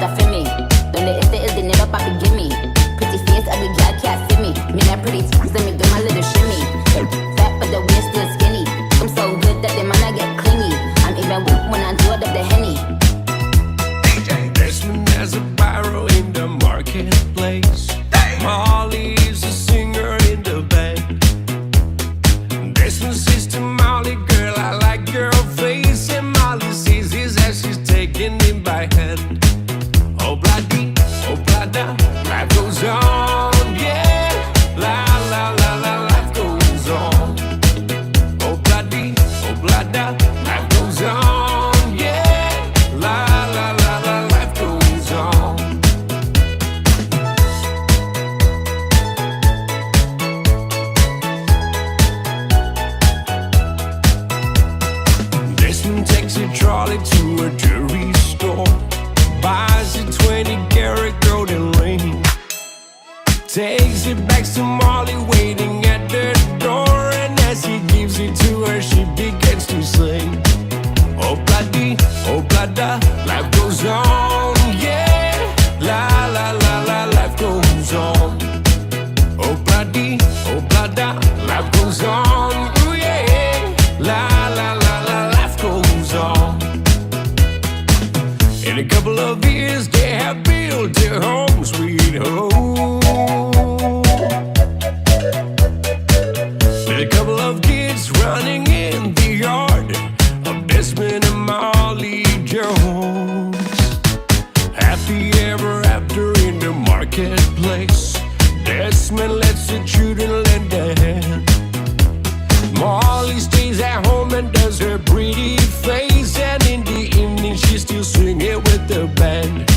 that for me. Don't let it is the never poppy gimme. Pretty face, ugly girl can't see me. Me not pretty, let me do my little shimmy. Fat but the waist still skinny. I'm so good that the man I get clingy. I'm even weak when I do it up the Henny. Desmond has a barrow in the marketplace. Molly's a singer in the band. Desmond's sister Molly, girl, I like your face. And Molly sees his as she's taking him by hand. Oh, bloody, oh, blada, life goes on, yeah. La, la, la, la, life goes on. Oh, bloody, oh, blada, life goes on, yeah. La, la, la, la, life goes on. Desmond takes a trolley to a jewelry store. Buys a 20-karat golden ring. Takes it back to Molly waiting at the door. And as he gives it to her, she begins to sing. Oh, bloody, oh, blada, life goes on, yeah. La, la, la, la, life goes on. Oh, bloody, oh, blada, life goes on, ooh, yeah. La, la, la, la, life goes on. In a couple of years, they have built their home, sweet home. With a couple of kids running in the yard of Desmond and Molly Jones. Happy ever after in the marketplace. Desmond lets the children lend a hand. Molly stays at home and does her pretty face. And in the evening she's still singing with the band.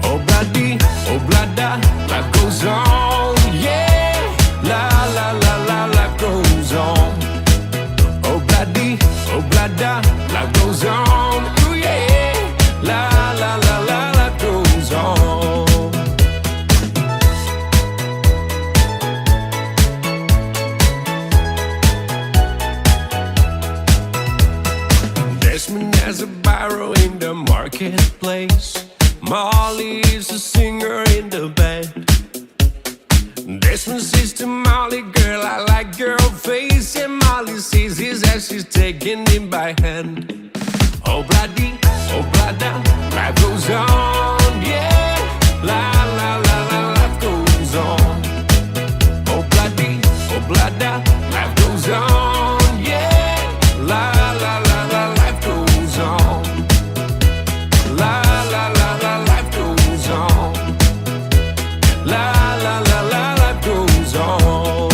Oh, bloody, oh, blada, life goes on, yeah. La, la, la, la, life goes on. Oh, bloody, oh, blada, life goes on, ooh, yeah. La, la, la, la, life goes on. Desmond has a barrow in the marketplace. Molly's a singer in the band. Desmond says to Molly, girl, I like your face. And Molly sees his as she's taking him by hand. Oh, bloody, oh, blada, life goes on, yeah. La, la, la, la, life goes on. Oh, bloody, oh, blada, life goes on, yeah. La, la, la, la, life goes on. La, la, la, la, life goes on. La, la, la, la, life goes on.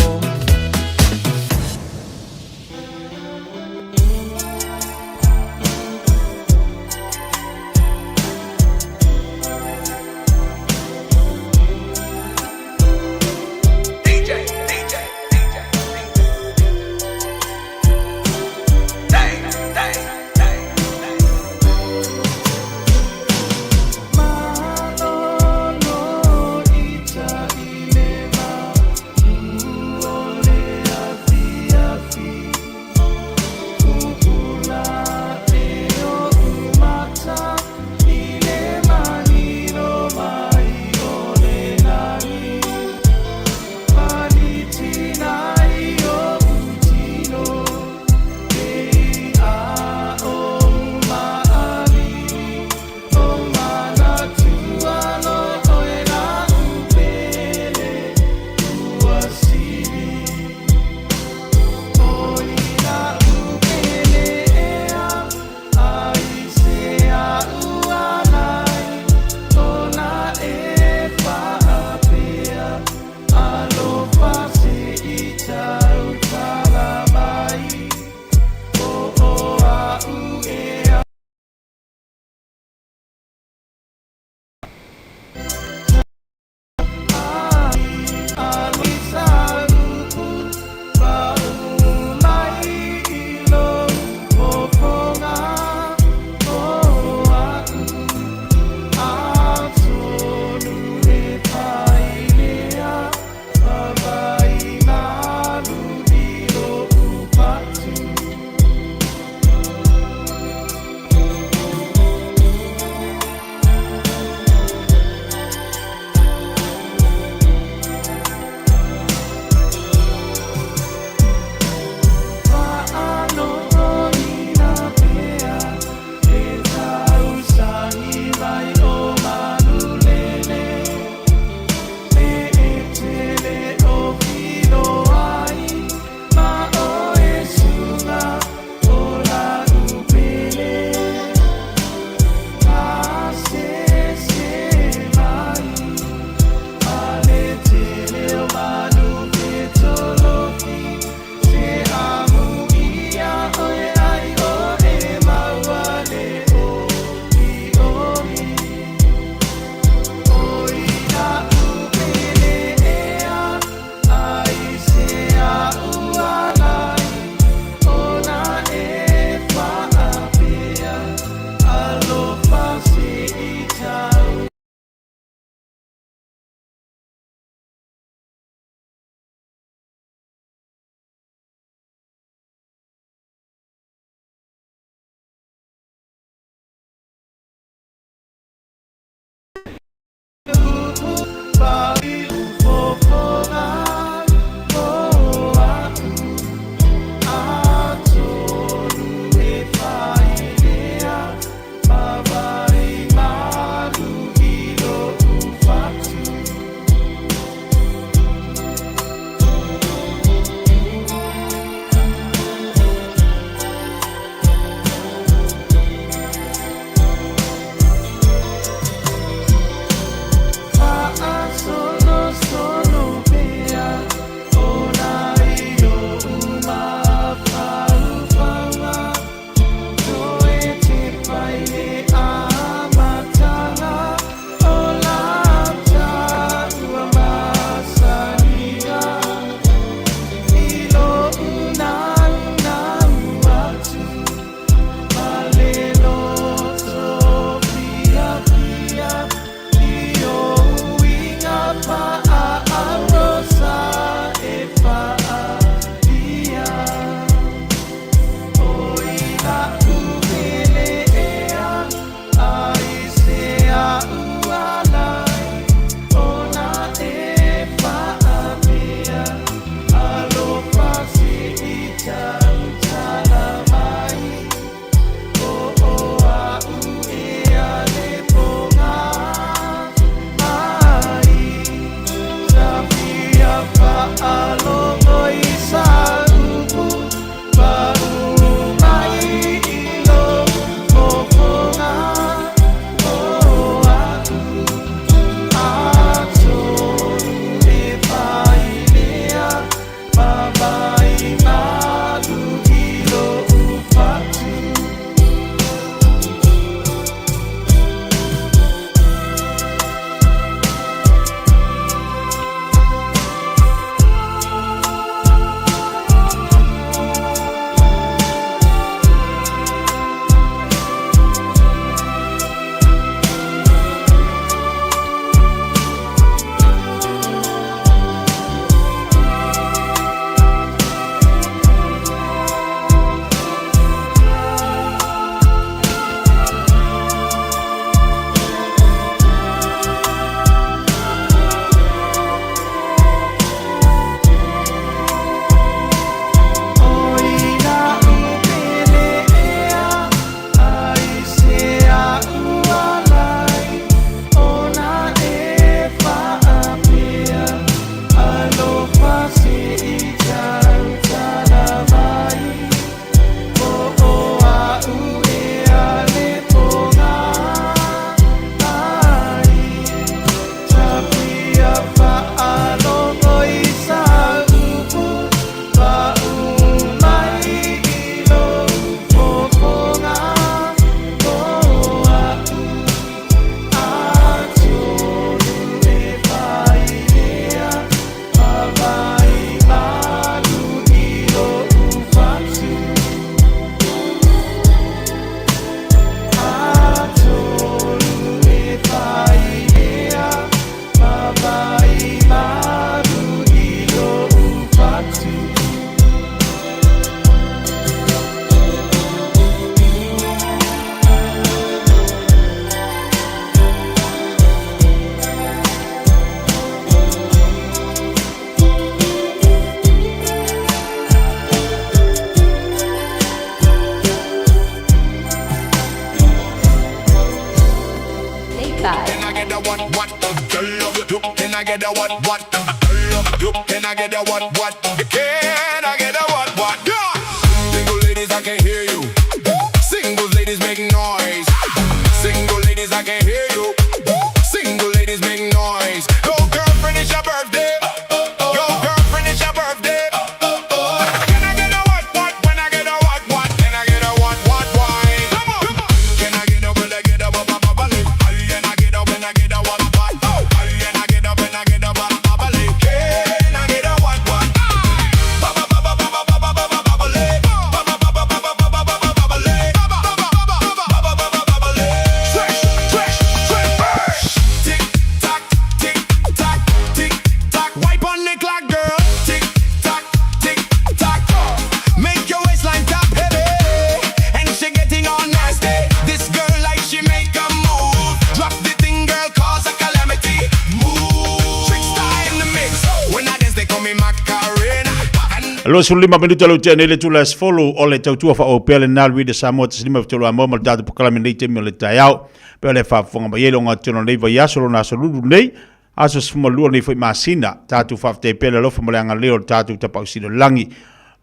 what? Can I get a what? Can I get a what? Can I get a what? Single ladies, I can hear you. Single ladies make noise. Single ladies, I can hear you. Single ladies make noise. Yo, girlfriend, it's your birthday. Yo, girlfriend, it's your birthday. Can I get a what? When I get a what? Can I get a what? Why? Come on. Can I get a when I get a what? Can I get a when I get a what? Can I get a when I get a what? Can I get a what? Lo sulima minuto lo tene le tula sfolo o le tautua fa o pele na lui de Samoa tslima tula mo mo datu pokala me te me le taiao pele fa fonga ba yelo nga tino nei va yasolo na solu nei aso sfuma lu nei foi masina tatu fa te pele lo fa mo nga leo tatu ta pausino langi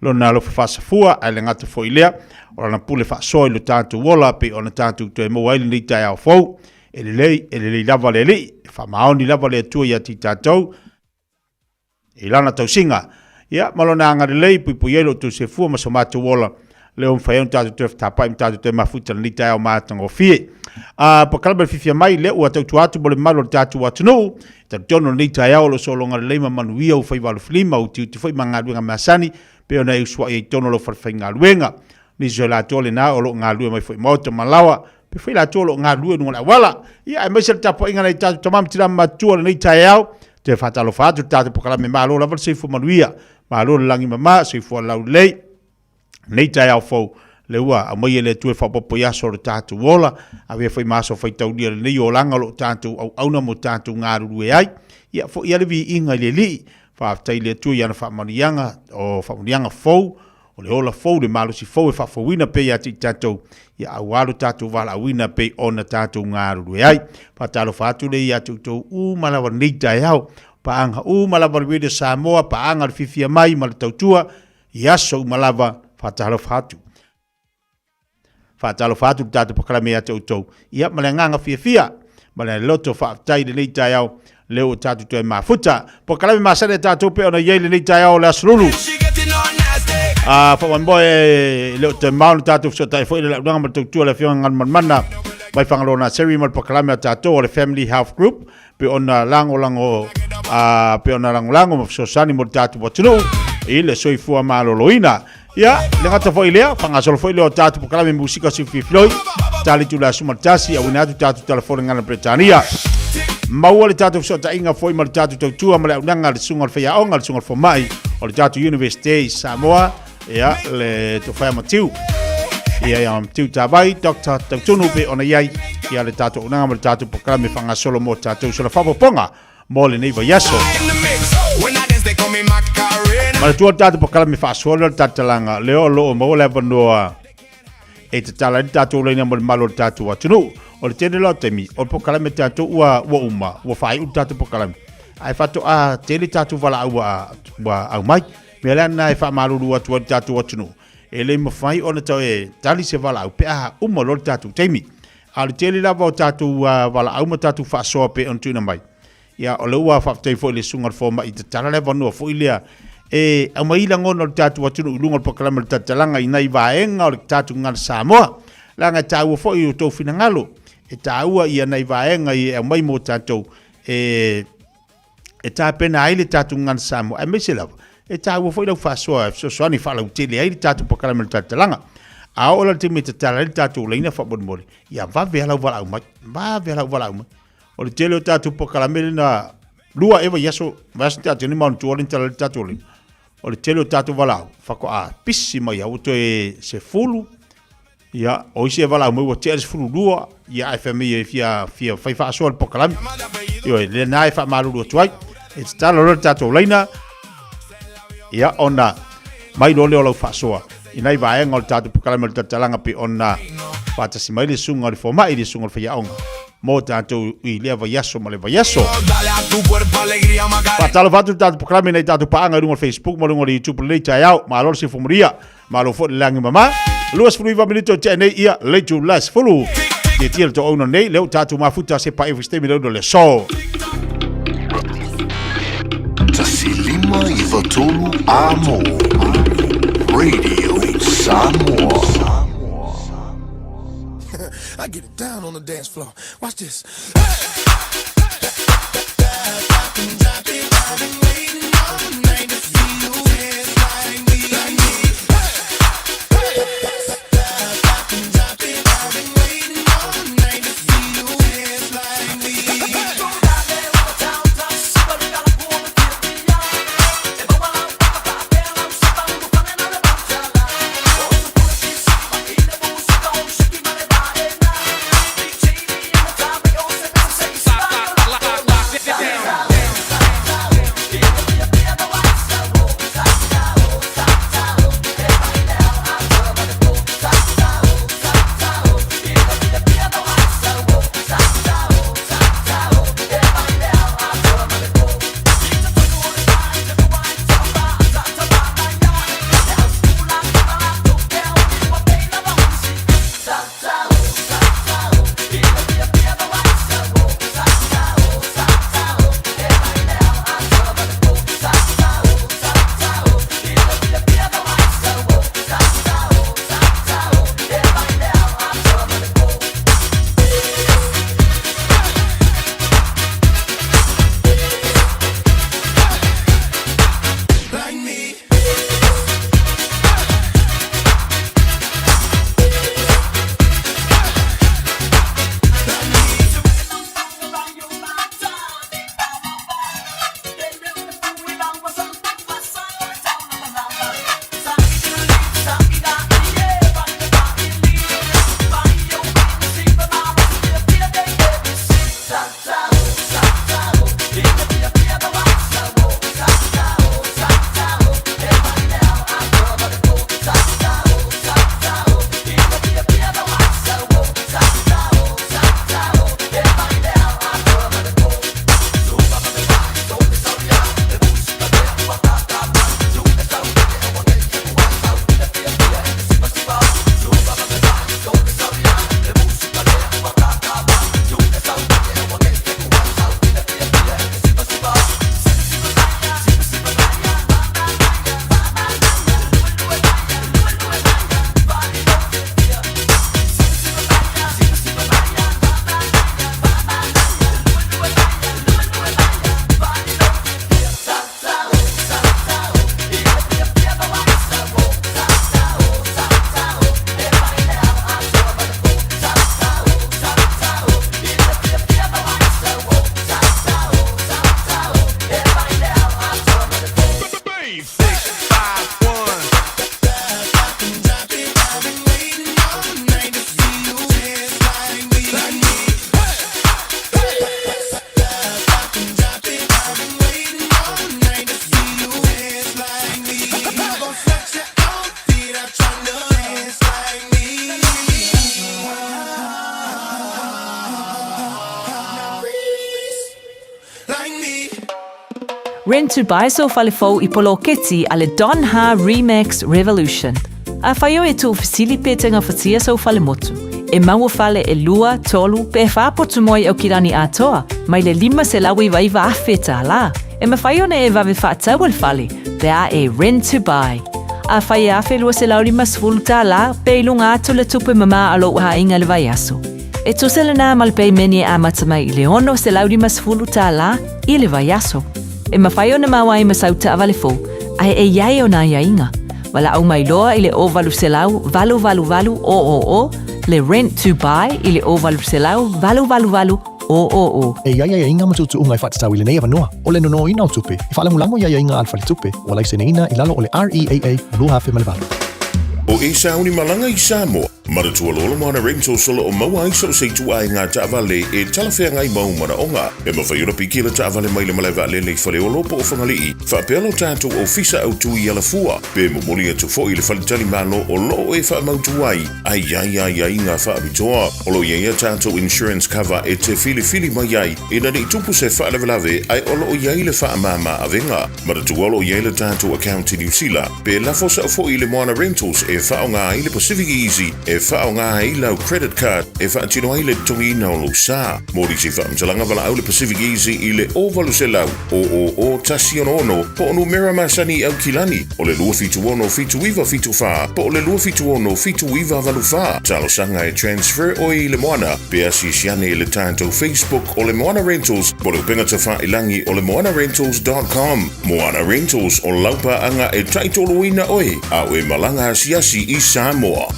lo na lo fa safua ale nga te foi lea o na pule fa soi lo tatu wola pe ona tatu te mo wai nei taiao fo ele le lava le fa maoni lava le tu ya ti tatu ilana tausinga ya malona ngari lei pui yelo tu se fu ma so matu wola le on fa yon tatu te tapa im tatu te mafuta ni tai o matango fie pa kalba Fiafia Mai le o tatu atu bole malo tatu watu no tono ni tai o lo solo ngari lei ma manuia o fa valu flima o tu foi manga luenga masani pe ona i swa i tono lo farfenga luenga ni zola tole na o lo ngalu mai foi moto malawa pe foi la tolo ngalu no la wala ya mai se tapo inga ni tatu tamam tira matu ni tai o te fatalo fatu tatu pokala me malo la se fu manuia malo langi mama se fu lau lei nei tai au fo le ua a mai le tu fa popo ya so tatu wola a we foi maso foi tau dia nei o langa lo tatu au na mo tatu ngaru e ai ia fo ia le vi inga le li fa tai le tu ya na fa manianga o fa manianga fo o le ola fo de malo si fo e fa fo wina pe ya ti tatu ia awalu tatu vala wina pe ona tatu ngaru e ai fa talo fa tu le ya tu u mala wa nei tai au paanga u malava de Samoa paanga Fiafia Mai mal tautua yaso malava fatalo fatu tatu pakalame atu to ia malanga Fiafia mala loto fa tai de nei au leo tatu to mafuta pakalame masale tatu pe ona yele nei au la slulu fa wan boy leo te maun tatu so tai foi la ngam tautua la fianga manmana mai fangalona ceremony pakalame tatu o le family health group pe ona lango pe ona lango so sani mo tatu watuno ile soifua maloloina ya le ngata foi lea fangasolo foi le tatu pokala me musika si Floyd tali tu la sumatasi au natu tatu telefone ngana Britania mawale tatu so ta inga foi mal tatu tu mala unanga le sungal fia onga le sungal fomai o le tatu University Samoa ya le to fai matiu ya tiu tabai Dr. Tunu pe ona yai ya le tatu unanga mal tatu pokala me fangasolo mo tatu so la favo ponga mole nei va yaso ma tu tatu pakala mi fa solo tatalanga leo lo mo le banoa e te tala tatu le mo malo tatu watu o le tele lo temi o pakala me tatu wa uma wa fai u tatu pakala ai fatu a tele tatu vala wa au mai me la na fa malo watu tatu watu ele mo fai ona to e tali se vala pe a uma lo tatu temi al tele la va tatu vala au tatu fa so pe on tu na mai ya o le ua fa te fo le sunga fo mai te tala le vanu fo ilia e a mai la ngono tatu watu lunga po kalama tatalanga ina i vaenga o tatu ngal Samoa langa tau fo i to finangalo e tau ia nei vaenga i a mai mo tatu e ta pena ai le tatu ngal Samoa e mesela e tau fo i lo fa so ni fa la utile ai tatu po kalama tatalanga a o le timi te tala le tatu le ina fa bon mole ya va vela vala uma o le tele o tatu pokalamele na lua eva yaso vasta tatu ni maun tuolin tala tatu le o le tele o tatu valau fako a pisi mai au to e se fulu ya o se valau mo o tele fulu lua ya FMI fia fai fa so pokalam yo le nai fa malu do tuai e tala o tatu leina ya ona mai lo le o fa so inai va en o tatu pokalamele tatalanga pe ona pata si mai le sunga le foma i le sunga fa ya onga mo tātou I lea vaiaso ma le vaiaso. Dale a tu cuerpo alegría, Macarena. Patalo vatu tātou pakrami nei tātou paanga rungo Facebook ma rungo le YouTube le tai au ma lor se fumaria ma lo fo langi mama. Luas fruiva minito te nei ia le tu las fulu. Te tiel to ono nei leo tātou mafuta se pa evistemi lo le so. Tasilima I Vatolu Amo Radio Samoa. I get it down on the dance floor. Watch this. Rin to baiso falifo I poloketi ale Don Ha Remix Revolution. A whaio e tū facilitating a whatia so falimotu. E maua fale e lua, tolu, pe whapotu moi au kirani atoa, mai le 5 se lawi waiva awheta la. E ma whaio ne e wawe whaatau al fale, pe a e Rin to buy. A whai awhe lua se lauri masfulu tā la, pe ilunga atu le tupe mama alo ha inga le vai aso. E tusele nā malpei meni a matamai I le ono se lauri masfulu tā la, I le vai aso. E mawhaio na mawai masauta awalefo, ai e iai o nā iainga. Wala au mai loa I le o valu se lau, valu o, le rent to buy I le o valu se lau, valu o. E iai inga matutu ungai whatatau I le nei avanua, o le nono ina o tupe. I whaalamulango iai inga alfali tupe, o lai se neina I lalo o le REAA, Blue Hafe Malevalu. O e sauni malanga I Samoa. Maratua lola moana rento solo o maua ai so se tua ngā taavale e talawhea ngai mau mana onga. E mawhaiora piki la taavale mai le malai vale le whale o lopo o whangalii. Whaapelo tātou o fisa au tui ala fua. Pe momoli atu fo i le whalitali malo o lo e whaamautu ai. Ai ngā whaabitoa. Olo ia tātou insurance cover e te fili mai ai. E nani tupu se whaalewelave ai olo o iai le whaamama avenga. Maratua olo iai le tātou account i New Zealand. Pe lafosa fo i le moana rentals e whaonga i le Pacific Easy. E whaonga i lau credit card e whaatino ai le tongi na o lo sa. Mori si whaamtalanga wala au le Pacific Easy i le ovalu se lau. O tasi ono po onu mera masani au kilani. O le lua fitu ono fitu iwa fitu wha. Po o le lua fitu ono fitu iwa valu wha. Talo sanga e transfer o i le moana. Pe asi siane i le tātou Facebook o le Moana Rentals. Po le upenga ta wha ilangi o le moanarentals.com. Moana Rentals o laupa anga e taitolo ina oe. Au e malanga asiasi i Samoa.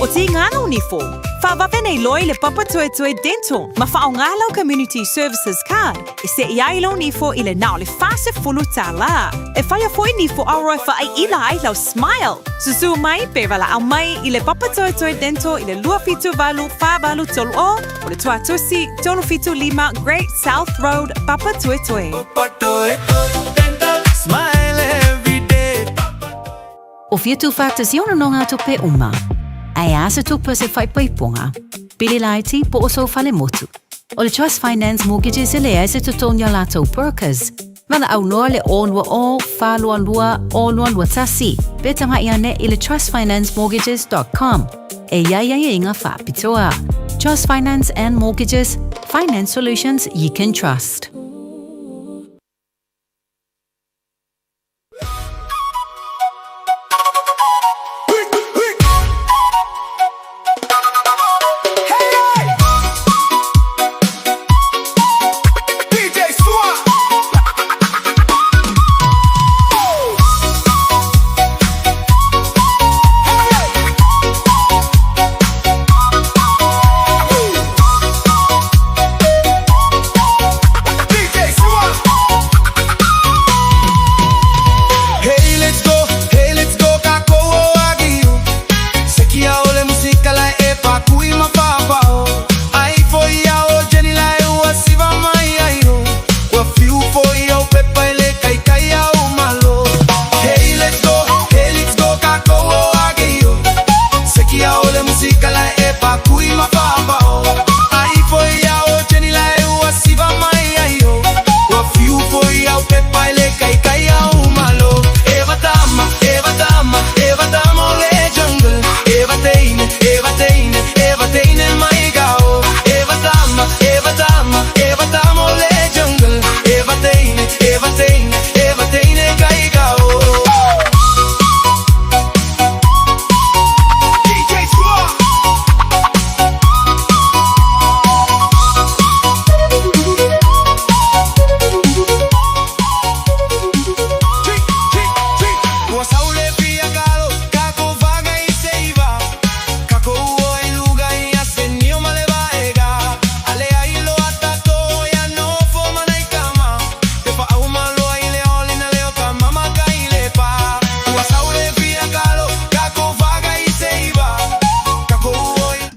O ti ngana uniform. Whawawe nei loi le Papa Toe Toe Dental. Ma whaongalau Community Services Card. E se iai lau nifo i le nao le fase fulu tā la. E whaia foi nifo auroi wha ai ila ai lau Smile. Susu mai pe wala au mai i le Papa Toe Toe Dental i le lua fitu valu whabalu tolu o le tua tusi tolu fitu lima Great South Road Papa Toe Toe. Papa Toe Toe Dental, smile every day. O fiatu whātasiona no ngā tupe uma. Ai asa tupa se whaipoiponga. Pili laiti po o so whale motu. O le Trust Finance Mortgages e le ese tutonia lātou brokers. Mana au noa le onua o, whalua lua tasi. Beta mai ane i le trustfinanceMortgages.com. E iai inga whapitoa. Trust Finance and Mortgages. Finance solutions you can trust.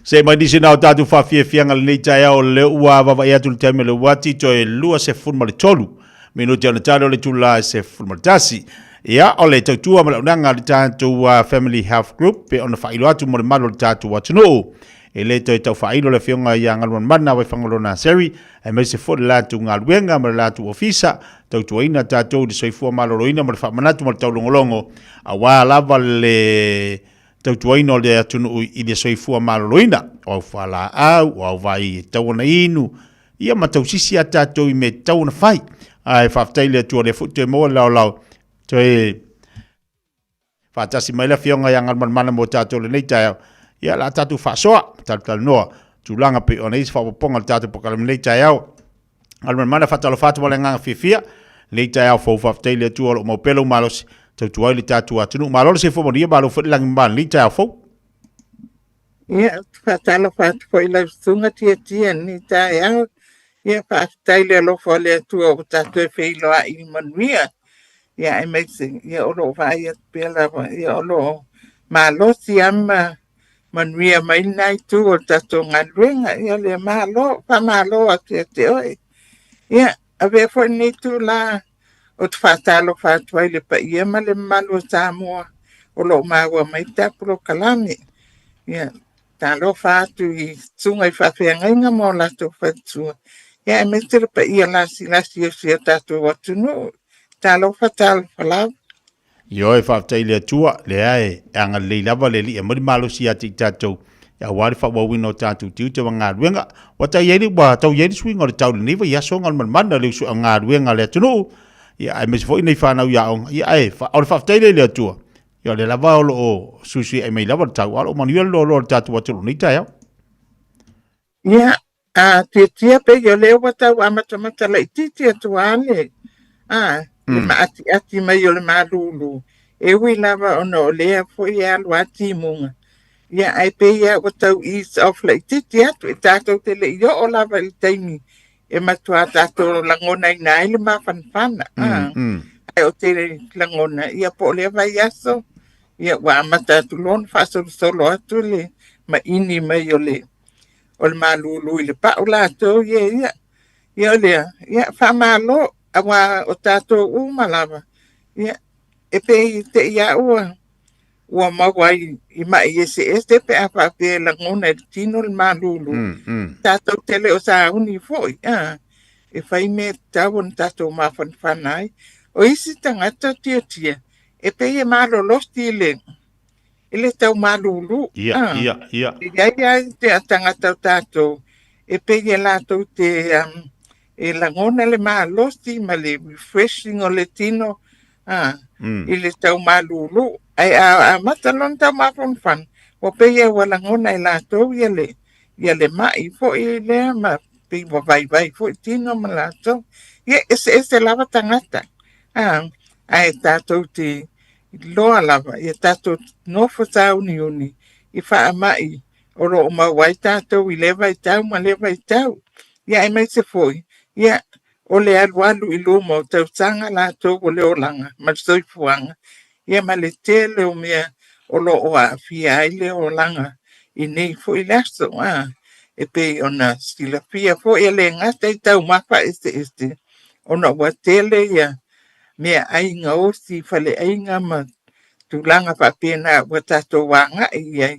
Se mai disi nao tātou whawhiawhianga le nei tai au le ua wawa ea tu le taime le wati to e lua se funma le tolu. Minuti ana tātou le tula se funma le tasi. Ia o le tautua ma le unanga le tātou Family Health Group pe ona whailo atu mo le malo le tātou atunoo. E le toi tau whailo le whionga ia ngaluan mana wai whangalona seri. E mai se fo le lātou ngā luenga ma le lātou ofisa. Tautua ina tātou le soifua maloloina ma le whamanatu ma le taulongolongo. A wā lava le tautuaina o le atunu i le soifua maloloina o whala au o vai tauna inu ia matausisi a tātou i me tauna whai ai whaftai le atua le futu e moa lau to e whatasi mai la whionga ia ngalman mana mo tātou le nei tai ia la tātou whasoa tātou noa tūlanga pe o neis whapaponga le tātou pokalam nei tai au ngalman mana whatalo whatu wale nganga Fiafia nei tai au whaftai le atua o maupelo malosi tautua le tātua atunu. Malolo se whomoria malo whatilangi mbana li tai au fau? Ia, whatalo whatu fo ila sunga tia ni tai au. Ia, whatai le alofo le atua o tātua e whiloa i manuia. Ia amazing. Ia olo vai at pela ia olo malo siama manuia mai nai tu o tato ngaluenga ia le malo pa malo atu te oi. Ia ave fo ni tu la o te whātalo whātua i le pa ia ma le malo Samoa o lo maua mai tapulo kalami. Ia, talo whātu i tunga i whawhiangainga mo lato whatua. Ia, e me tere pa ia lasi o sia tātou watu no. Talo whatalo whalau. Yo e whaatai le atua, le ae, anga le lava le li, e mori malo si ati tātou, ya wari whawawino tātou tiu te wangā ruenga, wata ieri wa tau ieri swing o le tau le niva, ya so ngal mana le usu ngā ruenga le atunu, ya e mesi fo inei whanau ya onga, ya e, o le whaatai le atua, ya le lava o lo o susi e mei lava le tau, alo manuia lo tātou watu ni tai au. Ia, a tia pe yo leo watau amatamata la ititi atua ale. Le ati mai o le malulu. E wi lava ona o lea fo i alu ati munga. Ia ai pe ia watau east of la ititi atu e tātou te le iyo o lava i taimi. E matua tātou langona i nai le mawhanwhana. Ai o te langona. Ia po lea vai aso. Ia wa amata atu lon whasolo solo atu le ma ini mai o le malulu i le pa'u lātou. Ia. Ia lea. Ia whamalo. Awa o tātou umalava. Ia, e pe te ia ua mawai i mai e te pe apa pe la ngona i tino le malulu. Tātou tele o sa uni foi. E whai me tawon tātou mawhanwhanai. O isi tangata tia. E pe e malo losti le tau malulu. Ia. Ia te tangata tātou. E pe e lātou te e langona le malosti ma le refreshing o le tino i le tau malulu ai a matalon tau mawhanwhan o pe ia wa langona i lātou ia le mai fo i le ma pe wa vai fo i tino ma lātou ia ese lava tangata ai tātou te loa lava ia tātou nofo tau ni uni i wha mai o ro o mawai tātou i lewa i tau ma lewa i tau ia e mai se foi. Ia, o le alu i luma o tau tanga lātou o le olanga, ma soi fuanga. Ia ma le tele o mea o lo o a fia ai le olanga i nei fo i laso. E pe ona sila fia fo i le ngata i tau mapa este. Ona ua tele ia mea ainga o si fale ainga ma tulanga pa pena ua tato wanga i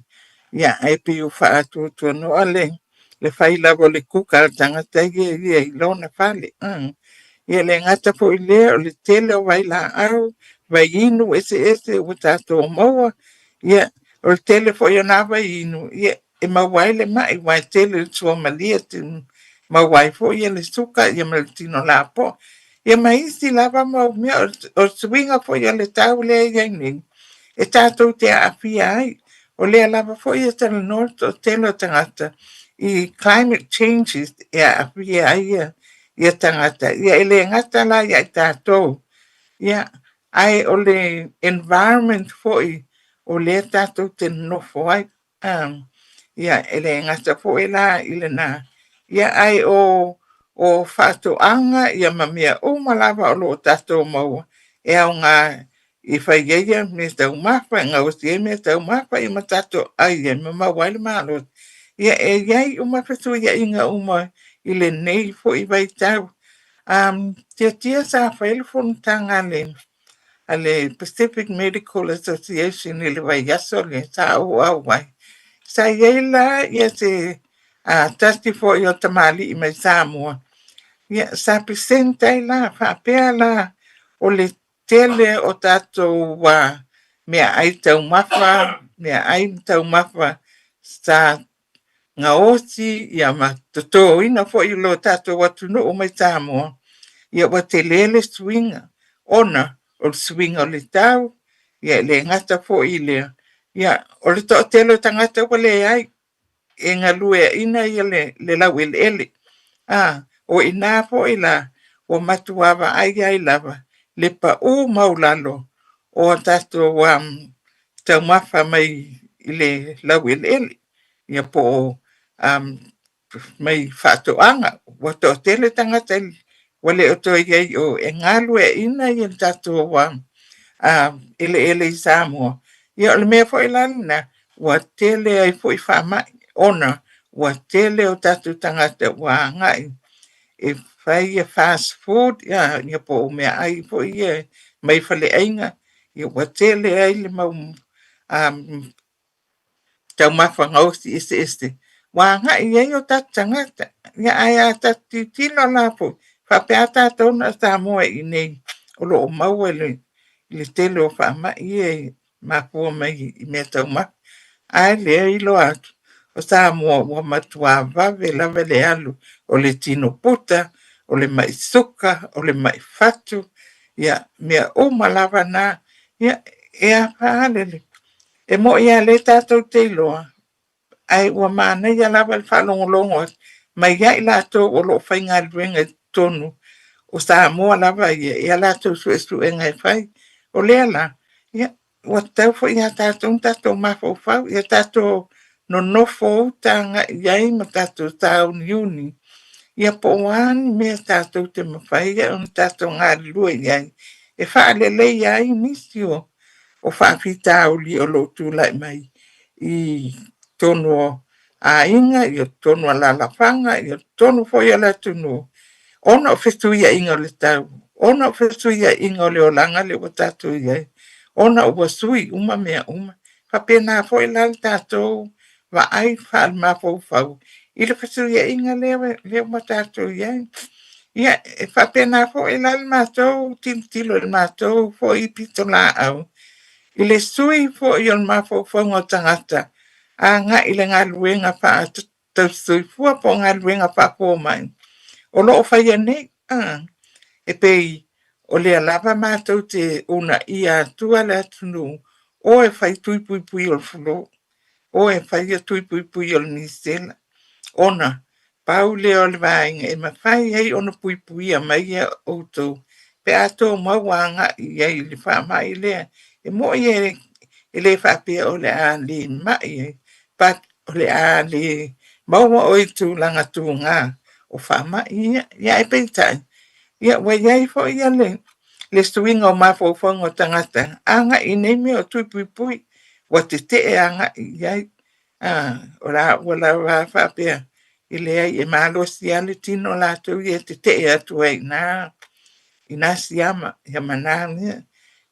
ia e pe u faa tu no ale. Le fai lavo le kuka tangata i lona fale. Ia le ngata po i lea o le tele o vai la au, vai inu ese o tato o maua. Ia o le tele po i ona vai inu. Ia e mawai le mai, wai tele sua malia mawai po ia le suka, ia ma le tino la po. Ia maisi lava mau mea o swinga po ia le tau lea ia ning. E tato te awhia ai. O lea lava po ia tala norte o tele o tangata. I climate changes ia ia tangata ia ele ngata la ia tātou ia ai o le environment foi o le tātou te nofo ai ia ele ngata foi la ile na ia ai o whātoanga ia mamia o malava o lo tātou maua e au ngā i whai ia me tau mapa ngā osi e me tau mapa i ma tātou ai e me mawai le malo ia e iai uma petu ia inga uma i le nei fo i vai tau. Tia sa whaelefon tanga ale Pacific Medical Association i le vai yaso le sa au wai. Sa iai la ia se tasti fo i o tamali i mai Samoa. Ia sa presentai la whapea la o le tele o tatou mea ai tau mafa sa ngā osi ia ma toto ina fo i lo tato watu no o mai Samoa. Ia wa te lele swinga. Ona o swinga o le tau. Ia le ngata fo i lea. Ia o le to telo tangata wale ai. E ngā lue ina ia le lau ele. O ina fo i la o matuawa ai lava. Le pa u maulalo o tato tau mafa mai i le lau ele. Ia po mai whātoanga, wato tele tangata wale o toi ai o e ngalu e ina i tatou wa ele i Samoa. Ia o le mea fo ilana, wa tele ai fo i whamai ona, wa tele o tatou tangata wa ngai. E whai e fast food, ia po o mea ai fo i mai whale ainga, ia wa tele ai le mau tau mawhangau si este. Wa ngai ia o tatou tangata, ia ai a tatou tino la po, whapea tatou na Samoa i nei, o lo o maua le tele o whamai i mapua mai i mea tau ma. Ai lea i lo atu. O Samoa ua matua vave lava le alu o le tino puta, o le mai suka, o le mai fatu, ia mea uma lava na, ia ea paalele. E mo ia le tatou te iloa, ai ua mana ia lava le whalongolongo, mai ia i lato o lo whainga luenga tonu, o Samoa lava ia lato su e ngai whai, o lea la, ia ua tau fo ia tatou mafau, ia tatou no nofo tanga iai ma tatou tau niuni, ia po wani mea tatou te mawhai, ia on tatou ngā lua iai, e whaalele iai nisi o whaafita li o lo tūlai mai, i tonu o a inga, i o tonu a lalawhanga, i o tonu fo ia la tunu, ona o fetuia inga o le tau, ona o fetuia inga o le olanga le o tatou iai, ona o wasui uma mea uma, whapena fo ila le tatou, wa ai whaal mafau fau, i le fetuia inga leo ma tatou iai, ia e whapena fo ila le matou, tilo le matou, fo i pito la au, i le sui fo i on mafau fau ngā tangata, a ngā i le ngā luenga wha tau sui fua po ngā luenga wha po mai, o lo o whaia nei, e pei o le alava mātou te una ia tua le atunu, o e whai tui pui pui o le fulo, o e whai a tui pui pui o le nisela, ona, pau le o le vainga, e ma whai hei ona pui pui a mai a outou, pe ato mawanga i ei le wha mai lea, e mo i e le whapea o le a le mai, pat o le a le maua o i tū langa tū ngā, o wha mai ia e peitai, ia wa iai fo ia le suinga o mawhauwhanga o tangata. Anga i nei mea o tui pui pui. Wa te te anga i iai. O la wala whapea. I le ai e malo si ale tino la tau i e te te atu ai nā. I nā siama. Ia mana mea.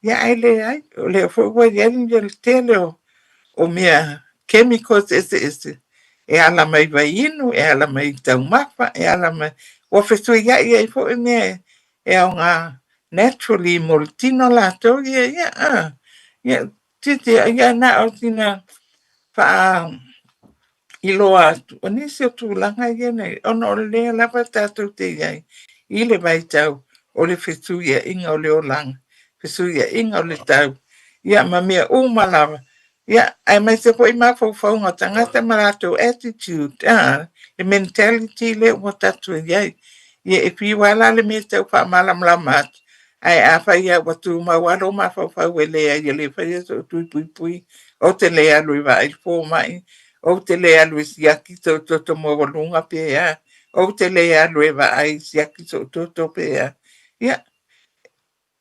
Ia ai le ai. O le fo wa iai le tele o mea chemicals ese. E ala mai vai inu, e ala mai tau mapa, e ala mai... Wa fesu iai ai fo e mea e o ngā naturally moltino la tau ia titi ia na o tina wha ilo atu. O nisi o tūlanga ia nei, ono o lea lava tātou te iai, i le vai tau o le fesu ia inga o le o langa, fesu ia inga o le tau, ia ma mea umalawa. Ia, ai mai se po i mawhau ngā tangata marato attitude, the mentality le o tatu iai. Ia e piwala le me tau wha malam lamat. Ai a whai a watu mawaro mawhau e lea i le whai a so tui pui pui. O te lea lui wa i fō mai. O te lea lui siaki so toto mawalunga pe a. O te lea lui wa ai siaki so toto pe a. Ia,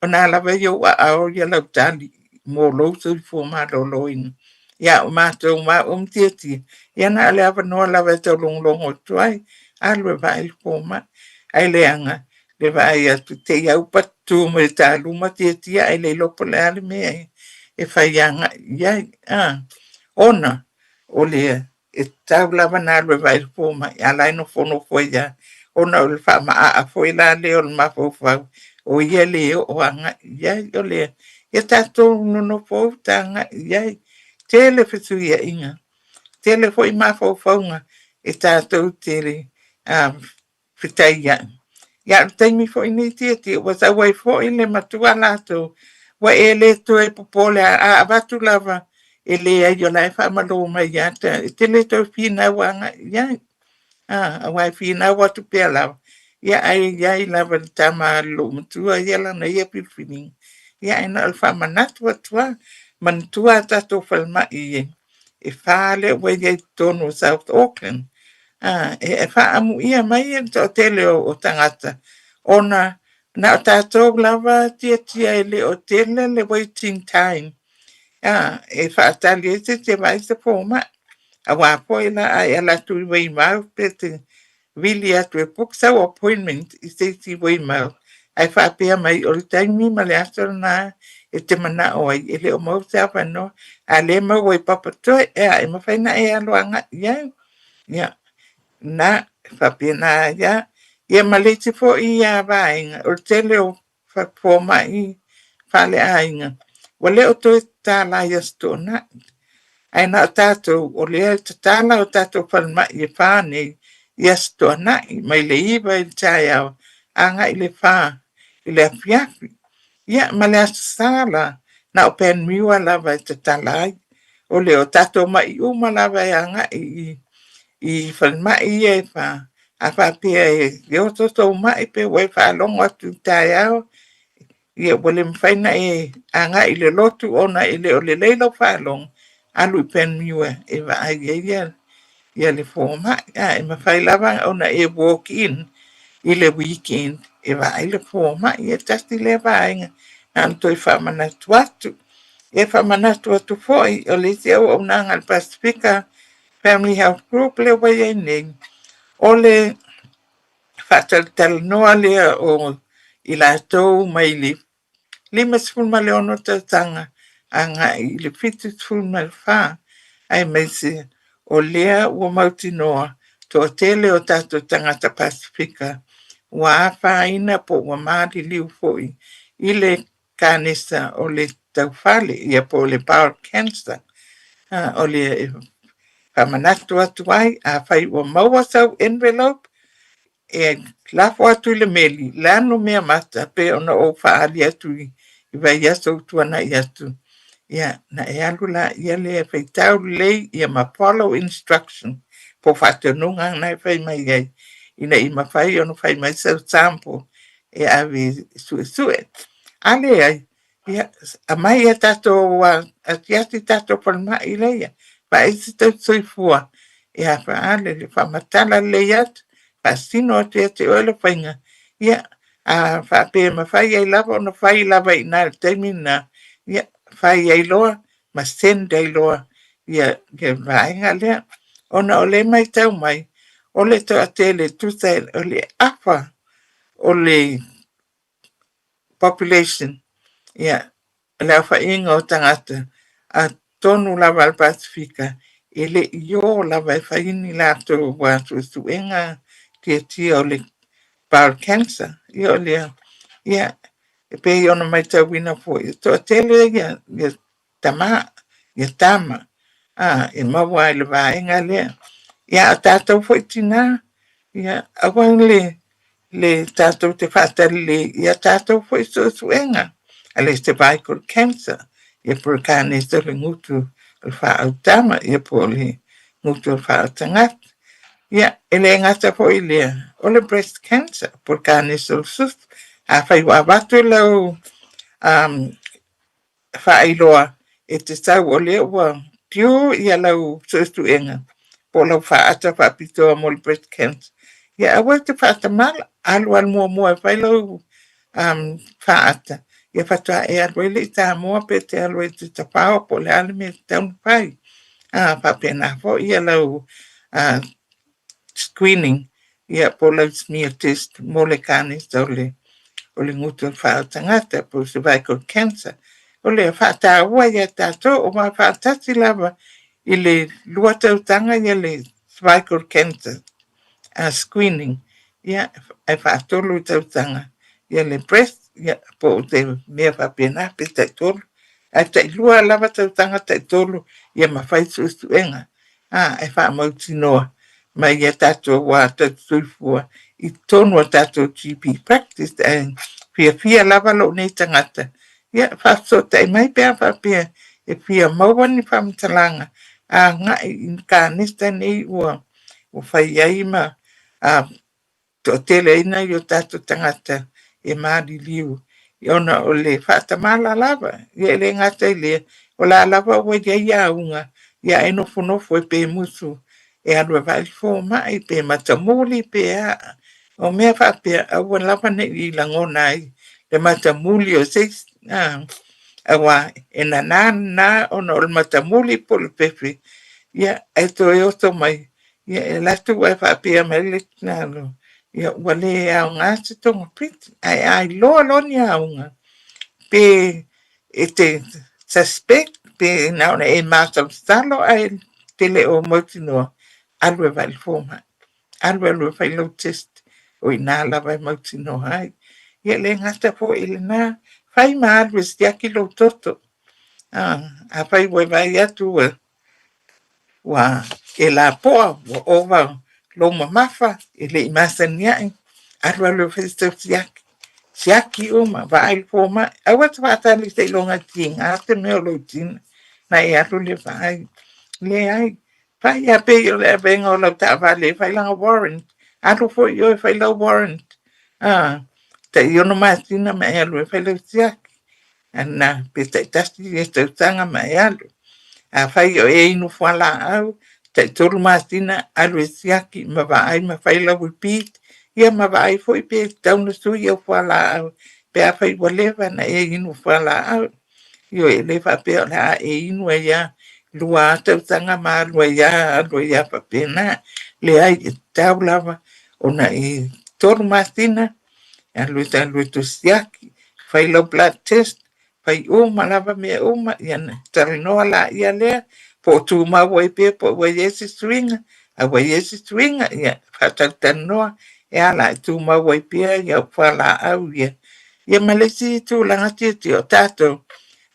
o nā lawa iau a ao ia lau tali. Mō lou so i fō ma lo loin. Ia o mātou ma tieti. Ia nā lea wanoa lawa tau longlongo tuai. A lui wa i fō mai. Ai leanga, le vai atu te iau patu me tā luma tia ai le lopo le ale mea e whaianga iai. Ona, o lea, e tau lava nā le vai pōma, i alai no whono whaia. Ona o le wha maa a whaila leo le mawhau o ia leo o anga iai o lea. Ia tātou no whau tanga iai. Te le whethu ia inga. Te le whoi mawhau e tātou te le fitai ia. Ia taimi fo ini tieti, wa sa wai fo ile matua lato, wa e le to e popole a avatu lava, e le a yo lai fa malo mai iata, e te le to fina wanga, ia, a wai fina watu pia lava, ia ai lava li tama lo matua, ia lana ia pilfini, ia ina alfa manatu watua, mantua tato falma iye, e fale wa ia tonu South Auckland, e wha amu ia mai e to tele o tangata. ona na o tātou lava tia e le otele le waiting time. E whaatali e te vai se fōma. A wā poe la ai ala tui wei mau pe te wili atu e book sau appointment I se ti wei mau. Ai whapea mai o le taimi ma le asara nā e te mana o ai e le o mau sa whanau. A le mau e papatoe e a e mawhaina e aloanga iau. Ia, na whapea nā ia. Ia maleti fo I a vāinga o tele o whapoma I whale ainga. Wale o toi tāla ia stona. Ai na tātou o lea te tāla o tātou whanma I e whānei ia stona mai le iwa I tai au anga I le whā I le apiapi. Ia ma le asala na o pen miwa lava I te talai. O leo tātou mai uma lava I anga I whanma I e whā. A whapea e leo toto mai pe wai whālongo atu tai au. Ia wale mwhaina e anga I le lotu ona I le o le leilo whālongo. Alu pen miwa e wa ai ia le fōma. E mawhai lava ona e walk in I le weekend. E wa ai le fōma. Ia tasti le vāinga. Anto I whamanatu atu. E whamanatu atu fōi o le te au nanga al Pacifica Family Health Group le wai ai nei. O le whataltala noa lea o I lātou mai le 5 ma le ono tautanga anga I le 5 ma le whā. Ai mai se o lea ua mauti noa to tele o tātou tangata Pacifica. Ua whaina po ua maari liu fōi I le kānesa o le tauwhale ia po le bowel cancer. O le whamanatu atu ai a whai ua maua sau envelope e lafo atu I le meli lano mea mata pe ona o whaali atu I vai aso tuana I atu. Ia na e alu la ia le whaitau lei ia ma follow instruction po whatanunga nai whai mai ai. Ina I ma whai ono whai mai sau sample e awe sue. Ale ai, ia, a mai e tato a tiati tato palma I leia. Pa isi tau soifua. Ia wha ale le whamatala leiat. Pa sino ate o ele whainga. Ia, a whape ma whai ai lava ona whai lava I nā teimina. Ia, whai ai loa, ma send ai loa. Ia, ke vāinga lea. Ona o le mai tau mai. O le tau ate le tuta o le apa. O le population. Ia, le whainga o tangata. A tonu lava al Pacifica. Ele io lava e whaini lato wa suenga tia o le bowel cancer. Ia o lea. Ia, e pe ona mai tau wina po. Ia to tele ia tama. Ia tama. E mawa le vaenga lea. Ia a tātou fo itina. Ia, awang le tātou te whātari le. Ia tātou fo suenga. Ale te cervical cancer. Ia por kāne so le ngutu le whāutama. Ia por le ngutu le whāutangat. Ia, ele ngata po I lea. O le breast cancer. Por kāne so sus. A whai wāwatu lau whailoa. E te tau o lea ua piu Ia lau suenga. Po lau whaata whapitoa mo le breast cancer. Ia, awa te whaatamala. Alu mua e whai lau whaata. Ia whatua e alwele I tā mua pe te alwe te tapao po le alime taunu pai. Papena fo ia lau screening. Ia po lau smear test mo le kāne o le ngutu whaotangata po cervical cancer. O le whaata ua ia tātou o ma whaatati lava I le lua tautanga ia le cervical cancer screening. Ia e whaatolu tautanga. Ia le breast. Ia po te mea whapena pe tai tolu. A tai lua lava tautanga tai tolu. Ia mawhai suenga. E whaamauti noa. Mai ia tātou wā tātou fua. I tonu a tātou GP practice. Fiafia lava lo nei tangata. Ia whaasota I mai pēr whapea. E fia mauani whamtalanga. Ngai in kā nesta nei ua. O whai aima. To tele ina I o tātou tangata. E maari liu. I ona o le whaatamala lava. Ia le ngata I le. O la lava ua ia unga. Ia e nofo e pe musu. E alua vali fō mai pe matamuli pe a. O mea whapea, awa lapa ne I langona ai, le matamuli o seis, awa, e na ona o le matamuli po le pepe, ia, e to e oto mai, ia, e latu wai whapea mai le tinalo, ia, wale au ngā se tonga piti, ai loa loni au pe e te suspect, pe naona e mātal stalo, ai tele o moitinoa, alwe vai forma, alwe vai lo test, o ina lava e mautino hai. Ia le ngata po ile na, fai ma alwe stiaki lo toto. A fai vai atu wa e la poa, wa ova lo mamafa, ile imasa niai, alwe fai stiaki. Siaki uma, vai forma, awa tawata li te longa tinga, te meo lo tin, na e atu le vai. Le ai, fai a pe yo le vengo lo ta vale, fai langa warrant. Atu fo yo fai la warrant. Te yo no masina me alu fai la siaki. Ana pe te tasti e te tanga me alu. A fai yo e inu fala au, te tolu masina alu siaki, ma va ai ma fai la repeat. Ia ma va ai foi pe tauna sui yo fala au. Pe a fai waleva na e inu fala au. Yo e le fa pe la e inu e ya. Lua te tanga ma lua ya pa pena. Le ai tau lava. Ona e toru masina, a lui tu siaki, fai lo blood test, fai uma lava mea uma, iana, tarinoa la ia lea, po tu ma wai pe, po wai esi swinga, a wai esi swinga, ia, fatal tanoa, e ala tu ma wai pe, ia whala au ia. Ia malesi tu langa titi o tato,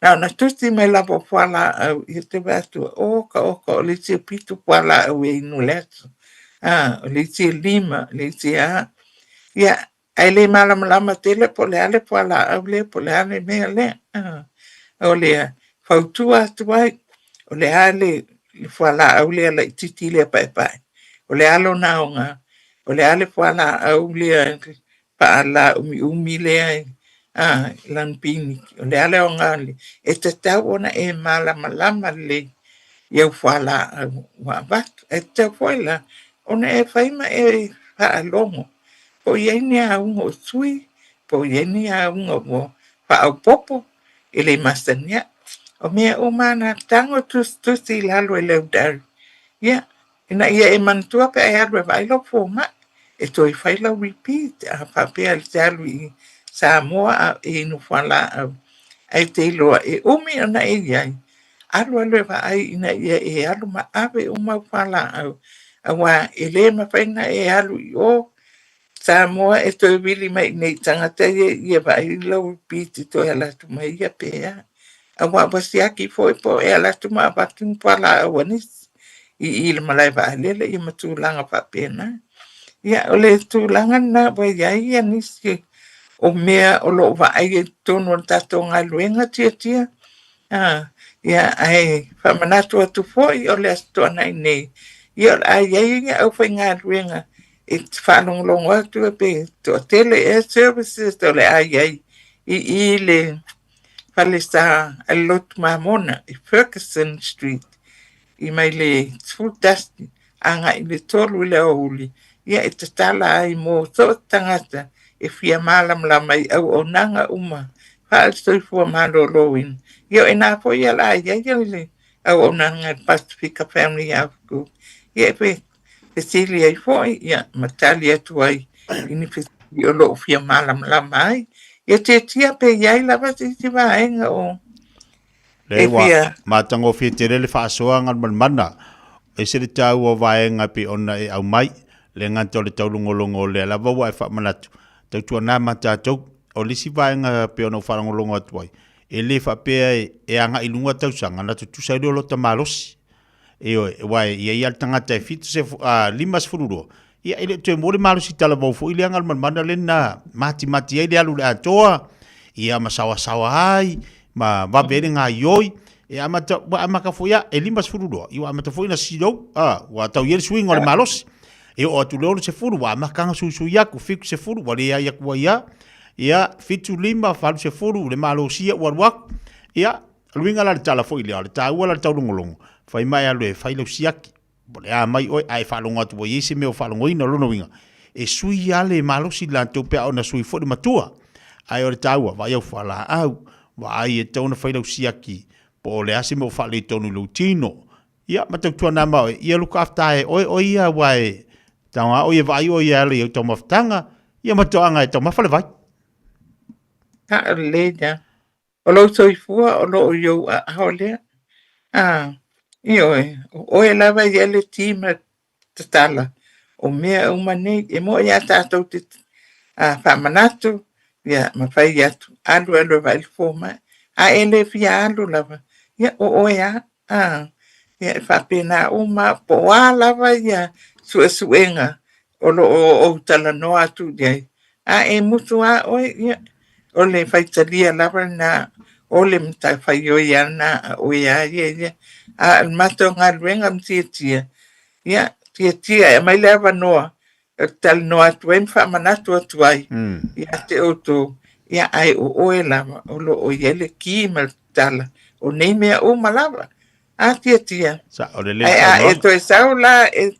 na tusti me lavo whala au, ia te vatu, oka, o lisi pitu whala au e inu leto. Lisi lima, lisi ia, ai le malama tele po le ale po ala au le po le ale mea le. O le fautua tuai, o le ale po ala au le ala titi le pai. O le alo naonga, o le ale po ala au le pa ala umi le ai. Lan pini, o le ale o ngali. E te tau ona e malama le iau po ala au wabatu. E te poila, ona e faima e pa alongo. Po ieni a ungo sui, po ieni a ungo mo pa au popo, ile masania. O mea o mana tango tusi lalo e leu dari. Ia, ina ia e mantua pe ai alwe vai lo foma. E toi fai lau repeat, a papea le talu I Samoa a e inu whala au. Ai te iloa e umi ona e iai. Alwe vai ina ia e alu ma ave uma whala au. Awa e le mawhaina e alu I o. Samoa e toi wili mai nei tangata ia vai lau piti toi alatu mai ia pea. A wawasiaki foi po e alatu ma abatun pala awanis. I ila malai wa alele I matulanga pa pena. Ia ole tulanga na wa iai anisi o mea o lo wa ai e tono tato ngai luenga tia. Ia ai whamanatu atu foi o le asto anai nei. Ia ai au whai ngā luenga. It's whanong long atu pe to tele air services to le ai I le Palesta a lot mamona I Ferguson Street I mai le full dusty anga I le tolu le oli ia e te tala ai mo so tangata e fia malam la mai au o nanga uma fal stoi fua malo loin ia e nā po ia la ia le au o nanga Pacifica Family Health Group ia pe Cecilia I foi, ia, matalia tuai, ini Cecilia o lo fia malam la mai, ia te tia pe iai lava si vaenga o. Le wa, matango fia te rele whaasoa ngal mana, e se le tau o vaenga pe ona e au mai, le nganto le tau longolongo le lava wa e wha manatu, tau tua nā matatou, o lisi vaenga pe ona wharangolongo atuai, e le wha pea e anga ilunga tau sanga, natu tusai lo ta malosi, wai ia tangata fitu se limas fururo ia ile te mori malu si tala bau fu ile angal mana lena mati ile alu le atoa ia masawa ai ma va bere nga yoi e amata amaka fu ia limas fururo ia amata fu ina silo wa tau yer swing ole malos e o tu lo se furu wa makanga su ya ku fiku se furu wa ia ku ia fitu lima falu se furu le malosia wa ia luinga la tala fu ile ala tau la tau longolongo fai mai alu e fai lau siaki. Bole a mai oi ai whalonga tu o yese meo whalongo ina lono winga. e sui ale malosi lantou pea ona sui fo'i matua. Ai o le taua, vai au whala au, vai e tauna whailau siaki, po le ase mo whale tonu lau tino. Ia, matautua nā mau, ia luka aftae, oi ia wae, taunga, oi e vai oi ale au tau maftanga, ia matoanga e tau mawhale vai. Ta leja. O lo soifua o lo yo a haolea. O e lava ia le tima tatala. O mea umane, e mo ia tātou te whamanatu, ia mawhai atu, alu vai fōma, a ele fia alu lava. Ia o ia, ia whapena uma, po a lava ia suenga, o lo o tala no atu iai. A e mutu a oe, ia, o le whaitalia lava na, o le mta whaioia na, o ia, ia, a mato ngā ruenga mtia, ia, tia, e mai leva noa, tal noa tuen whamanatu atu ai, ia te oto, ia ai o oe lava, o lo o iele ki mal tala, o nei mea o malava, a tia. Sa, o le le Ai, e toi sau la, e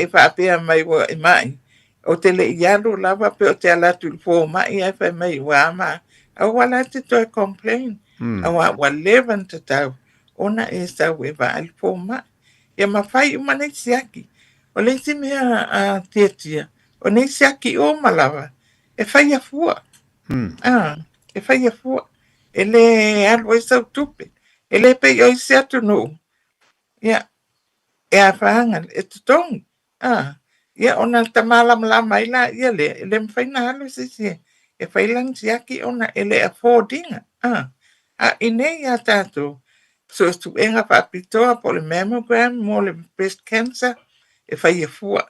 whaapea mai wa e mai, o te le ialu lava pe o te alatu il fō mai, ai whai mai wa ama, au wala te toi complain, au wa levan te tau, ona e sau e wa il fō mai, ia mawhai umane siaki, o le si mea a tia, o nei siaki o malava, e whai a fua. E whai a fua. E le alu e sau tupe. E le pe o isi atu no. Ia, e a whaanga, e tutongi. Ia, ona tamala malama ila, ia le mwhai na alu sisi. E whai lang siaki ona, e le a fōdinga. I nei a tātou. So tu enga whapitoa po le mammogram, mo le breast cancer, e whai a fua.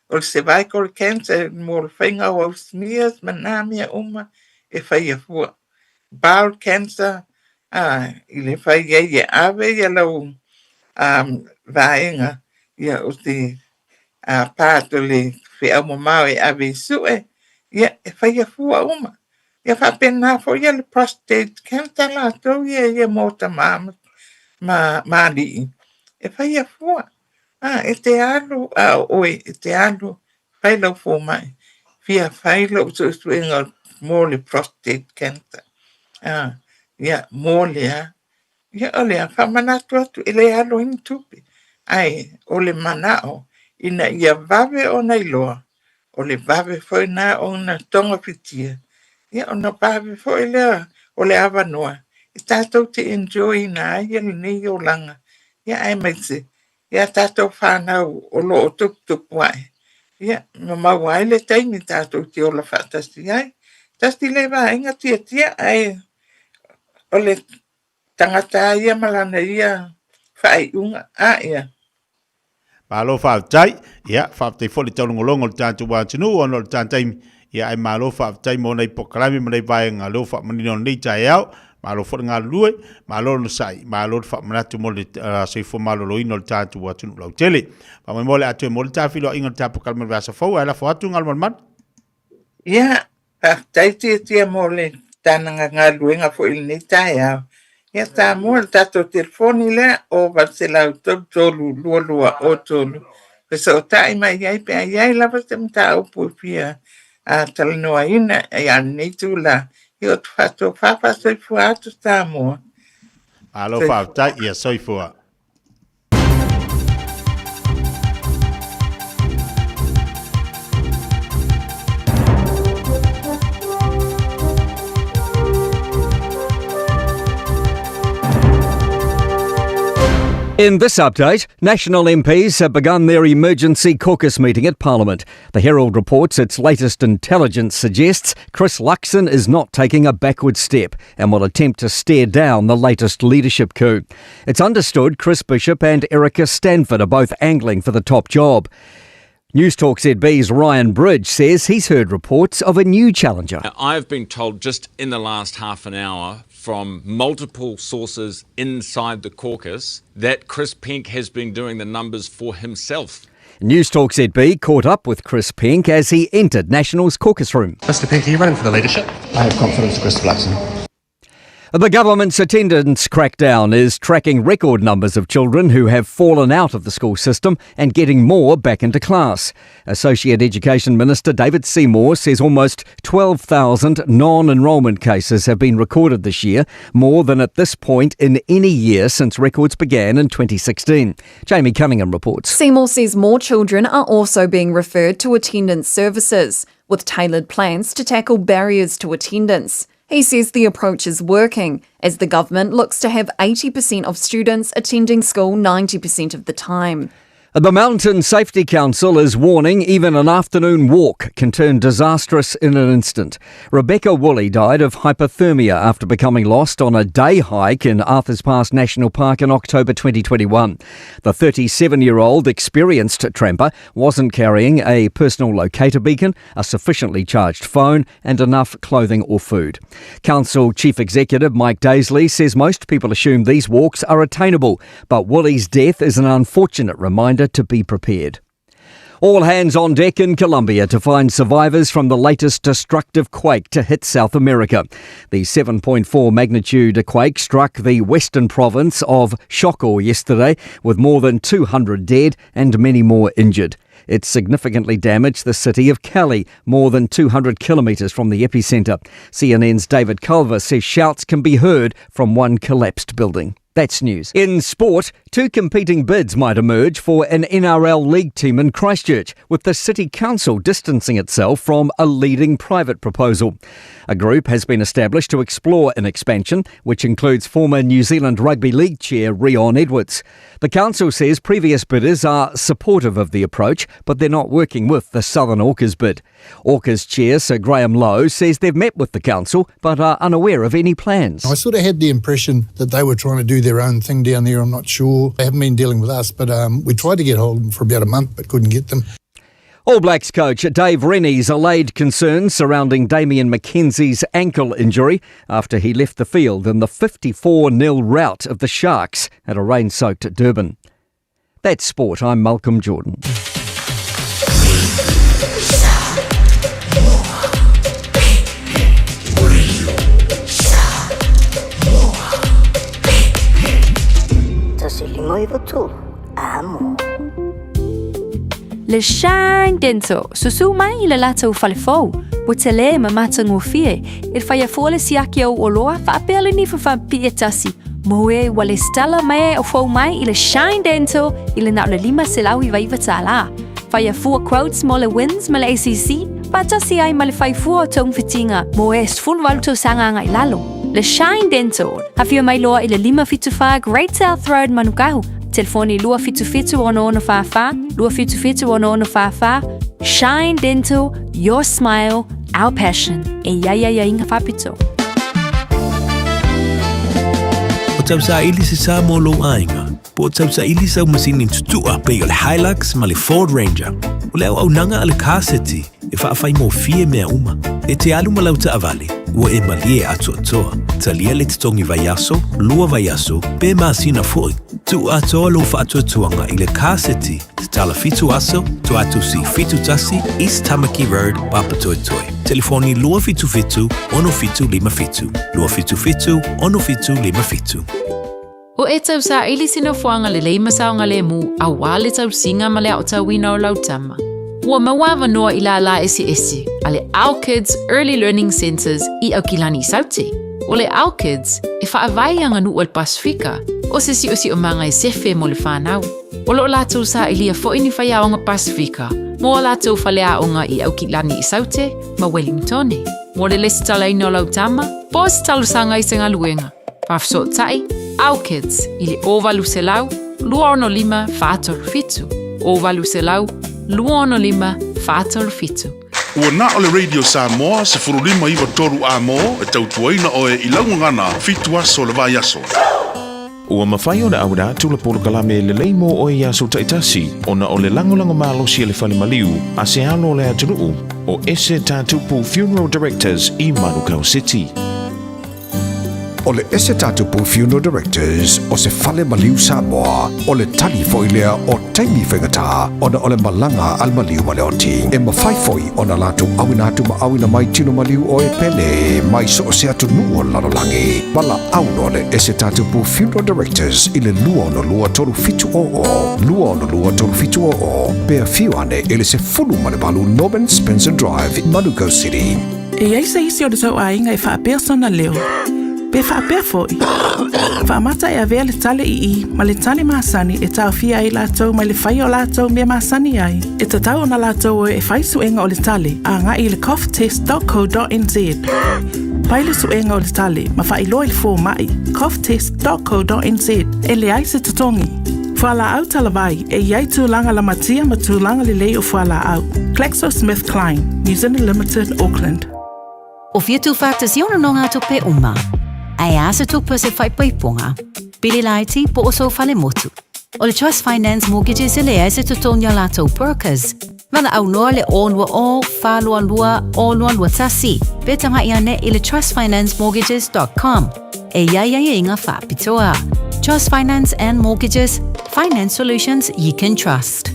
O le cervical cancer, mo le whainga o smears, manamia uma, e whai a fua. Bowel cancer, i le whai e ave, ia lau vaenga, ia o te pāto le whia mamau e ave sue, ia e whai a fua uma. Ia whapena fo, ia le prostate cancer la, tau ia mota maali. E whai a fua. E te alu, oe, e te alu, whai lau fō mai. Fia whai lau suenga mō le prostate cancer. Ia, mō lea. Ia, o lea, whamanatu atu, e le alu in tupi. Ai, o le manao, ina ia vave o nei loa. O le vave foi na o na tonga pitia. Ia, o na vave foi lea, o le avanoa. I tātou te enjoy na ia le nei o langa. Ia, ai maise. Ia tātou whanau o lo o tuk wai. Ia, mamau ai le taimi tātou te ola whatasi ai. Tasti le wā inga tia ai o le tangata ia malana ia whai unga. Ia. Malo whaatai, ia, whaatai foli taurungolongo le tātou wātinu, ono le tātaimi, ia ai malo whaatai mo nei pokalami mo nei vai ngā lo whaamanino nei tai au, malo fo ngā lue, malo no sai, malo fa manatu mo le sei fo malo lo ino le tatu atu no tele. Pa mo le atu mo le tafilo inga tapu kalma vasa fo ala fo atu ngal man. Ia, taiti mo le tananga ngā lue ngā fo ili tai au. Ia tā mo le tatu telefoni le o vasela tolu lua o tolu. Pesa o tai mai iai pe iai lava se mta upu pia a talanoa ina ia neitu la. Io fatto papa sei fuato stamo. Alo fa ia sei fuato. In this update, National MPs have begun their emergency caucus meeting at Parliament. The Herald reports its latest intelligence suggests Chris Luxon is not taking a backward step and will attempt to stare down the latest leadership coup. It's understood Chris Bishop and Erica Stanford are both angling for the top job. News Talk ZB's Ryan Bridge says he's heard reports of a new challenger. I've been told just in the last half an hour from multiple sources inside the caucus that Chris Penk has been doing the numbers for himself. News Talk ZB caught up with Chris Penk as he entered National's caucus room. Mr Penk, are you running for the leadership? I have confidence in Chris Luxon. The government's attendance crackdown is tracking record numbers of children who have fallen out of the school system and getting more back into class. Associate Education Minister David Seymour says almost 12,000 non-enrolment cases have been recorded this year, more than at this point in any year since records began in 2016. Jamie Cunningham reports. Seymour says more children are also being referred to attendance services, with tailored plans to tackle barriers to attendance. He says the approach is working, as the government looks to have 80% of students attending school 90% of the time. The Mountain Safety Council is warning even an afternoon walk can turn disastrous in an instant. Rebecca Woolley died of hypothermia after becoming lost on a day hike in Arthurs Pass National Park in October 2021. The 37-year-old experienced tramper wasn't carrying a personal locator beacon, a sufficiently charged phone and enough clothing or food. Council Chief Executive Mike Daisley says most people assume these walks are attainable, but Woolley's death is an unfortunate reminder to be prepared. All hands on deck in Colombia to find survivors from the latest destructive quake to hit South America. The 7.4 magnitude quake struck the western province of Chocó yesterday, with more than 200 dead and many more injured. It significantly damaged the city of Cali, more than 200 kilometres from the epicentre. CNN's David Culver says shouts can be heard from one collapsed building. That's news. In sport, two competing bids might emerge for an NRL league team in Christchurch, with the City Council distancing itself from a leading private proposal. A group has been established to explore an expansion, which includes former New Zealand Rugby League chair Rion Edwards. The council says previous bidders are supportive of the approach, but they're not working with the Southern Orcas bid. Orcas chair Sir Graham Lowe says they've met with the council, but are unaware of any plans. I sort of had the impression that they were trying to do their own thing down there. I'm not sure. They haven't been dealing with us, but we tried to get hold of them for about a month, but couldn't get them. All Blacks coach Dave Rennie's allayed concerns surrounding Damian McKenzie's ankle injury after he left the field in the 54-0 rout of the Sharks at a rain-soaked Durban. That's sport. I'm Malcolm Jordan. Le Shine Dental, susu mai I le latou falefou. Wotele ma matango fie. Il faya fole siaki o oloa fa apele ni fa pietasi. Moe wale stella mai o fou mai I le Shine Dental I le na le lima selau I vai vatala. Faya fua quotes mo le wins ma le ACC. Patasi ai ma le fai fua tong fitinga. Moe sful valuto sanga ngai lalo. Le Shine Dental. Hafio mai loa I le lima fitufa Great South Road Manukau. Telefoni lua fitu ono fafa, lua fitu ono fafa. Shine Dental, your smile, our passion. E ya inga fapito. O tau sa ili se sa mo lo ainga. Po tau sa ili sa masini tutua pe le Hilux ma le Ford Ranger. O leo au nanga ale kaseti e whaafai mo fie mea uma. E te alu malau ta avale, ua e malie atu atoa. Talia le titongi vaiaso, lua vaiaso, pe maasina foi. Tu atoa lo whaatuatuanga I le kaseti, te tala fitu aso, tu atu si fitu tasi, East Tamaki Road, Papatoetoe. Telefoni lua fitu fitu, ono fitu lima fitu. Lua fitu fitu, ono fitu lima fitu. O e tau sa ili sino fuanga le leima saonga le mu, a wale tau singa ma le au tau wina o lautama. Ua mawawa noa I la esi, a le Our Kids Early Learning Centers I au kilani sauti. O le Our Kids, e whaavai anga nu o le Pasifika, o se si o manga I sefe mo le whanau. O lo lātou sa ilia fo ini whai aonga Pasifika, mo lātou whale aonga I au kilani I saute, ma Wellingtone. Mo le lesi tala ino lautama, po se talu sanga I senga luenga. Whafso tai, Our Kids, I le ovalu se lau, lua ono lima whātoru fitu. Ovalu se lau, lua ono lima whātoru fitu. Ua na o le Radio Samoa se furulima iwa toru a mo e tautuaina o e ilangu ngana fitu aso le vai aso. Ua mawhai o na aura tula polo kalame le leimo o e aso taitasi o na o le langolango malosi le whale maliu a se alo le atunuu o ese tātupu Funeral Directors I Manukau City. o le ese tatupu funeral directors o se fale maliu Samoa o le tali foilea o taimi whaingata ona o le malanga al maliu maleoti. E mawhaifoi ona latu awina atu ma awina mai tino maliu o e pele mai so o se atu nuo lalolangi. Wala auno le ese tatupu funeral directors i le lua ono lua toru fitu o. Lua ono lua toru fitu o. Pea fiu ane ele se fulu malebalu Norman Spencer Drive in Manuka City. E ai se isi o le tau ainga e wha persona leo. Pe wha foi. Wha mata e avea le tale i ma le tale masani e tau fia ai lātou ma le whai o lātou mea masani ai. E ta tau na lātou e whai suenga o le tale a ngā i le coughtest.co.nz. Pai le suenga o le tale ma wha ilo le fō mai coughtest.co.nz e le ai se tatongi. Whala au talawai e iai tūlanga la matia ma tūlanga le lei o whala au. GlaxoSmithKline, New Zealand Limited, Auckland. O fia tu factors iona no ngā tupe uma. Ai asa tupe se whai paiponga. Pili laiti po oso whale motu. O le Trust Finance Mortgages e le ese tutonia lātou brokers. Mana au noa le onua o, whalua lua, onua lua tasi. Betanga i ane i le trustfinanceMortgages.com. E iai ai inga whapitoa. Trust Finance and Mortgages, finance solutions you can trust.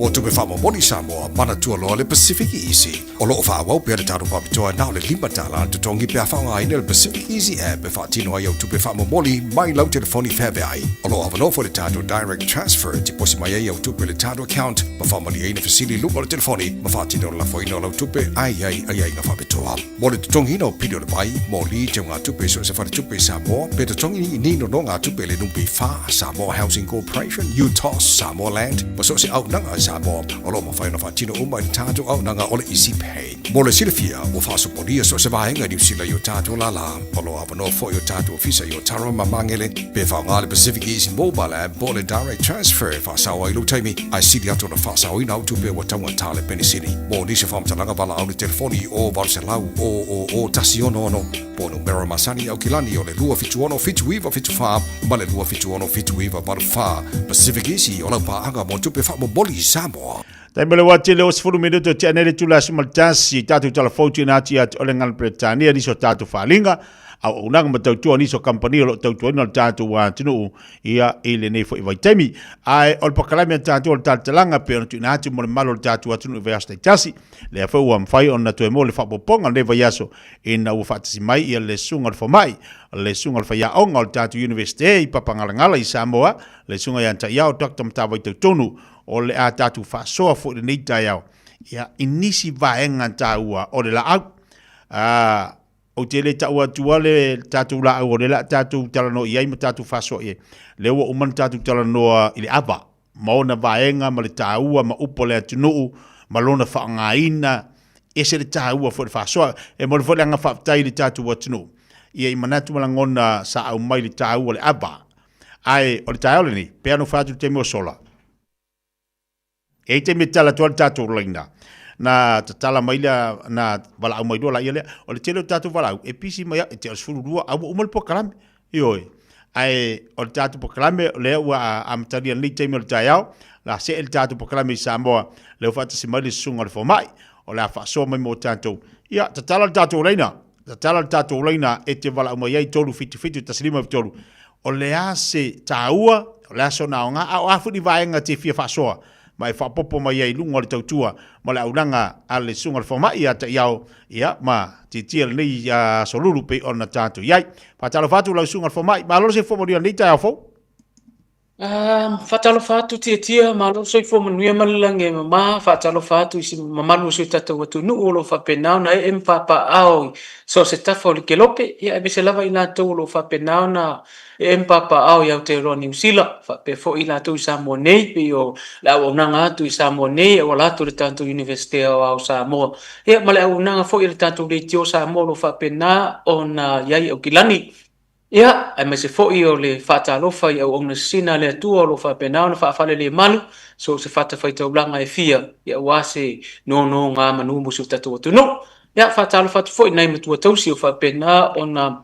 O tupe whama moni Samoa, mana tua loa le Pacific Easy. O loo whaawau pia le tāru papitoa nao le lima tala te tongi pia whaunga aina le Pacific Easy app e whaatino ai au tupe whama moni mai lau telefoni whebe ai. O loo awanofo le tāru direct transfer ti posi mai ai au tupe le tāru account ma whamali aina fasili lupa le telefoni ma whaatino la whaino lau tupe ai na whapitoa. Mo le tutongi no pidio le pai, mo li te ngā tupe so se whare tupe Samoa, pe te tongi ni no ngā tupe le numpi wha, Samoa Housing Corporation, UTOS, Samoa Land, ma so se au nanga Samoa, o lo ma whaino whaatino uma i tātu au nanga o le Easy Pay. Mo le silifia, o whaasoponia so se wahenga ni usila i o tātu la la, o lo awano fo i o tātu ofisa i o taro mamangele, pe whaunga le Pacific Easy Mobile app, mo le direct transfer, whaasawa i lo taimi, ai sili atu na whaasawa i nau tupe wa taunga tāle penisini. Mo nisi whamtalanga wala au le telefoni o Valselau o tasiono ono, po numero masani au kilani o le lua fitu ono fitu iwa fitu wha, ma le lua fitu ono fitu iwa baru wha, Pacific Easy o lau paanga mo tupe wha mo boli Samoa. Tai mele wate le osfuru minuto te anere tula sumaltasi tatu talafauti na ati at ole ngal Britania niso tatu whalinga au unanga matautua niso kampani o lo tautua ina tatu wa tinu ia ile nefo i vaitemi ai ol pakalami tatu o talanga pe ona tuna ati mo le malo tatu wa tinu ve asta tasi le fa wa mfai ona to mo le fa poponga le va yaso ina u fatsi mai ia le sunga le famai le sunga le fa ya onga o tatu university i papangalangala i Samoa le sunga ya ta ya o Dr. Mtawa i tonu o le a tatu fa soa fo le neita yao ia inisi vaenga taua o le la au o te le taua tua le tatu la au o le la tatu talano iai ma tatu fa soa ie le ua uman tatu talano i le ava maona vaenga ma le taua ma upo le atunuu ma lona whaangaina e se le taua fo le fa soa e mo le fo le anga whaptai le tatu atunuu ia i manatu malangona sa au mai le taua le ava ai o le taua ni pe anu fatu te mo sola e te me tala tual tatu laina na tala maila na wala au mai dola ile o le tele tatu wala e pisi mai e te asfuru rua au umal pokalame ioi ai o tatu pokalame le wa amtari ni te me tayao la se el tatu pokalame Samoa le fata si mai sunga le fomai o la fa so mai mo tatu ia tala tatu laina e te wala au mai tolu fitu taslima tolu o le ase taua o le aso na nga au afu di vaenga te fia fa soa mai fa popo mai ai lunga le tautua ma le aulanga ale sunga le fama ia ta iao ia ma ti tiel nei solulu pe ona tatu iai pa talo fatu la sunga le fama ma lo se fomo dia nei ta fo fatalo fatu tia ma lo so fo manuia malange ma fatalo fatu isi mamalu so tatu watu nu lo fa penau na em papa au so se tafo le kelope ia be se lava ina to lo fa penau na em papa au ia te ro New Zealand fa pe fo ila to Samoa nei pe o la o nanga tu Samoa nei o la to le tanto university au Samoa ia ma le o nanga fo ile tanto le tio Samoa lo fa pena ona ia o kilani ia ai me se fo i o le fatalo fa ia o na sina le tu o lo fa pena ona fa fale le malu so se fata fa te blanga e fia ia wase no nga manu musu tatu tu no ia fatalo fa fo nei me tu tausi o fa pena ona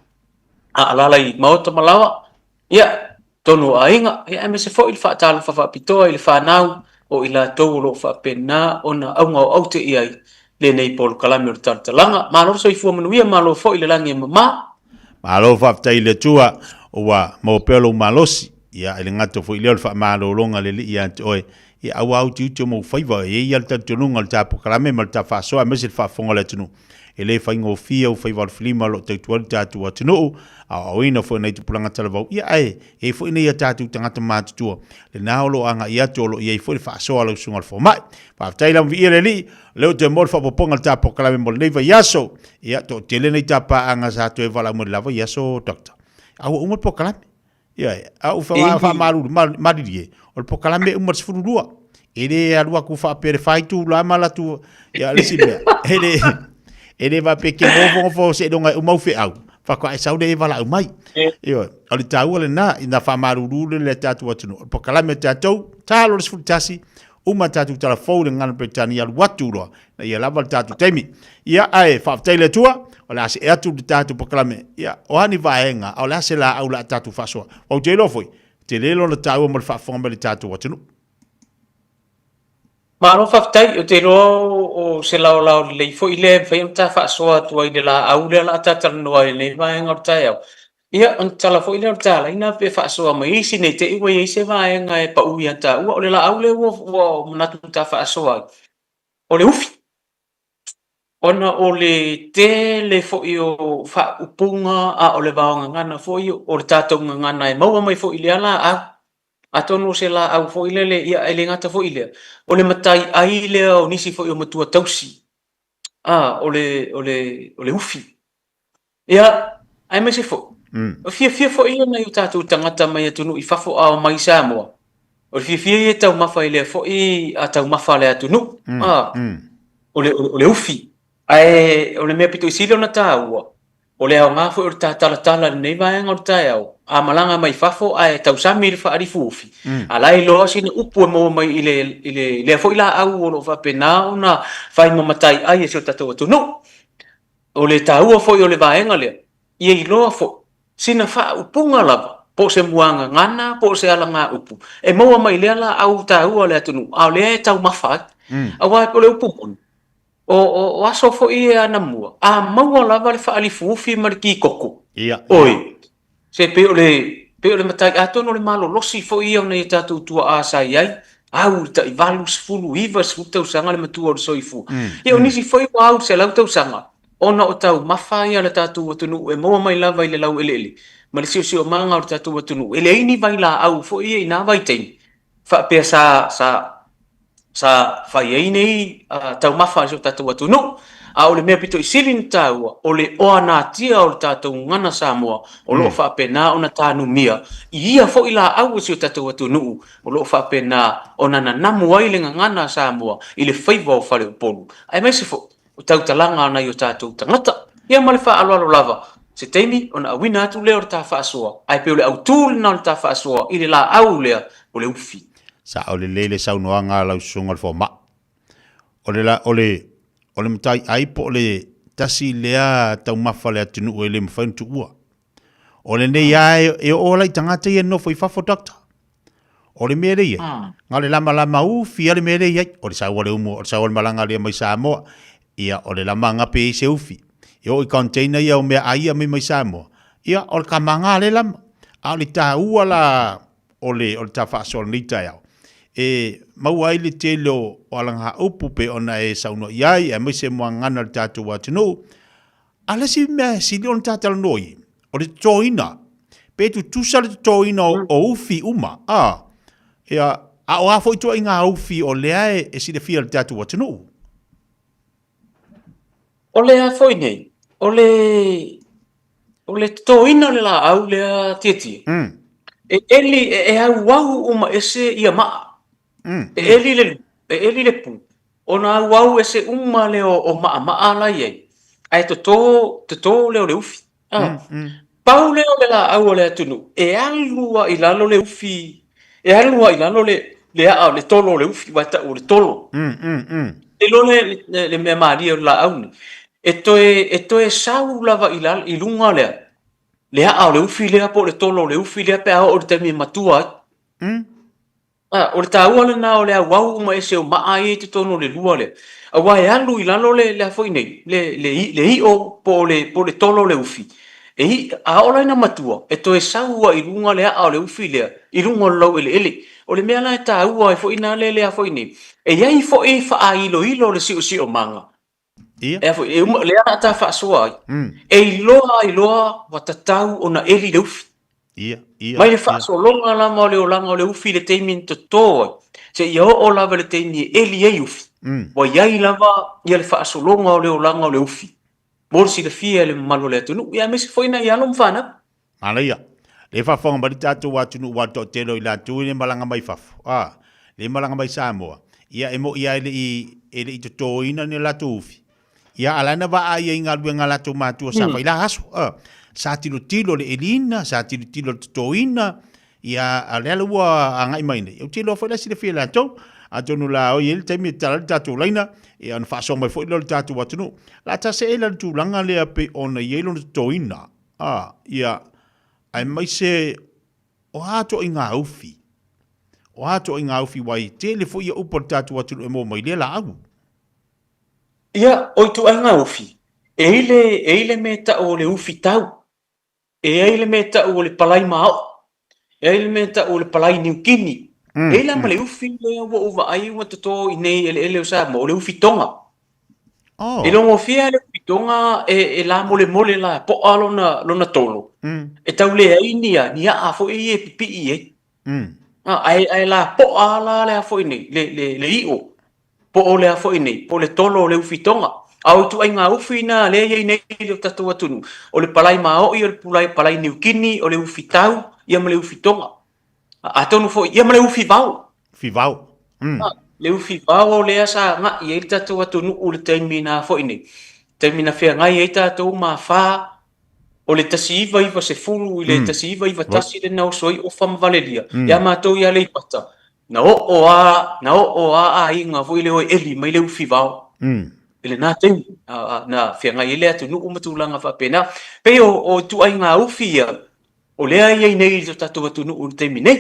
alalai maota malawa ia tono ainga ia me se fo il fa talo fa pitoa il fa nau o ila to lo fa pena ona au te ia le nei pol kalami o tartalanga ma lo so i fo manuia ma lo fo ile langi mama Malo whaftai le tua ua mo pelo malosi ia ele ngato fo ile fa malo longa le ia oi ia au tu mo faiva ia ta tununga ta pokalame mal ta fa so a mesil fa fonga le tunu ele fa ngo fia o faiva flima lo te tu ta tu tunu a oina fo nei tu pulanga tala ia e fo nei ta tu tangata mat tu le naolo anga ia tolo ia fo fa so lo sungal fo mai fa taila vi ile li le te mol fa ponga ta pokalame mol nei va yaso ia to tele nei ta pa anga sa tu e vala mo lava yaso doctor au umur pokalame ia au fa maru maridie o pokalame umur sfurua ele alua ku fa per faitu la mala tu ia le sime ele va pe ke fo se donga o mau fe au fa ko ai saude vala mai ia ali tau le na ina fa maru le tatu atu pokalame tatu talo sfutasi uma tatu tala fo le ngana petani al watu lo na ia lava tatu temi ia ai fa tele tua ola se atu tatu pokalame ia o ani vaenga ola se la au la tatu faso o te lo foi te le lo na tau mo fa fomba le tatu watu Maro faftai o te ro o se lao lao le fo ile fa ta fa so atu ai la au le la ta tal no ai le vai ngor ta ya ia on tala fo ile ta la ina pe fa so mai si ne te i we se vai nga e pa u ya ta o le la au le wo na tu ta fa so ai o le ufi ona o le te le fo io fa upunga a o le vaonga ngana fo io o le tatou ngana e mau mai fo ile ala a atonu se la au fo ile le ia ele ngata fo ile o le matai ai le o nisi fo io matua tausi o le ufi ia ai me se fo o fia fo ile na yu tatou tangata mai atunu i fafo a mai Samoa o fia e tau mafa ile fo i a tau mafa le atunu o le ufi ai o le mea pito isile ona tāua o le au ngā fo o ta tala nei vaenga o tai au a malanga mai fafo ai tau sami le whaarifu ufi a lai loa sine upu e mo mai ile fo ila au o lo whapena o na whai mamatai ai e sio tatou atu no o le tāua fo i o le vaenga lea ia i loa fo sina wha upunga lava po se muanga ngana po se ala ngā upu e moa mai lea la au tāua le atu no a lea e tau mawhai a wai po le upu moni o aso fo i ana mua a maua lava le whaalifu ufi mariki koko oi se pe o le matai atono le malo losi fo i au nei tatu tua a sai ai au ta i valu sfulu iva sfutau sanga le matua o le soifu i o nisi fo i wa au se lau tau sanga ona o tau mawhai ala tatu watunu e moa mai lava i le lau ele ma le sio manga o tatu watunu ele ini vai la au fo i na vai tein fa pe sa fai ai nei tau mafa so tatu watu no a o le mea pito i silin taua o le oana tia o le tatu ngana Samoa o lo fa pena ona tanu mia ia fo ila au so tatu watu no o lo fa pena ona na namu ai le ngana Samoa i le faiva o fale polu ai mai se fo o tau talanga na yo tatu tangata ia male fa alo lava se teimi ona wina tu le o ta fa so ai pe o le au tul na o ta fa so i le la au le o le ufi sa o le lele sau noa ngā lau sunga le fōma. O le mtai aipo o le tasi lea tau mafa lea tunu o le mwhainu tu ua. O le nei ai e o lai tangata ia nofo i fafo dokta. O le mea rei ngā le lama ufi a le mea rei ai. O le sau le umo, o le sau le malanga lea mai Samoa. Ia o le lama ngape i se ufi. Ia o i container ia o mea aia mai Samoa. Ia o le kamanga le lama. A le tā ua la o le tā whaasol ni tai au. E mau ai le telo o alanga upu pe ona e sauno iai e maise mua ngana le tātou watino ala si mea si leon tātala noi o le toina pe tu tusa le toina o ufi uma ea a o afo i toa inga ufi o lea e si le fia le tātou watino o le afo i nei o le toina le la au lea tieti e eli e au wau uma ese ia maa e eli le pu ona wau ese umma le o maa la ye ai to le o le ufi pau le o la au le tunu e alua ilalo le ufi e alua ilalo le a le tolo le ufi wa ta o le tolo e lo le me mari la au e to sau lava ilal ilunga le a le ufi le po le tolo le ufi le pe o te mi matua o le tāua le nā o le awau uma e seo maa e te tono le lua le. A wai alu i lalo le foi nei, le i o po le tolo le ufi. a ola ina matua e to e saua I runga le a o le ufi lea I runga o lau ele o le mea la e ta ua e fo ina le a fo ini e iai fo e fa a ilo le si o manga e fo e le a ta fa soa e iloa wa tatau ona eli le ufi mai le fa so longa la mo le olanga o le ufi le teimi to to se ia o lava le teimi eli e ufi wa iai lava ia le fa so longa o le olanga o le ufi Mor si le fia le malo le tunu ia me se foi na ia lo mfana ala ia le fa fonga bari tatu watu nu watu telo ila tu le malanga mai faf le malanga mai Samoa ia emo ia ele I to ina ni la tufi ia ala na va ai inga luenga la tu matu sa fa ila aso sa tilo le elina sa tilo to ina ia ala lua anga mai ne eu tilo fa la si le fia la to atonu la o yel temi tatu laina e an fa so mai fo lo tatu watunu la ta se ela tu langa le pe ona yelo to ina ia ai mai se o hato inga ufi wai tele fo ia upo tatu watunu e mo mai le la au ia o tu inga ufi e ile meta o le ufi tau e ile meta o le palai mao e ile meta o le palai niukini e la male ufi le o va ai o to nei ele o sa mo le ufi tonga e lo mo fia le ufi tonga e la mole la po lona tolo e tau le ai ni a fo e pipi e ai la po ala le fo ni le io po le fo ni po le tolo le ufi tonga au tu ai nga ufi na le ye nei le tatu atunu o le palai mao I o le palai niukini o le ufi tau ia mo le ufi tonga atonu fo ia male ufi vau le ufi vau le asa nga ia tatu atunu o le taimina fo ini taimina fea ngai e tatu ma fa o le tasiva I se fulu I le tasiva I tasi le nau soi o fam valelia ia matou ia le pata na o a inga fo ile o eli mai le ufi vau ele na tem na fea ngai le atunu o matulanga fa pena pe o tu ai nga ufi ia o le ai nei le tatu atunu o le taimine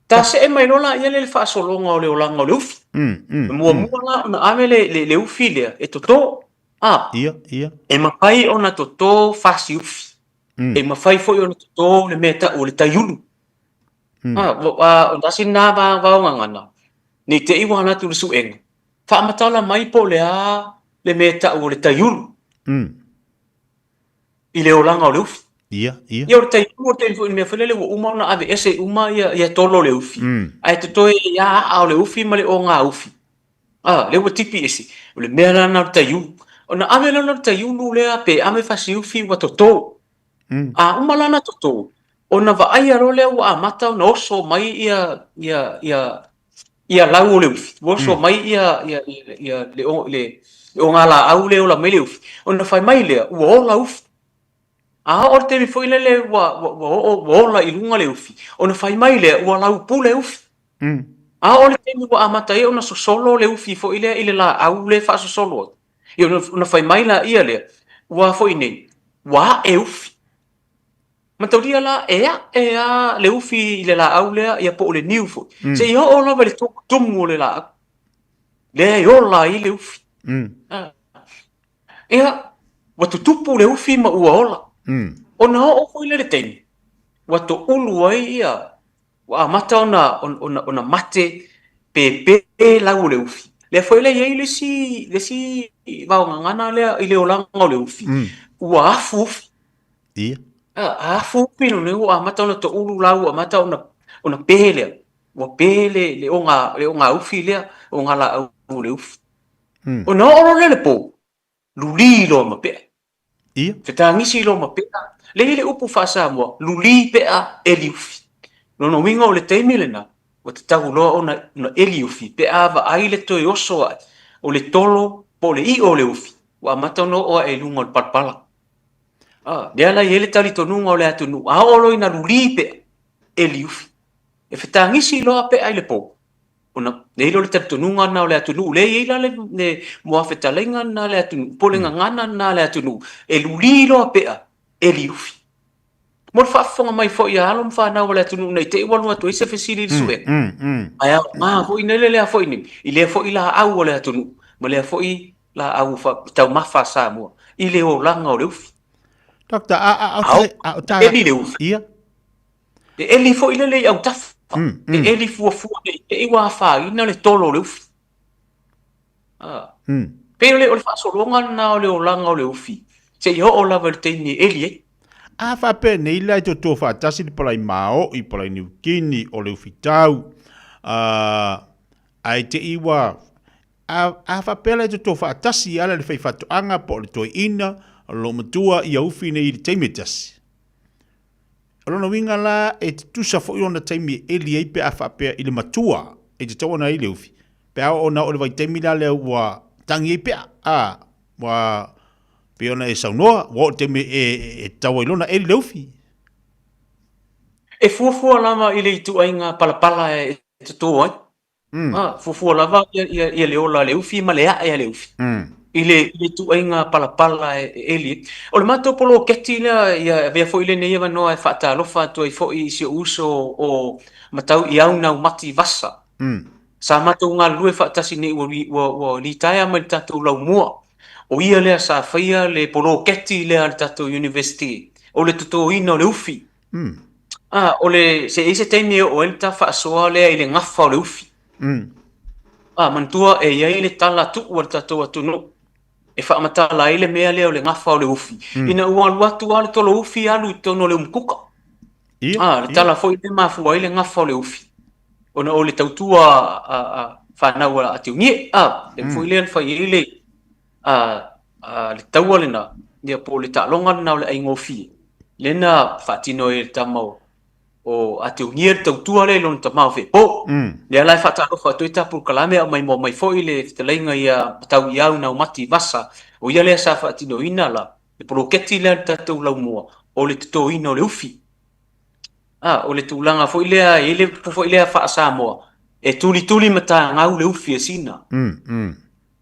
ta se e mai lola ia le fa solonga o le olanga o le ufi mua la na ame le ufi le e toto ia e mapai ona toto fasi ufi e mafai foi ona toto le meta o le taiulu onda sina va ngana ni te iwa na tu suenga fa matala mai po le meta o le taiulu I le olanga o le ufi ia ia o te fo me fele o uma na ave ese uma ia tolo le ufi ai te toe ia a le ufi ma le o nga ufi le o tipi ese o le mera na te yu ona ave na te yu no le ape ame fasi ufi wa toto uma lana toto ona va ai ro le o amata no so mai ia lau le ufi wo so mai ia le o nga la au le o la mai le ufi ona fai mai le o la ufi o te mi foi lele wa la ilunga le ufi ona fai mai le wa la upu le ufi o le te mi wa amata e ona so solo le ufi foi ile la au le fa so solo e ona fai mai la ia le wa foi nei wa e ufi matauria la e a le ufi ile la au le ia po le niu foi se io o la le tumu le la le io la ile ufi wa tutupu le ufi ma ua ola ona o foi le teni wa to ulu ai ia wa mata ona mate pe la le ufi le foi le ye le si va ngana le ile ola le ufi wa afu ia afu pino le wa mata ona to ulu la wa mata ona pele wa pele le onga ufi le onga la le ufi ona o le po luli lo ma pe ia fetangisi lo ma pe le upu fa Samoa luli pe a eliufi no winga o le teimilena o te tau loa ona eliufi pe a va ai le toi oso o le tolo po le I o le ufi wa mata no o e lunga o patpala dia la yele tali tonu o le atunu a o lo ina luli pe eliufi e fetangisi lo pe ai le po ona nei lo le tatununga na le atunu le ila le mo fetalenga na le atunu polenga ngana na le atunu e luli lo pe e liufi mo fa fonga mai fo ia lo fa na le atunu nei te walu atu se fesili sue ai ma fo ina le fo ini ile fo ila au le atunu mo le fo I la au fa tau mafa Samoa ile o langa o liufi Dokta, eli le ufi. Ia. Eli fo ile le au tafa. Eli fua le iwa fa ina le tolo le ufi. Pe le o le fa solonga na o le olanga o le ufi. Se yo o lava le teini eli e. A fa pe nei lai to to fa tasi le palai mao I palai New Guinea o le ufi tau. Ai te iwa a fa pe lai to to fa tasi ala le fai fatu anga po le toi ina lo matua I ufi nei le teime tasi. Alona winga la e te tusa fo I ona teime eli ei pe a fa pe I le matua e te tawana I le ufi. Pe a ona o le vai teime la le ua tangi ei pe a wa pe ona e saunoa wa te me e tawa ilona e leufi E fuafua lama I le itu ainga palapala e te tō ai. Fuafua lava ia le ola le ufi ma le a e le ufi. I le tu ainga palapala e eli. O le mato polo keti la ia vea fo ile nei noa e whaata alofa tu ai fo I si uso o matau I au nau mati vasa. Sa mato ngā lue whaatasi nei wa li taia mai tatou lau mua. O ia lea sa whaia le polo keti lea le tatou university. O le tuto ina o le ufi. O le se ise teimi o elta whaasoa lea I le ngafa o le ufi. Mantua e iai le tala tu o le tatou atunu. E whaamatala I le mea lea o le ngafa o le ufi. Ina ua luatu ale tolo ufi alu I tono le umkuka. Le tala fo I le mafua I le ngafa o le ufi. Ona o le tautua whanau a tiungie. Le fo I le alfa I le le taua lena. Nia po le talonga lena o le aingo fi. Lena whaatino e le tamau. O atiungie le tautua le lona tamau fe po. Lea lai whaataro whaatoi tapu kalame au mai mo mai fo I le fitalainga ia tau iau nau mati vasa. O ia lea sa whaatino ina la. Le poloketi lea le tatou lau mua. O le tuto ina o le ufi. O le tūlanga fo ilea ele fo ilea fa Samoa e tuli mata ngau le ufi sina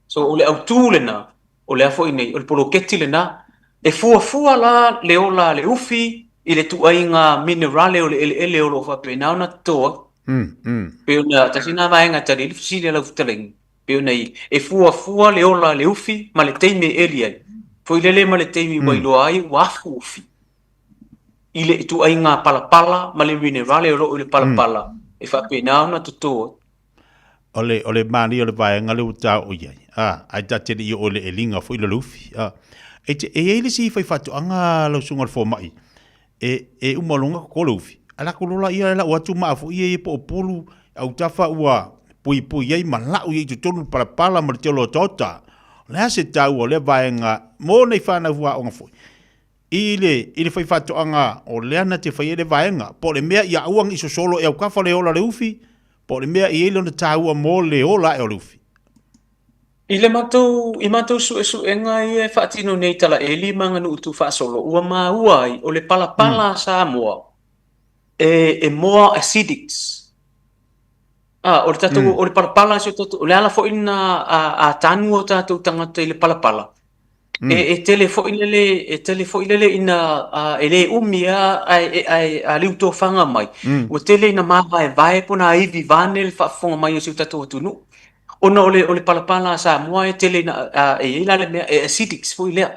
so o le autulena o le fo nei o le poloketi lena e fua la le ola le ufi I le tuainga minerale o le ele o lo fa pena na to pe ona tasina vaenga tali le fisile la futeleng pe ona e fua le ola le ufi ma le teime elia fo ile ma le teime wailo ai wa ufi ile tu ainga palapala ma le minerale o le palapala e fa pena na tuto ole mani ole vai ngale uta o ia ai tate I ole elinga fo ile lufi e ele si fai fatu anga lo sunga fo mai e umalonga ko lufi ala ko lola ia la watu ma fo ia po pulu au tafa ua pui ai mala u i tonu palapala ma te lo tota la se tau ole vai nga mo nei fana ua onga fo ile fai fatu anga o leana te fai ele vaenga po le mea ia uang iso solo e au kafa le ola le ufi po le mea I ele na tāua mo le ola e o le ufi ile matou su enga I e whaatino nei tala eli manga nu utu wha solo ua maa uai o le palapala Samoa e more acidics o le tatou o le palapala so tatou o le ala fo ina a tanu o tatou tangata I le palapala e telefo ilele ina ele umia a liuto fanga mai o tele ina maha e vai pona ivi vanel fa fonga mai o tatou tunu ona ole palapala Samoa e tele na e ila le mea e acidics fo ile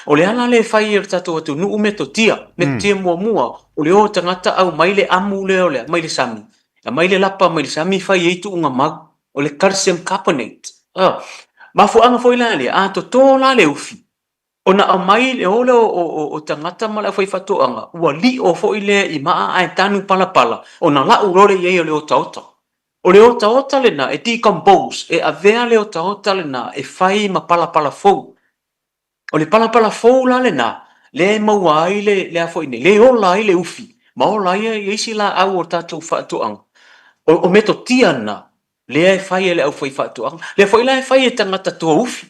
o le ala le fai e tatou tunu u metotia mua o le o tangata au mai le amu le ole mai le sami mai le lapa mai le sami fai e tu unga mag o le calcium carbonate mafu anga fo ila le to tola le ufi ona a mai le ole o tangata mala foi fatu anga ua li o fo ile I maa ai tanu palapala ona la urore ye le o taota le na e decompose e avea le o taota le na e fai ma palapala fo o le palapala fo la le na le maua ai le a fo ine le ola ai le ufi ma ola ai isi la au o tatou fatu anga o meto tiana le e fai le au foi fatu anga le fo ila e fai e tangata to ufi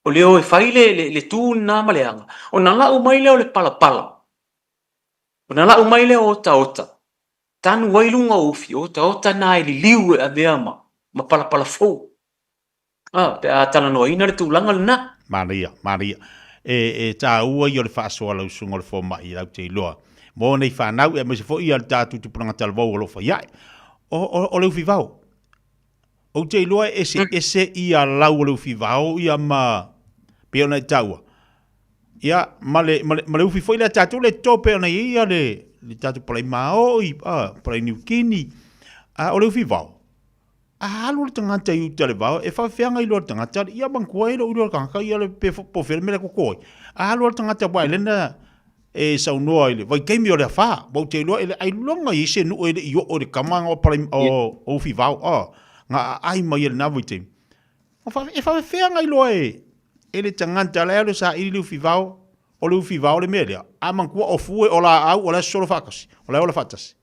o leo e fai le tu na maleanga o na la mai leo le palapala o na la mai leo o taota tanu wailunga ufi o taota na ili liu e aveama ma palapala fo pe a tala no ina le tūlanga lena Maria e tā ua I o le whaasoa lau sunga le fo mai lau te iloa mo nei whanau e mese fo I al tātu tu puranga talvau o lo whaiai o leu whivau o te iloa ese I a lau o leu whivau I a ma peona I taua Ia, male ufi foi le tatu le tope na ia le tatu palai Maui, palai New Guinea. O le ufi vau. Alu le tangata i utale vau, e whawhianga i loa tangata, ia bangkua i loa kanga, ia le po where mele kokoi. Alu le tangata wai lena e saunoa i le, vai keimi o le wha, bau te loa, ai longa i se nuu e le i o le kamanga o palai o ufi vau, ngā ai mai e le navu i te. E whawhianga i loa e le tangata lea le sa i le ufi vau, o le ufi vau le mele, a mangkua o fue o la au, o la solo whakasi, o la whatasi.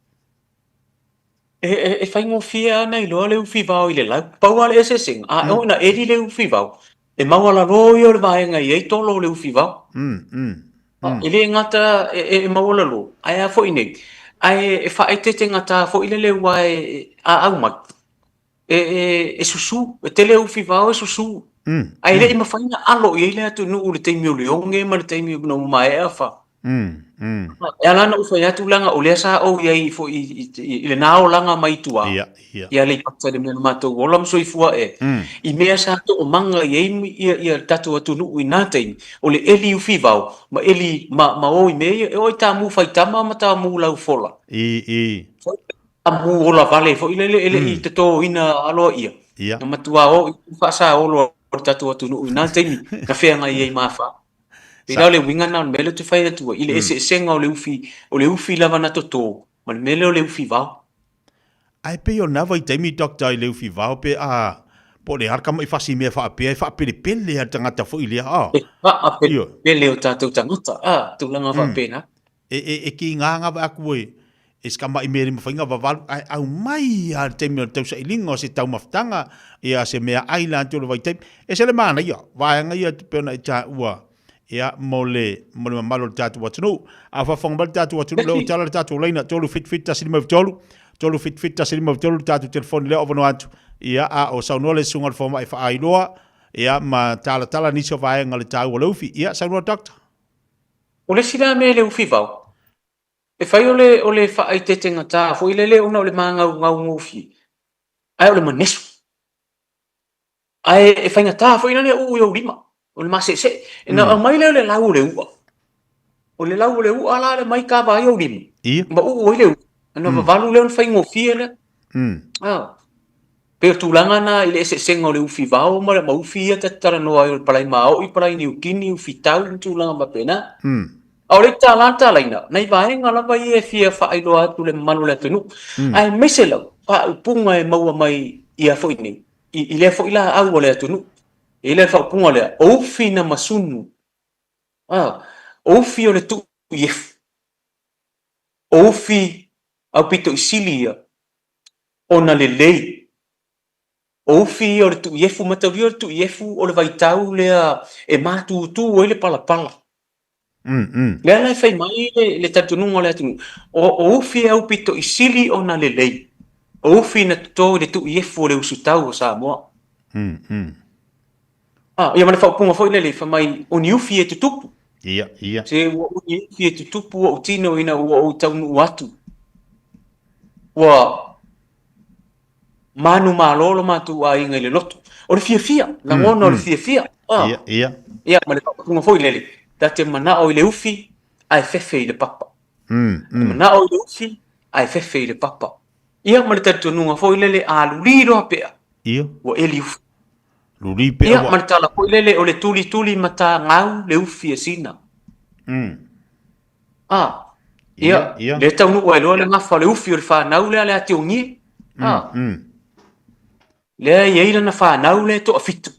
E whai ngō whia nei loa le uwhi vau i le lau. Pau ale ese sing. A o na eri le uwhi vau. E mawala roi o le vaenga i ei tolo le uwhi vau. I le ngata e mawala lo. Ai a fo i nei. Ai e whae te ngata fo i le lewa a au mai. E susu. E te le uwhi vau e susu. Ai le i mawhaina alo i le atu nuu le teimi o le onge ma le teimi o na umae a wha. E alana ufa ya tulanga o lea sa o iai fo i le nao langa mai tua. Ia le pakta le mena matou ola mso i fua e. I mea sa to o manga iai ia tatu atu nuu i nātein. O le eli ufi vau. Ma eli ma o i mea e oi tā mu whaitama ma tā mu lau fola. A mu ola vale fo i le i te tō ina aloa ia. Na matua o i whaasa olo o tatu atu nuu i nātein. Na whenga iai mawha. Pila le winga na mele te whaia tua. I le ese senga o le ufi lava na toto. Ma le mele o le ufi vau. Ai pe o nawa i teimi dokta i le ufi vau pe a... Po le harka mai whasi mea whaapea e whaapere pele a tangata fo i lea a. Whaapere pele o tātou tangata. Tūlanga whaapena. E ki ngā ngā aku e... E skama i meri mawhainga wawalu. Au mai a teimi o tausa i linga o se tau maftanga. E a se mea aila antio le vai teimi. E se le maana ia. Vaenga ia te peona i tā ua. Ia mole mamalo tatu watunu a fa fong bal tatu watunu lo tala tatu leina tolu fit tasili ma tolu fit tasili ma tolu tatu telefoni le ovano atu ia a o saunole sunga forma e fa ailoa ia ma tala ni so vai ngale tau lo fi ia saunua doctor o le sila me le ufi vau e fai ole fa ai te ngata fo ile le ona ole manga ngau ngufi ai ole manesu ai e fai ngata fo ina le u yo lima o le mase se na mai le lau le ua o le lau le ua la le mai ka ba yo lim ba u o le na valu le fai ngo fiele pe tu langa na ile se sengo le ufi vao ma le ufi ta tara no ai palai mao i palai ni ukini ufi tau tu langa ba pena o le talanta laina nei vai ngala vai e fia fa ai lo atu le manu le tunu ai meselo pa punga e mau mai ia fo ni i le fo ila au le tunu ele fa punga le o fina masunu o fi o le tu yef o fi au pito isilia ona le lei o fi o le tu yefu matauri o le tu yefu o le vaitau lea e matu tu o le pala lea lai fai mai le tatununga le atunu o fi au pito isili ona le lei o fi na tuto le tu yefu o le usutau o Samoa ia mana whaupunga fo ile fa mai o niufi e tutupu. Ia. Se o niufi e tutupu o tino ina o taunu atu. Wa manu malolo matu a inga ile loto. O le fiafia, la ngono o le fiafia. Ia. Ia mana whaupunga fo ile tate mana o ile ufi ai fefe i le papa. Mana o ile ufi ai fefe i le papa. Ia mana tatununga fo ile a luliro apea. Ia. Wa eli ufi. Ia martala ko lele o le tuli mata ngau le ufi e sina. Ia le tau nu o le ngafa le ufi o le whanau le ati o ngie. Le ieila na whanau le to a fitu.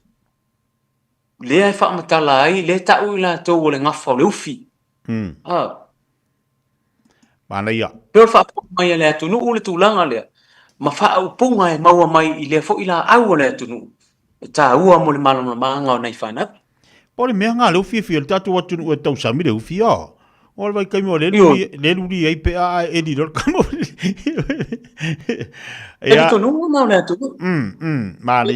Le ai wha matala ai le tau ila tau o le ngafa o le ufi. Mana ia. Peo wha mai le atu nu le tūlanga lea. Ma wha upunga e maua mai i le fo ila au le atu nu. Ta ua mo le malama manga o nei whanau. Po le mea ngā leu fia le tatu watu nu e tau sami leu fia. O le vai kaimi o le luri ei pe a e di rol kamo. E to nunga mau le atu. Mani.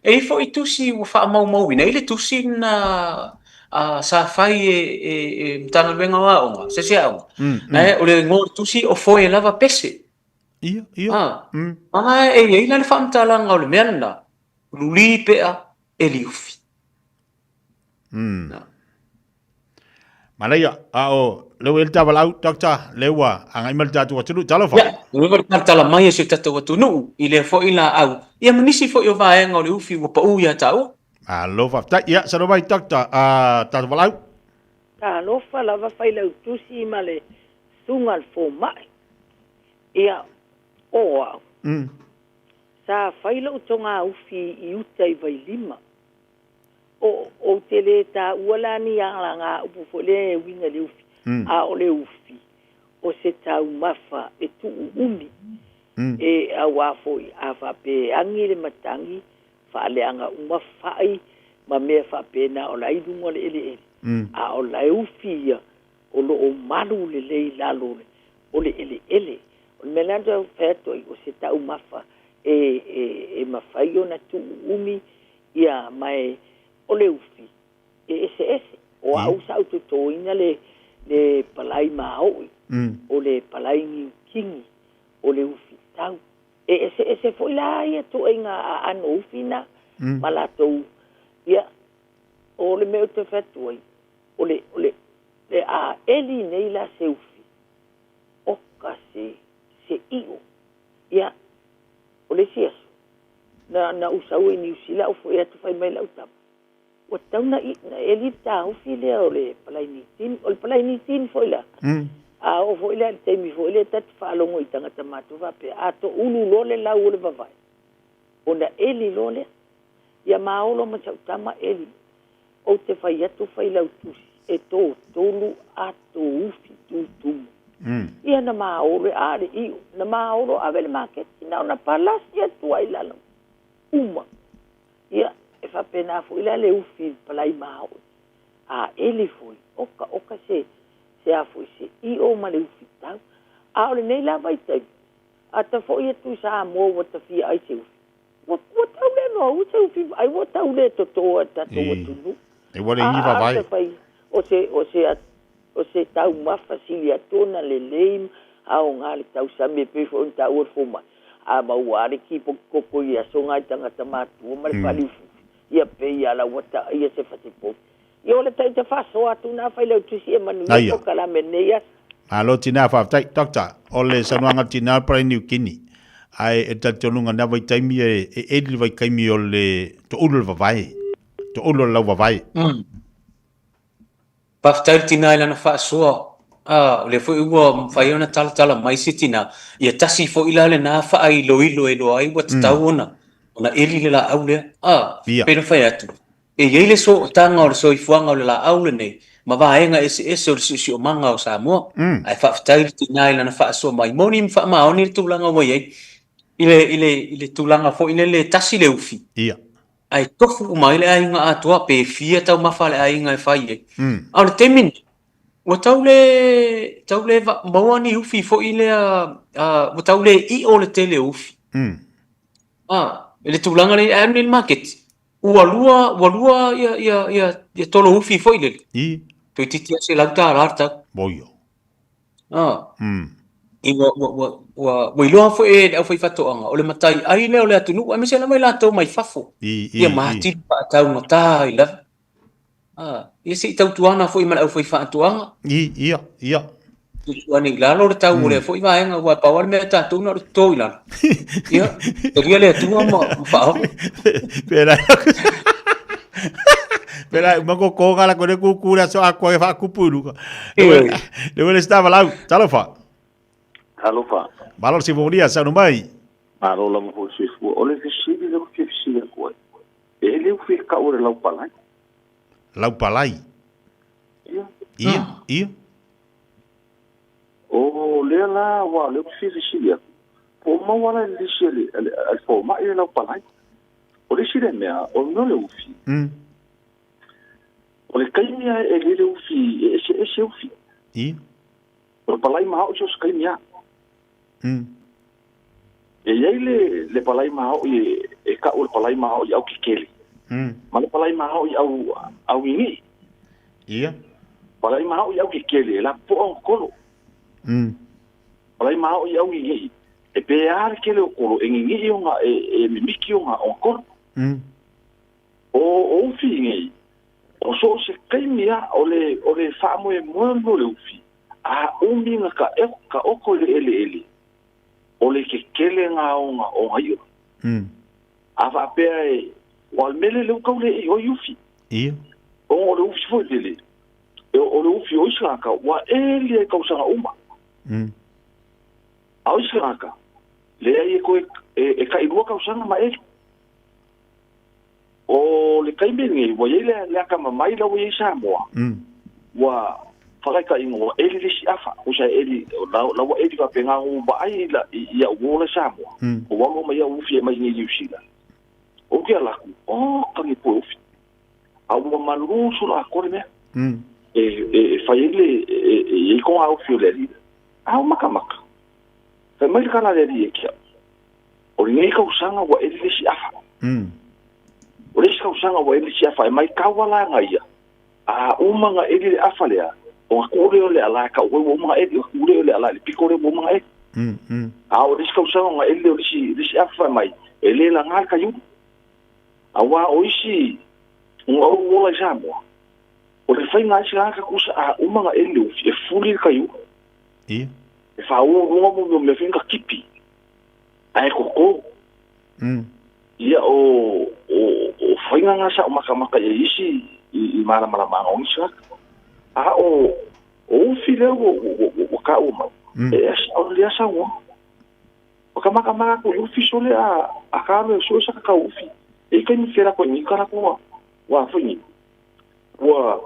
E fo i tusi ua wha mau ina. Ile tusi na sa fai e mtana wenga wa onga. Se aonga. O le ngor tusi o foe lava pese. Ia. Mana e ina le whamtalanga o le meana. Luli pea e liufi. Malaya, leo el tava lau, dokta, lewa, angai mal tatu watulu, talofa. Ya, nunga ka tala mai se tatu watu nu, ile fo ila au. Ia manisi fo yo vaenga o le ufi wa pa uia tau. Lofa, ya, sa vai dokta, tatu walau. Lofa lava faila utusi male sungal fo mai. Ia, oa. Sa faila utonga ufi I utai vai lima. O tele ta uala ni ala nga upu fo le winga le ufi. A o le ufi. O se tau mafa e tu umi. E a wafo a fa pe angi le matangi fa le anga umafai ma me fa pe na o lai dungo le ele. A o lai ufi o lo o malu le le lalo o le ele. O melanda feto o se tau mafa e mafai o na tu umi ia mai o le ufi. Ese. O au sa auto toina le palai maoi. O le palai ni kingi. O le ufi tau. Ese foi la ia to inga an ufi na. Malato ia o le meu te feto ai. O le a eli nei la se ufi. Oka se io. Ia o le sias. Na usau e ni usila o foi atu fai mai lau tapa. O tau na eli ta ufi le o le palai ni tin. O le palai ni tin foi la. O foi la te mi foi le tat falongo I tangata matu va pe ato ulu lole la ule vavai. O na eli lole. Ia maolo ma chau tama eli. O te fai atu fai lau tusi. E tō tolu ato ufi tutumu. Ia na maolo ale iu. Na maolo avele maketi. Na ona palasi atu ai lalo. Uma. Ia e fa pena foi la le ufi palai maolo. Eli foi. Oka se a foi se I o ma le ufi tau. A ole nei la vai tai. A ta foi atu sa mo wata fia ai se ufi. Wata ule no u se ufi ai wata ule to tato watu nu. E wale iwa vai. O se tau mafasili atona le leim au ngale tau sambe pe fo tau or foma. A ma ware ki po koko ia songa tangata matu ma le pali ufi. Ia pe ia la wata ia se fatipo. Yo le tai te faso atu na fai le tusi e manu ko kala menea. Alo tina fa tai dokta ole sanuanga tina pra New Guinea. Ai e tatolunga na vai taimi e li vai kaimi ole to ulu vai. To ulu la vai. Pa ftai tina ila na faso. Le foi ua fai ona tala mai sitina. Ia tasi fo ila le na fa ai lo ai wat tauna. Ona eli le la aule. Pero fai atu. E yele so tanga o so ifuanga o la aule nei ma vaenga ese o si o manga o Samoa ai fa ftai tina ila na fa so mai moni fa ma oni tulanga mo ye ile tulanga fo ile le tasi le ufi ia ai tofu mai le ai nga atua pe fia tau ma fa le ai nga fa ye au temin o taule va mawani ufi fo ile o taule I o le tele ufi ile tulanga le ai market Walua ia tolo ufi foi le. Toi titi se lauta arta. Boio. Wa ilo foi au foi fatoanga. Ole matai ai le ole atunu, a mese la mai lato mai fafo. Ia mati pa tau no tai la. Ia se tau tuana foi mal au foi fatoanga. Ia. Tuani la lo tau ole foi vaenga wa power me ta tu no to ila. Ia, te le tu mo fa. Pera, mango konga la kone kukura so ako e fa kupuru. Deve estava lá, talofa. Valor si volia sa no mai. Alo la mo se fu, ole que sibi le que sibi ko. Ele fica ora lau palai. Lau palai. Ia. O le la wa le que sibi. Po ma wala le sibi, al fo ma ile lau palai. O le sibi mea, o no le ufi. O le kaimia e le ufi, ese ufi. O palai ma o jos kaimia. E iai le palai ma o e ka o palai ma o au kikeli. Ma le palai ma o au ingi. Ia. Palai ma o au kikeli, la po o kolo. Palai ma o au ingi. E pe ar kele o kolo, e ngi o nga e mimiki o nga o kolo. O ufi ingi. o so se kaimia o le whaamoe mo le ufi. A uminga ka oko le ele. O le ke kele ngā o haio. A whapea e, wal mele leu kau le e o ufi. Ia. O le ufi foi lele. O le ufi o islaka, wa ele e kausanga uma. A o islaka, le ai e koe e ka irua kausanga ma ele. O le kaimene, wa ele le aka mamai lau e Samoa. Wa whakaika ingo, wa ele le si afa. O sa ele, lau ele ka penga o ba ai ia uola Samoa. O wango mai a ufi e mai nge iusila. O kia laku, o kangi po ufi. A ua malusu la kore mea. E whaiele e konga ufi o le rida. A o maka. Kai mai kala le rida kia. O rinei kausanga wa ele le si afa. O le si kausanga wa ele si afa. E mai kawala ngaia. A umanga ele le afa lea. O kore o le ala ka. O umanga ele o kore o le ala. Le pikore o umanga ele. A o le si kausanga wa ele o le si afa mai. Ele la ngal ka yu. Awa oisi un o la Samoa. O le fai ngai sila ka kusa a umanga ele e fuli ka yu. Ia. E fa o mo me finga kipi. Ai koko. Ia o fai nga sa maka e isi I mara o isa. A o file o ka uma. E o le asa o. O ka maka ko yu fisole a ka lo so sa ka ufi. E ka ni fera ko ni kara ko wa fini wa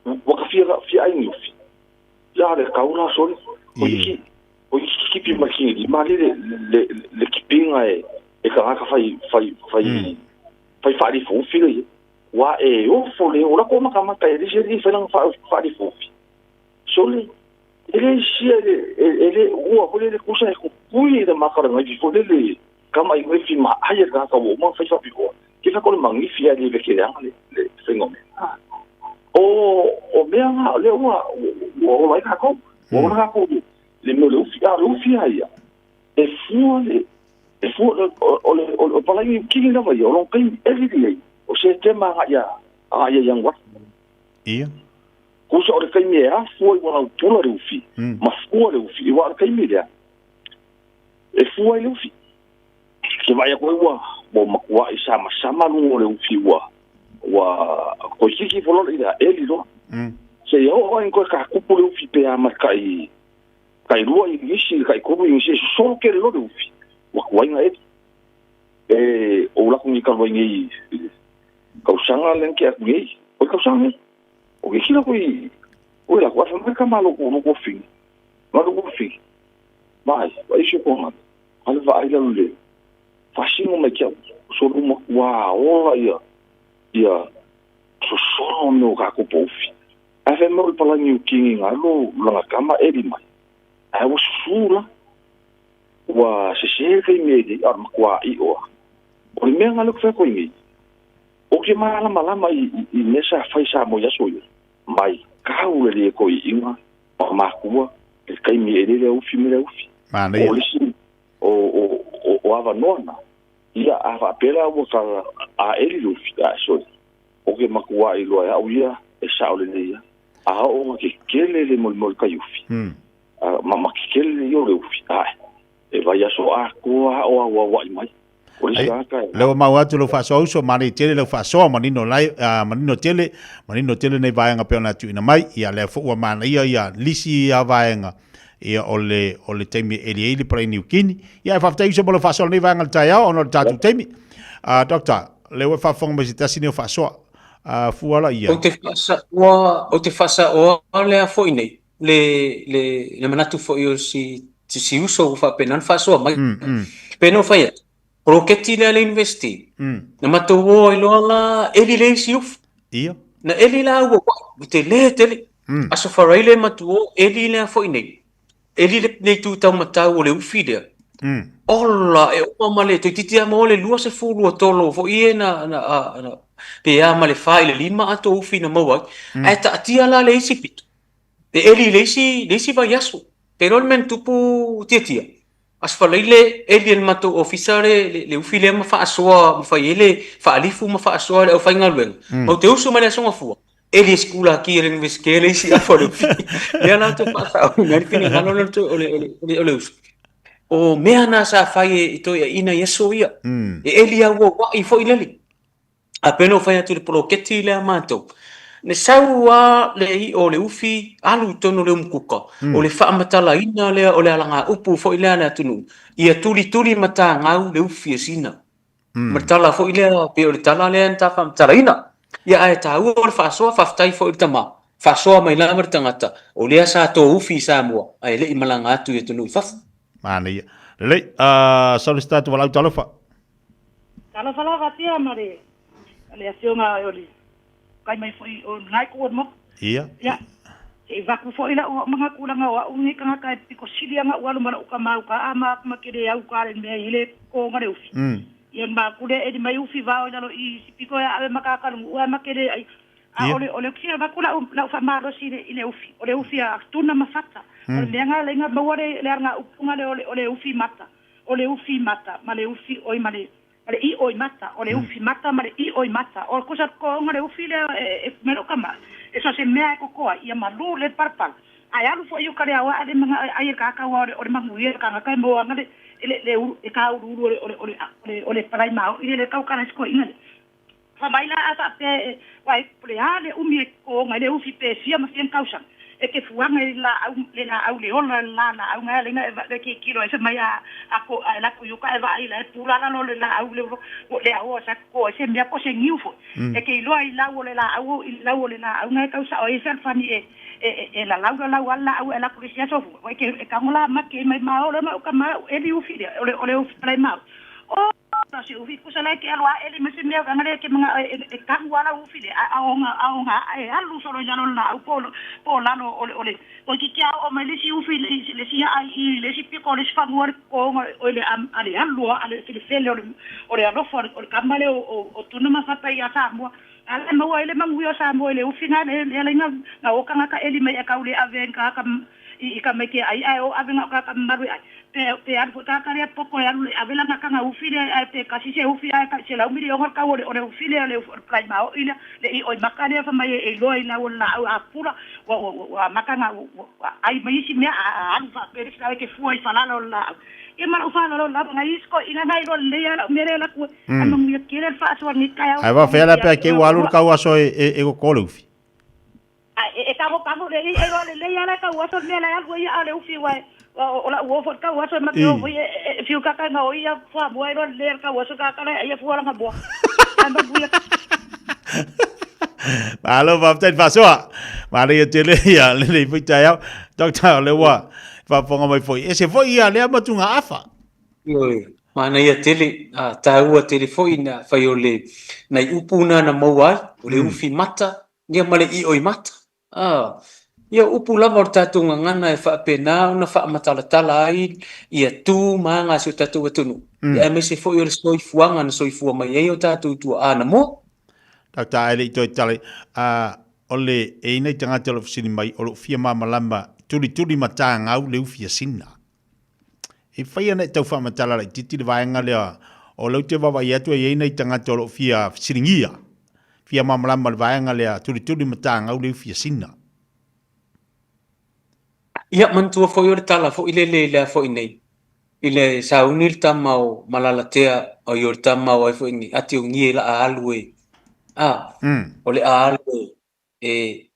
ka fia ai ni ya le ka una sole o ki pi makini ma le kipinga e ka fai fo fili wa e o fole o la ko maka e le fela fa fo sole ele ele o fole le kusa e ko pui de makara ngai fole le kama I wefi ma aia ka o mo fa piko ki fa ko magnifi ali ve ke le fengome o mea nga le o lai ka ko le mo le ufi aia e fu o pala ni ki na vai o lo kai every o se tema ya yang wa ia ko so o kai mea fu o la pula le ufi ma fu le ufi wa kai mea e fu le ufi ke vai ko wa makua isa masama lu le ufi wa ko kiki folo ida eli lo se yo en ko ka kupu le ufi pe ama kai lua I isi kai ko I isi so ke lo le ufi wa ko inga e o la kuni ka ngi ka usanga len ke ngi o ka usanga o ke kila ko o la ko fa ka malo ko fi mai wa isi ko ma alva ai le fascingo me kia so uma wa ia so no ka ko pofi ave mo pala ni kingi ngalo la kama edi mai ai was sula wa se kai me di ar kwa I o me ngalo fa ko ni o ke mala I nesa fai sa mo ya so mai ka u le ko I inga ma kuwa kai me le ufi mana o ava nona ia ava pela o ka a eli lo fita so o ke makua I lo ia ia e saule nei a o ke kele le mol ka yufi ma ke kele yo le ufi e vai so a ko o wa mai o isa ka le ma wa tu lo fa so mani tele lo fa so manino lai manino tele nei vai nga pena tu ina mai ia le fo wa mana ia lisi avaenga ia ole temi ele para New Guinea ia fa tai so bolo fa so nei vanga taia ono tatu temi doctor le wa fa fong mesita sini fa so fuala ia o te fasa o le fo nei le manatu fo io si uso fa penan fa so mai peno fa ia roketi le investi na mato o lo la eli le si ia na eli la o te le aso faraile matu eli le fo nei eli le tu tau matau o le ufi dea. Ola, e o male, te titi a mole lua se fulu o tolo, fo ie na pe a male fai le lima ato ufi na maua, e ta atia la le isi pitu. Pe eli le isi vai asu, pero el men tupu tia. asfalaile ele mato officer le ufile ma fa asoa ma fa ele fa alifu ma fa asoa le fa ngalwen mo te usu ma le songa fu ele skula ki le investiere si afolo le na to pa sa ngari fini ngalo no to ole usu o mea na sa fai ito ya ina yeso ia ele ya wo i fo ile apeno fai tu le proketi le mato ne saua le i o le ufi alu tono le umkuka o le fa matala ina le o le alanga upu fo ile na tunu ia tuli mata ngau le ufi sina matala fo ile pe o le tala le anta fa matala ina ia ai ta o le fa so fa tai fo tama fa so mai la martangata o le sa to ufi Samoa ai le malanga tu e tunu fa mani le solista tu wala talofa talofa tia mare le asionga oli kai mai foi o ngai ko mo ia ya e va ku foi la o manga kulanga wa ungi kanga kai piko silia nga walu mara uka mau ka ama makire au ka le me ile ko ngare ufi ia ma kule e mai ufi va o lo i piko ya ave makaka lu wa makire ai a ole ksia va kula la fa maro si ile ufi ole ufi a tuna mafata ole nga le nga bawore le nga upunga le ole ufi mata ole ufi mata male ufi oi male ale I oi mata ole ufi mata male I oi mata o cosa ko ngare ufi le mero kama eso se mea ko ko ia malu le parpal ai alu fo io kare awa ale manga ai ka wa ole mangu ia ka ka mo ngale le ka uru ole parai mau ile le ka kana sko inga fa baila asa pe wai pleale umi ko ngale ufi pe sia ma sien kausa e ke fuanga la au le ona la au nga le nga ke kilo ese mai a ko la ku yuka va ila pula la no le la au le au sa ko ese mia ko se ngiufo e ke lo ai la le la au au nga ka sa o ese fani e la wala au la ku sia so e ke ka ngola ma ke mai ma o le ma ka ma e li ufi ole ufi play ma o na si ufi ku sa la ke alwa e li mesi mia ka ngale ke mga e ka wala ufi le aonga e alu solo ya no la po la no ole o ki kia o mai le si ufi le si ai le si piko le fa ngor ko ole ale alu ale si le fele ole alo for ole kamale o tuna ma fa pa ya Samoa ale mo ile mangu ya Samoa le ufi na le na o kanga ka eli mai ka ule aven ka I ka me ke ai o avenga ka maru ai pe ar ka ria poko ya avela ka nga ufile ai pe kasi se ufi ai ka se la umiri o ka o ufile le plai ma o ile le I o makane fa mai e lo ina o la a pura wa makanga ai mai si me a fa pe sa ke fu ai fa la la e ma fa la la nga isko ina nai ro le ya mere la ku anu mi kire fa so ni ka ai va fe la pe ke walu ka wa so e ko kolufi e ka mo le le ya la ka wa so me la ya go ya le ufi wa ola wo fo ka wa so ma o e fiu ka nga o ia fa bo ro le ka wa so ka ia fu la nga bo anda bu ya alo va peut fa so ma le te le ya le fu ta ya doctor le wa fa fonga mai foi e se foi ia le ma tunga afa oi mana ia tele ta ua telefoi na fa yo le na upuna na mo wa le ufi mata ia male I oi mata ia upu lava o tātou ngangana e whaapena na whaamatalata ai ia tū maanga si o tātou atunu. Ia me se fo i o le soifuanga na soifua mai ei o tātou tua ana mo. Tata ele i toi tale, o le e nei tangata lo fisini mai o lo fia mamalama tuli mata ngau leu fia sina. E whai ana tau whaamatala lai titi le vaenga lea o lau te wawa i atu e nei tangata o lo fia fisiringia. Fia mamalama le vaenga lea tuli mata ngau leu fia sina. Ia mantua fo i o le tala fo i le fo i nei. I le sauni le tamau malalatea o i o le tamau ai fo i nei. Ati o ngie la a alu e. O le a alu e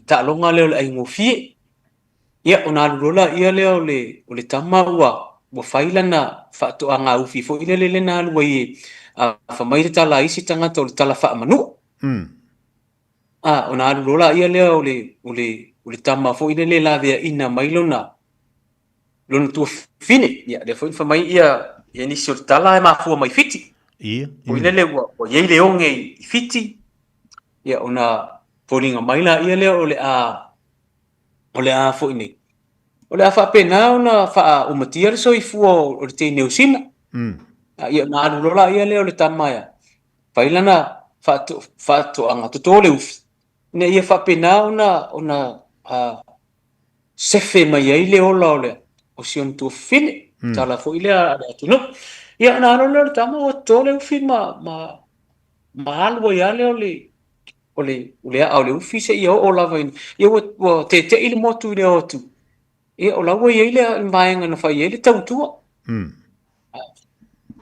ta'alonga leo le aingo fie. Ia o na alurola ia leo o le tamau wa failana whaato a ngā ufi fo i le na alu e whamai le tala isi tangata o le tala wha manu. O na alurola ia leo o le tama fo ina le lavea ina mai lona tua fine ia le fo mai ia ni si o tala e mafua mai fiti o ina le o ye le onge fiti ia ona polinga mai la ia le o le a fo ina o le a fa pena ona fa o matia le soifu o le te neusina ia na alurola ia le o le tama ia failana fa to anga to le ufi ne ia fa pena ona sefe mai ai le ola ole o si on tu fine tala fo ile ale tunu ia na no le tama o tole ufi ma alwa ia le ole a le ufi se ia o lava in ia o te ile motu le o tu ia o lawa ia ile vaenga na fa ia le tau tua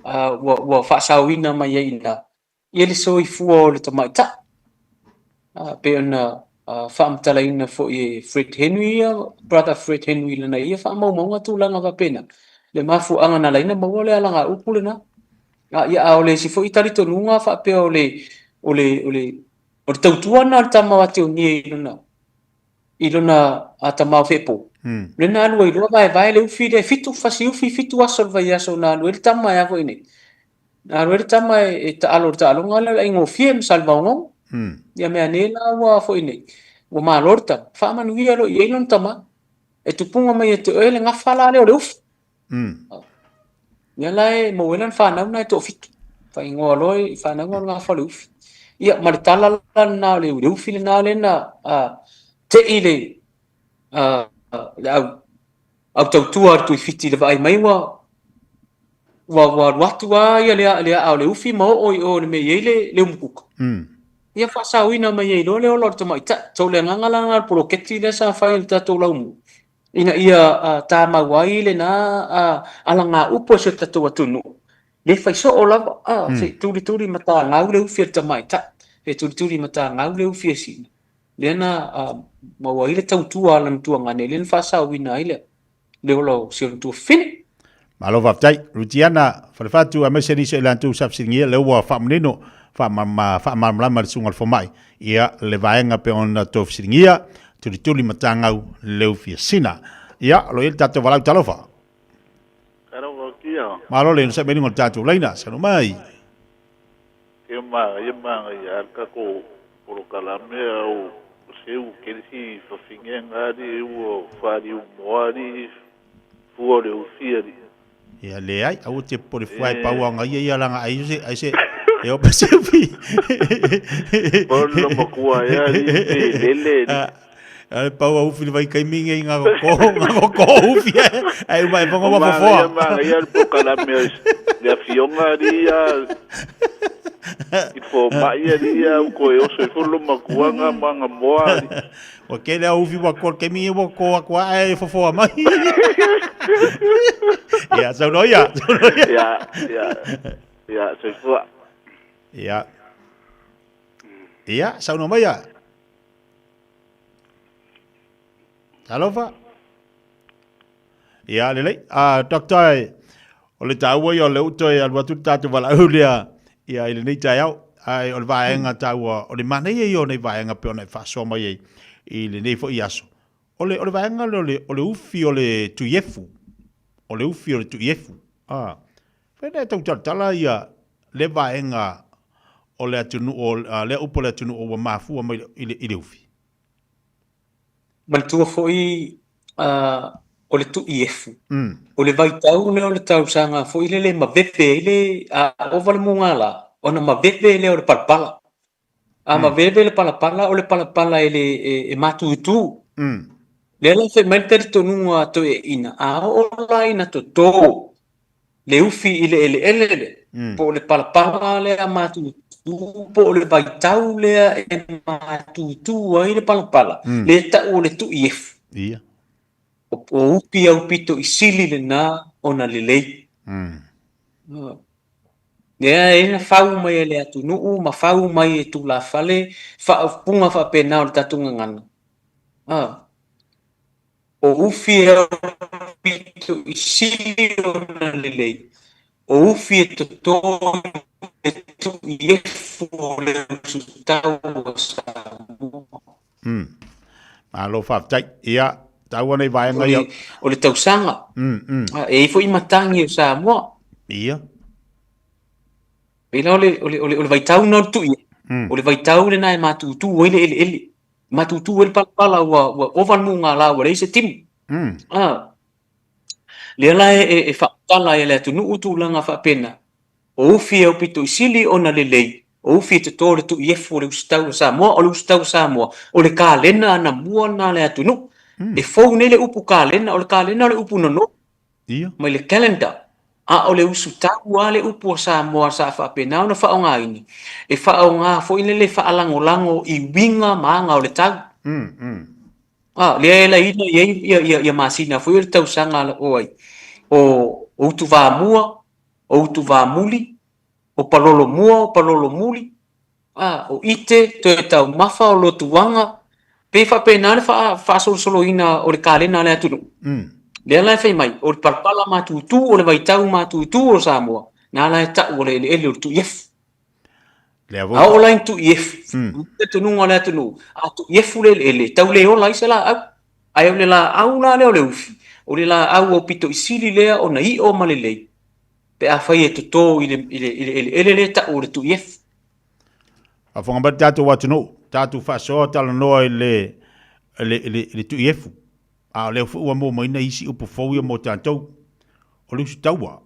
wa fa sawina ma ia ina ia le so i fu o le tamaita pe ona whaamtala ina fo i Fred Henry, brother Fred Henry lana ia whaamaumau atu langa wapena. Le mafu anga na laina maua le alanga upu lana. Ia a ole si fo i tarito nunga whapea ole tautua na tama wate o nie ilona a tama whepo. Lena alua ilua vai le ufi le fitu fasi ufi fitu asol vai aso na alua le tama ya fo ine. Na alua le tama e ta alonga le ingo fiem salvaongo. Ia mea nela ua fo ine. Ua malorta, whaamanuia lo i eilon tama, e tupunga mai e te oele ngā whala leo le ufi. Ia lai, mo welan whanau na e tō fitu. Whai ngoa loi, whanau ngā whala ufi. Ia, maritala na le ufi le nā le na te ile au tautua artu i fiti le vai mai wa watu wa ia lea au le ufi ma o le me iele le umukuka. Ia whasawina mai ei lo leo lor tamai tau le ngangala poloketi le sa whai ta tau laumu. Ina ia tā mawai le na alanga upo se tatu atunu. Le whai so o lava, se turi mata ngau le ufi tamai ta. Se turi mata ngau le ufi sina. Le na mawai le tau tua alam tua ngane le whasawina ile. Le olo se tua fini. Malo whaftai, rutiana, whalewhatu a meseri se ilantu sapsingia le ua whamunino. Whaamamlama le sungal fo mai. Ia le vaenga pe ona tōwhiringia, tuli matangau leu fia sina. Ia, lo il tato walau talofa. Karo kia. Malo le nasa meni ngon tato leina, sano mai. Ia maa, ia kako porokalame au seu kerisi whawhingia ngāri ua whāri umoari fua leu fiari. Ia le ai, au te pore fuai pauanga ia langa aise. Eu percebi. Polo makua ya lele. Pau au filho vai caminho em ngako ufi. Aí vai vamos uma fofo. Mas ia pokala mes. Ya fionga dia. E fo mai dia o coelho se polo makua nga moa. O que ele ouve o cor caminho o co é fofo mai. Ya, só não ya. Ya, se foi. Ia, sauno mai ia. Alofa. Ia, lelei. Doctor, o le taua ia o le uto e alwatu tatu wala ulia. Ia, ile nei tai au. Ai, o le vaenga taua. O le mana ia i o nei vaenga pe o nei whaso mai ei. Ile nei fo i aso. O le vaenga o le ufi o le tuiefu. O le ufi o le tuiefu. Whene tau tala ia le vaenga o le atunu o le upo le atunu o mafua mai ile ufi. Maltua foi o le tuiefu. O le vaitau ne o le tausanga foi le mavepe ile o vale mungala ona mavepe le o le palpala. Mavepe le palpala o le palpala ele matutu. Le la fe melter tonu to ina o la ina to le ufi ele po le palpala le matutu. Po le vaitau lea e matutu ai le palapala. Le tau le tu ief. Ia. O upi au pito i sili le nā o na le lei. Lea e na whau mai e le atu nuu, ma whau mai e tu la fale, punga wha pena o le tatunga ngana. O ufi au pito i sili o na le lei. O ufi e totoi tu iefu le usutau o Samoa. Malo whaftai, ia, tau anei vaenga ia. O le tausanga. E ifo i matangi o Samoa. Ia. Ina o le vaitau no tu ia. O le vaitau le na e matutu o ele. Matutu o le palapala o ovan munga la o reise timu. Le la e whakala e le atu nuu tūlanga whapena. O ufi au pito i sili o na lelei. O ufi te tōre tu iefu o le ustau Samoa, o le ustau Samoa. O le kālena ana mua na le atu nu. E fau ne le upu kālena, o le kālena o le upu nono. mai le calendar a o le usu tau a le upu o Samoa sa whapenau na whaonga ini. E whaonga fo ile le whaalango-lango I winga maanga o le tau. Lea la ina ia masina fo ile tau sanga la oai. O utu vāmua, o utu vāmuli, o palolo mua, o palolo muli. O ite, to e tau mafa o lotu wanga. Pe whapena le whaasolo ina o le kālena le atunu. Lea lai whai mai, o le palpala mātutu, o le vaitau mātutu o Samoa. Nā lai tau o le ele o tu ief. A o lai tu ief. Te tununga le atunu. A tu iefu le ele. Tau le o lai se la au. Ai o le la au la le o le ufi. O le la au o pito isili lea o na I o malelei. Pe a whai e tuto I le le tau o le tu ief. A whangabati tātou watunu. Tātou whasoa tala noa I le tu iefu. A leo fu ua mo maina isi upu fau ia mo tātou. O leu si taua.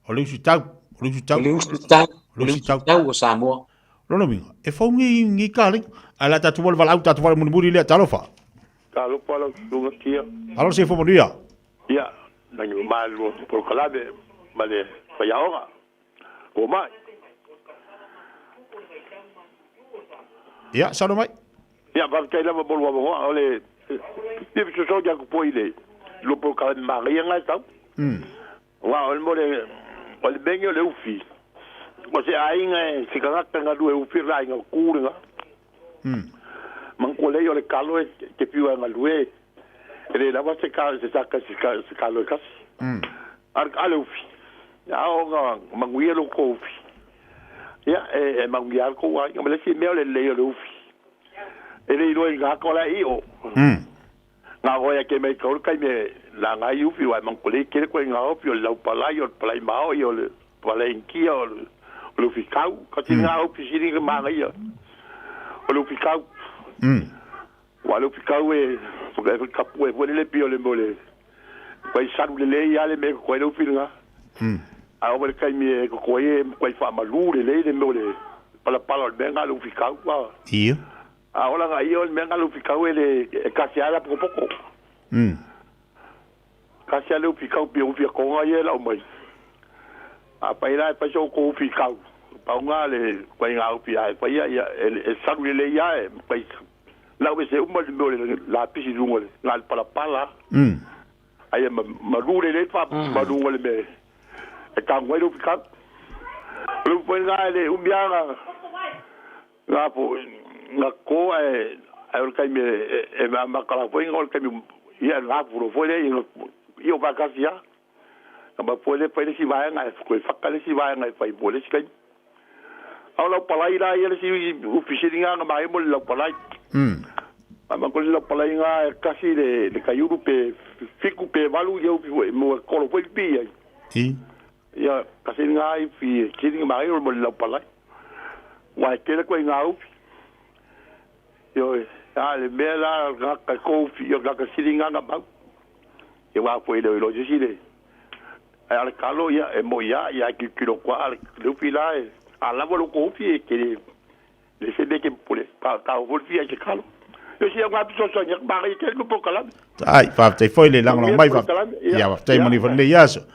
O leu si tau. O leu si tau. O leu si tau o Samoa. Rono minga. E fau ngi kāling. A la tātou wale walau tātou wale munimuri lea talofa. Talofa lau tunga kia. Alo se whamonia. Ia. Nangi malu por kalabe. Male whaiaonga. O mai. Ia, sano mai. Ia, wakakai lama bolu wa moa. Ole... Pipi so so jaku po ile. Lupo ka maria ngai tau. Wa ol mo le ol bengo le ufi. Mo se ainga se kanga nga du ufi ra nga kuringa. Man ko le yo le kalo ke piwa nga lue. Ele la va se ka se kalo kas. Ar ufi. Ya o nga manguia lo ko ufi. Ya manguia ko wa nga le si me le le ufi. Ele ilo nga ko la I o. Nga hoia ke mai kaur kai me la nga ufi wa man kole ke ko nga opi o la palai o palai mao I o le palai ki o le ufi kau ka ti nga opi siri ke ma ia o le ufi kau wa le ufi kau e so ga ka pu e le pio le mole pa I saru le ia le me ko le ufi nga a o le kai me ko e ko fa malu le mole pala pala benga le ufi kau wa ia ahora nga io il menga lu picau ele casiala poco poco casiala lu picau pe u fico nga ia la mai a paira pa so ko picau pa nga le pa nga u pia pa ia el salu le ia pa la we se umma le la pisi lungo la pala pala ai ma rure le fa ma lungo le me e ka ngoi lu picau lu pa nga le umbianga la po nga ko ol kai me ma kala foi ol kai me ia la puro foi io va casia ma pole pele si vai nga ko fa kale si vai nga fai pole si kai ala palai la ia si u fisiringa nga mai mo la palai ma ko la palai nga kasi de kayuru pe fiku pe valu eu mo ko foi pi ia kasi nga fi kiri mai mo la palai wa kele ko nga u yo ale mela ga kofi yo ga siringa nga ba yo wa foi de lo jisile al calo ya mo ya ki kilo kwa le fila ala volo kofi ke le se de que pole pa ka vol fia ke calo yo si nga piso so nya ba ke ko kala ai fa te foi le lang mai fa ya fa te mani von le yaso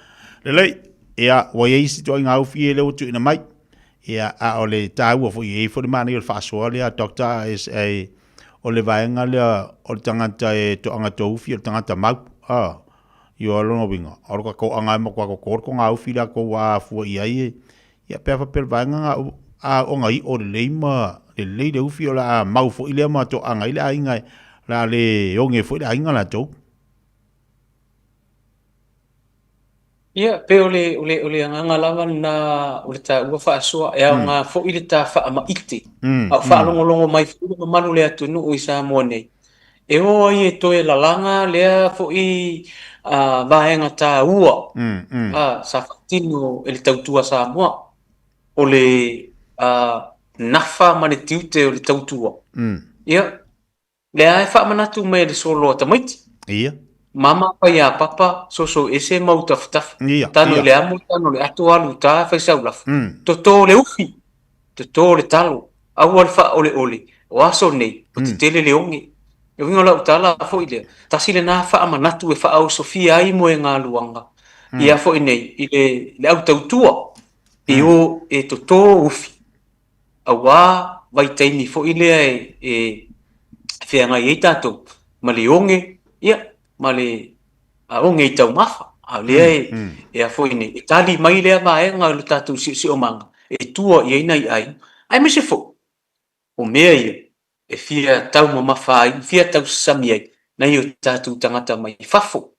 le ya wa ye si to nga ofi le tu ina mai ia a ole tau fo ye fo mani o fa so le doctor is a ole vaenga le o tangata e to anga to ufi o tangata mau yo lo no vinga o ko anga mo ko ko nga ufi la ko wa fo ia ia pe fa pel vaenga a o ngai o le ma le ufi o la mau fo ile ma to anga ile ainga la le o nge fo ile ainga la to Ia, pe ole anga lava na ole ta ua wha asua e au ngā fo ile ta wha ama iti. Au wha longo mai furu manu lea tunu o I Samoa nei. E o ai e toe lalanga lea fo I vaenga ta ua. Sa whatino e le tautua Samoa. O le nafa mane tiute o le tautua. Ia, lea e wha manatu mai le solo a tamaiti. Ia. Mama pa ya papa so ese mau taf tano le amo tano le ato alu ta fa sa ulaf to le ufi to le talo awal fa ole o aso nei o te tele le ongi yo vinga la utala fo ile tasile na fa amanatu e fa au sofia ai mo nga luanga ia fo nei le au tautua e o e to ufi awa vai taini fo ile e whianga i tātou ma le onge ia ma le onge i tau mafa a lea e a fo nei e tali mai lea vaenga le tātou si o manga e tua i eina i ai me se fo o mea ia e fia tau ma mafa ai fia tau sami ai na i o tātou tangata mai fafo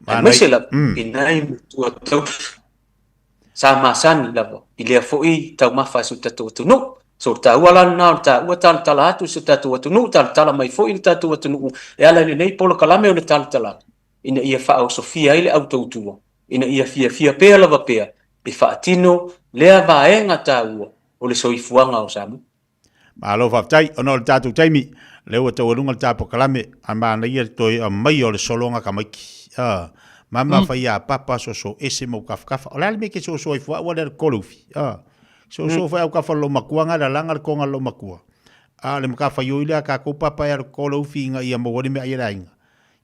ai me se la i nai tua tau sa masani lava i lea fo i tau mafa su tātou tunu so ta wala na ta wata tala atu se tatu watu nu tala mai fo il tatu watu nu e ala ni nei polo kalame o le tala ina ia fa o sofia ile auto tua ina ia fia pe lava pe e fa tino le va e ngata u o le soifuanga o samu ma lo fa tai ono le tatu taimi le o to lunga tapo kalame ama na ia to mai o le solonga kamaki mama fa ia papa so ese mo kafkafa o la me ke so soifu o le kolufi so fa au ka fa lo makua nga la langa ko nga lo makua le maka fa yo ile ka ko papa ya ko lo finga ia mo woni me ai rainga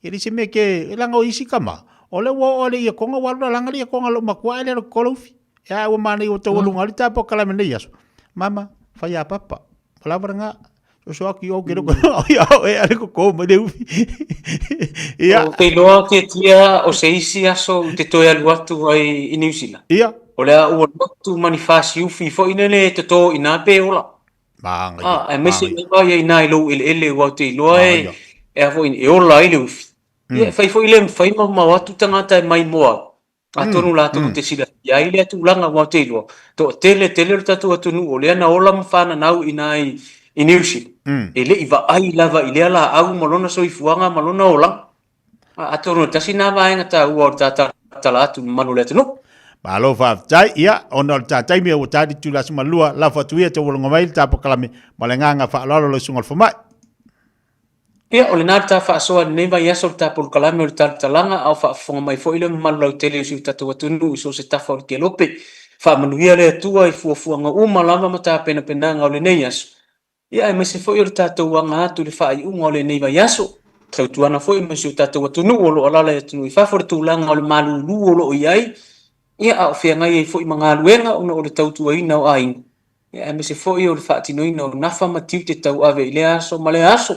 ele se me ke langa o isi kama o le wo ole ia ko nga wa langa ia ko nga lo makua ile ko lo fi ya o mani o to lunga li tapo kala me ia mama fa ya papa palabra nga so aki o ke ko ya e ale ko me de ufi ia te lo ke tia o se isi aso te to ya luatu ai i New Zealand ia o le ua lotu manifasi ufi fo ina le te tō ina pe ola. E mese me vai ina ilo ele ua te iloa e fo ina e ola ile ufi. Fai fo ile fai ma watu tangata e mai moa. A tonu la tonu te sila. Ia ile atu ulanga ua te iloa. To tele le tatu atunu o le ana ola mfana nau ina i niusi. E le iwa ai lava ile ala au malona so ifuanga malona ola. A tonu tasina vaenga ta ua o tala atu manu le atunu. ba lo fa tai ia ona ta tai me o tadi tu la suma lua la fa tu ia te wolonga mai ta pa kalame malenganga fa lo lo sungal fa mai ia o le nata fa so ne va ia so ta por kalame o ta talanga au fa fonga mai fo ile mal lo tele su ta tu nu so se ta for ke lope fa manuia le tua i fu nga uma lava mata pena penanga o le neias ia me se fo ir ta tu nga tu le fa i un o le nei va ia so tau tuana fo i me su ta tu nu o lo ala le tu i fa for tu langa o le malu lu o lo iai ia au fia ngai foi manga luenga ona o le tautu ina o ai ia me se foi o le fatino ina o nafa matiu te tau ave ile aso male aso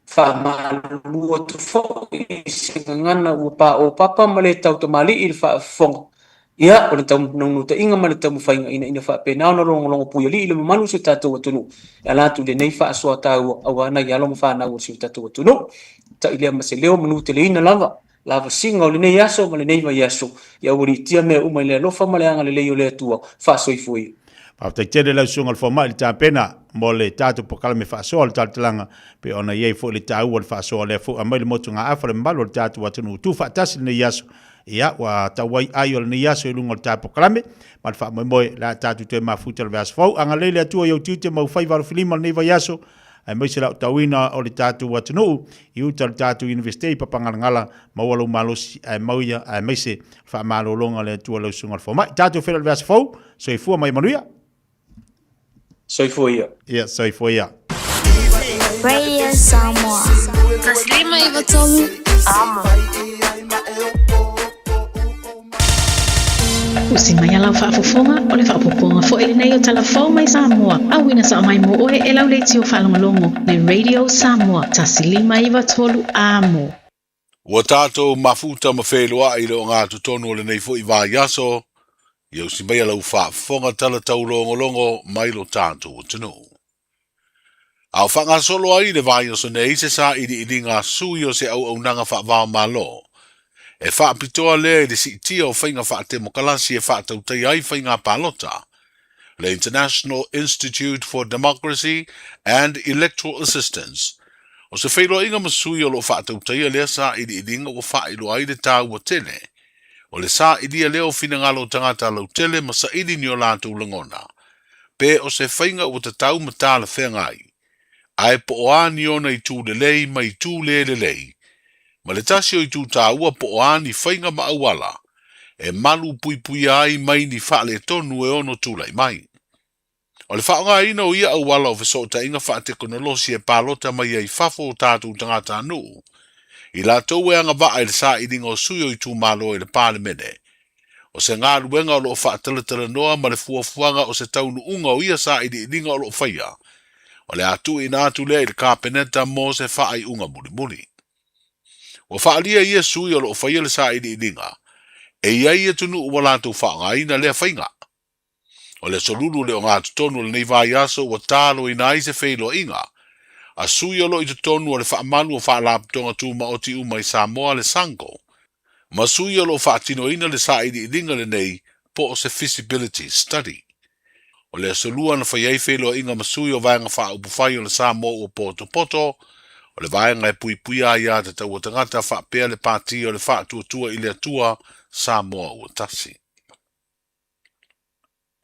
fa malu o tu foi se ngana o papa male tau to mali il fa fong ia o le tau no te inga male tau fainga ina fa pena ona longo pu ili ile malu se tatu tunu ala tu le nei fa so tau au ana ia lo fa na o se tatu tunu ta ile ma se leo manu te le ina lava singa o le nei aso ma le nei vai aso ia uri tia me uma le lofa ma le anga le lei o le atua fa soifui pa te tele la sunga le formal ta pena mo le tatu po kala me fa so le talanga pe ona ye fo le tau o le fa so le fo ama le motunga afa le mbalo le tatu watunu tu fa tas le nei aso ia wa tawai ai o le nei aso lunga le tatu po kala me ma fa mo la tatu te mafuta le vas fo anga le atua yo tite mo fai var filima nei vai aso ai mai sela tawina o le tatu watunu i uta le tatu university papangala ma walo malosi ai mauia ai mai se fa malo longa le tua lo sunga fo mai tatu fel vas fo so i fu mai manuia so i fu ia so i fu ia Radio Samoa Taslima Ivatomu Ama Usimaya lau whaafofonga o le whaapoponga fo ele nei o talafou mai Samoa. Awina sa mai mo oe e lau leiti o whalongalongo le Radio Samoa. Tasilima iwa tolu amo. Ua tātou mafuta ma whelua i leo ngā tutonu o le nei fo i wā yaso. I au simaya lau whaafofonga tala tau longo mai lo tātou o tunu. Au whanga solo ai le wā yaso nei se sa ili ngā sui o se au nanga wha malo. E whaapitoa le le si tia o whainga whaate mokalasi e whaatautai ai whainga palota. Le International Institute for Democracy and Electoral Assistance. O se whailo inga masui o lo whaatautai a lea sa ili inga o whailo ai le tāu o tele. O le sa ili a leo whina ngalo tangata lau tele ma sa ili ni o lātou langona. Pe o se whainga o te tau matala whengai. Ai po o ani ona i tū le lei mai tū le lei. Ma le tasi o i tū tāua po o ani whainga ma awala, e malu pui ai mai ni whaale tonu e ono tūlai mai. O le whaonga ina o ia awala o fesota inga wha teknolosi e pālota mai ai whafo o tātou tangata nu. I la tau e anga waa e le sā iringa o sui o i tū malo e le pāle mene, O se ngā ruenga o loo whaatala noa ma le fuafuanga o se taunu unga o ia sa i ringa o loo whaia. O le atu i nātu lea i le kāpeneta mō se whaai unga muri. O whaalia ia sui o loo whaia le sa i ringa. E iai e tunu ua lātou whaanga ina lea whainga. O le solulu le o ngā tutonu le nei vai aso wa tālo i nai se whailo inga. A sui o lo i tutonu o le whaamalu o whaalaptonga tū maoti umai Samoa le sango. Ma sui o lo whaatino ina le sa i ringa le nei po o se feasibility study. O le solua na whaiei whailo inga ma sui o vaenga wha upufai o le Samoa o poto. O le vaenga e pui a ia te tau o tangata wha pēr le pāti o le wha tua i le atua Samoa o tasi.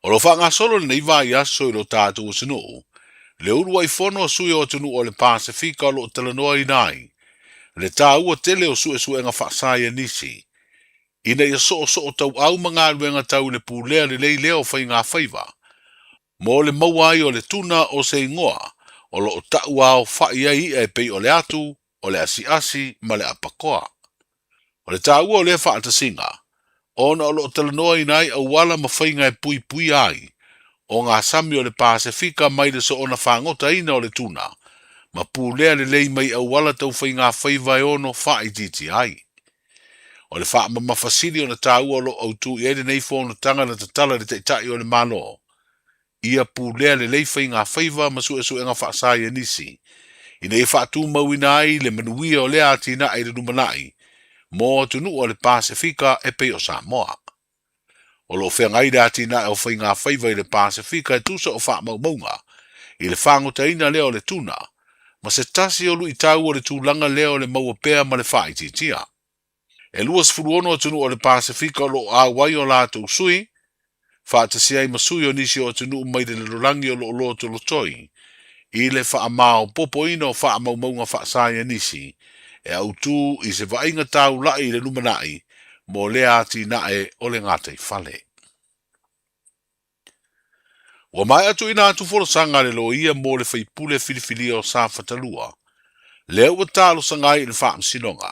O lo wha ngā solo le nei vai aso i lo tātou o sino, le urua i whono sui o tunu o le Pasifika o lo talanoa i nai, le tā ua tele o sue e ngā whaasaya nisi, ina ia so o tau au mga ruenga tau le pūlea le lei leo whai ngā whaiva, mo le mauai o le tuna o se ingoa, o lo o tau au whai ai e pei o le atu, o le asi ma le apakoa. O le tā ua o le whaatasinga, ona o lo talanoa i nai au wala ma whainga e pui ai, o ngā sami o le Pasifika mai le so ona whangota ina o le tuna, ma pūlea le lei mai au wala tau whainga whaiva e ono wha i titi ai. O le wha ma mawhasiri o na tā ua lo au tu i ere nei whono tanga na tatala le teitai o le malo. Ia pūlea le lei whainga whaiva ma su e ngā whaasaya nisi. Ina e whaatu mauina ai le manuia o le atina ai le rumanai, mo tunu o le Pasifika e pei o Samoa. O lo whenga i atina e o whainga whaiva i le Pasifika e tusa o wha maumaunga, i le whangotaina leo le tuna, ma se tasi o lui tau o le tūlanga leo le maua pēr ma le whaititia. E luas furuono o tunu o le Pasifika o lo awai o lātou sui, whaatasi ai masui o nisi o tunu mai le lorangi o lo tolotoi, i le wha amao popo ina o wha maumaunga wha saia nisi, e au tū i se vainga tau lai le numanai, mo le ati nae o le ngātai whale. Wa mai atu ina atu wholosanga le lo ia mo le whaipule whiriwhiri o sa whatalua. Leo wa tālo sangai le whaam sinonga.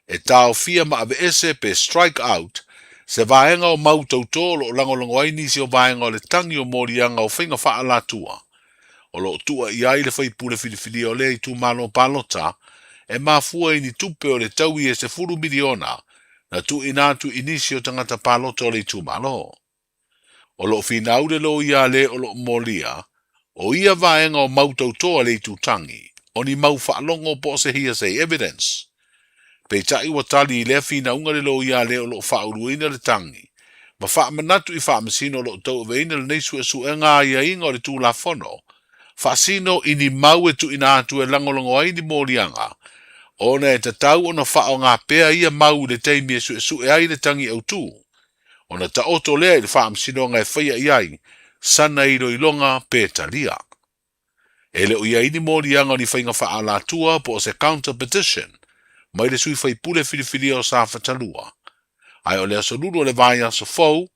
E tāo fia ma ave ese pe strike out, se vaenga o mautauto lo langolongo ai nisi o vaenga o le tangi o morianga o whinga wha la tua. O lo tua i ai le whaipule whiriwhiri o le i tu malo palota, e mafua ini tupe o le taui e se furu miliona, na tu inatu inisi o tangata palota o le tu malo. O lo finau le lo ia le o lo molia, o ia vaenga o mautautoa le tu tangi, o ni mau whaalongo po se hia say evidence. Pei tai wa tali i le finaunga le lo ia le o lo whauruina le tangi, ma whaamanatu i whaamasino o lo tau veina le neisu e su e ngā ia inga o le tu la fono, whaasino i ni mau e tu inatu e langolongo ai ni molianga, o na e tatau o na whao ngā pēa ia mau le teimi e su e ai le tangi au tu. O na ta oto lea i le whaam sinonga e whaia iai, sana i roilonga pētalia. E le o ia ini mōrianga ni whainga wha la tua po se counter petition, mai le sui whaipule whiriwhiri o sa whatalua. Ai o le asoluru o le vaya so fau,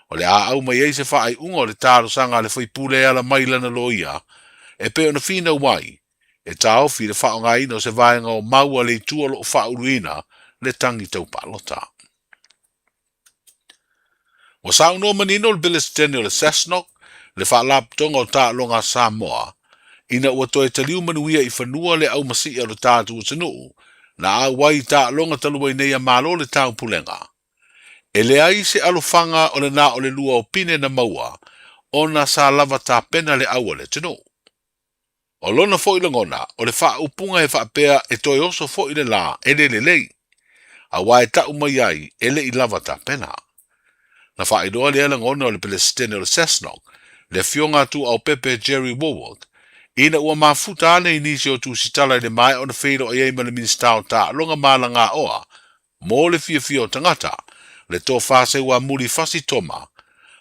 o le a au mai eise wha ai unga o le tāro sanga le whaipule ala mai lana loia, e pe o na whina wai, e tā ofi le wha o ngā ina o se vaya o maua le tua lo wha uruina le tangi tau palota. Wa sau no manino le bilis tene o le Cessnock, le whaalaptonga o tā longa Samoa, ina ua toe taliu manuia i whanua le au masi o le tātu o tanu, na a wai tā longa talua i neia malo le tāu pulenga. E le ai se alofanga o le nā o le lua o pine na maua, o na sa lava tā pena le au le tanu. O lona fo i langona, o le wha upunga e wha pēa e toi oso fo i le la, e le lei. A wai ta umai ai, e le i lava tā pena. Na wha idoa le alangona o le Palestine o le Cessnock, le fionga tu au Pepe Jerry Woolworth, ina ua mafuta ane inisi o tu sitala le mai o na whairo o eima le minister o ta longa mala ngā oa, mo le Fiafia o tangata, le tō whase ua muri fasi toma,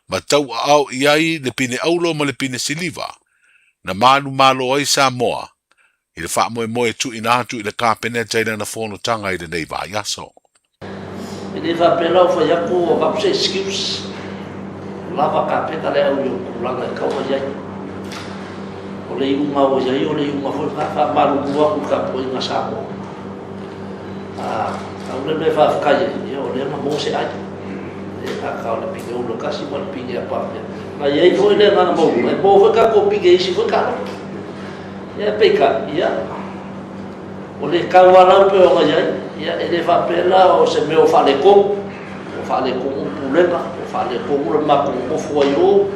ma tau au iai le pine aulo ma le pine siliva, na manu malo ai Samoa, i le wha moe tu ina atu i le kāpeneta i na whono tanga i le nei vā yaso. Ini fa pela fa ya ko va se excuse la va ka pe tale au yo ku la ka o ya o le uma o ya o le uma fo fa ma lu ku ka po nga sa mo au le fa ka ya o le ma mo se ai Akau le pinga ulo kasi mo le pinga apa. Na ye foi le na mo. E mo foi ka ko pinga isi foi ka. Ya peka, ya. O le kawala pe o ngai, ya ele fa pela o se me o fa le ko. O fa le ko o pulema, o fa le ko o ma ko o foi o.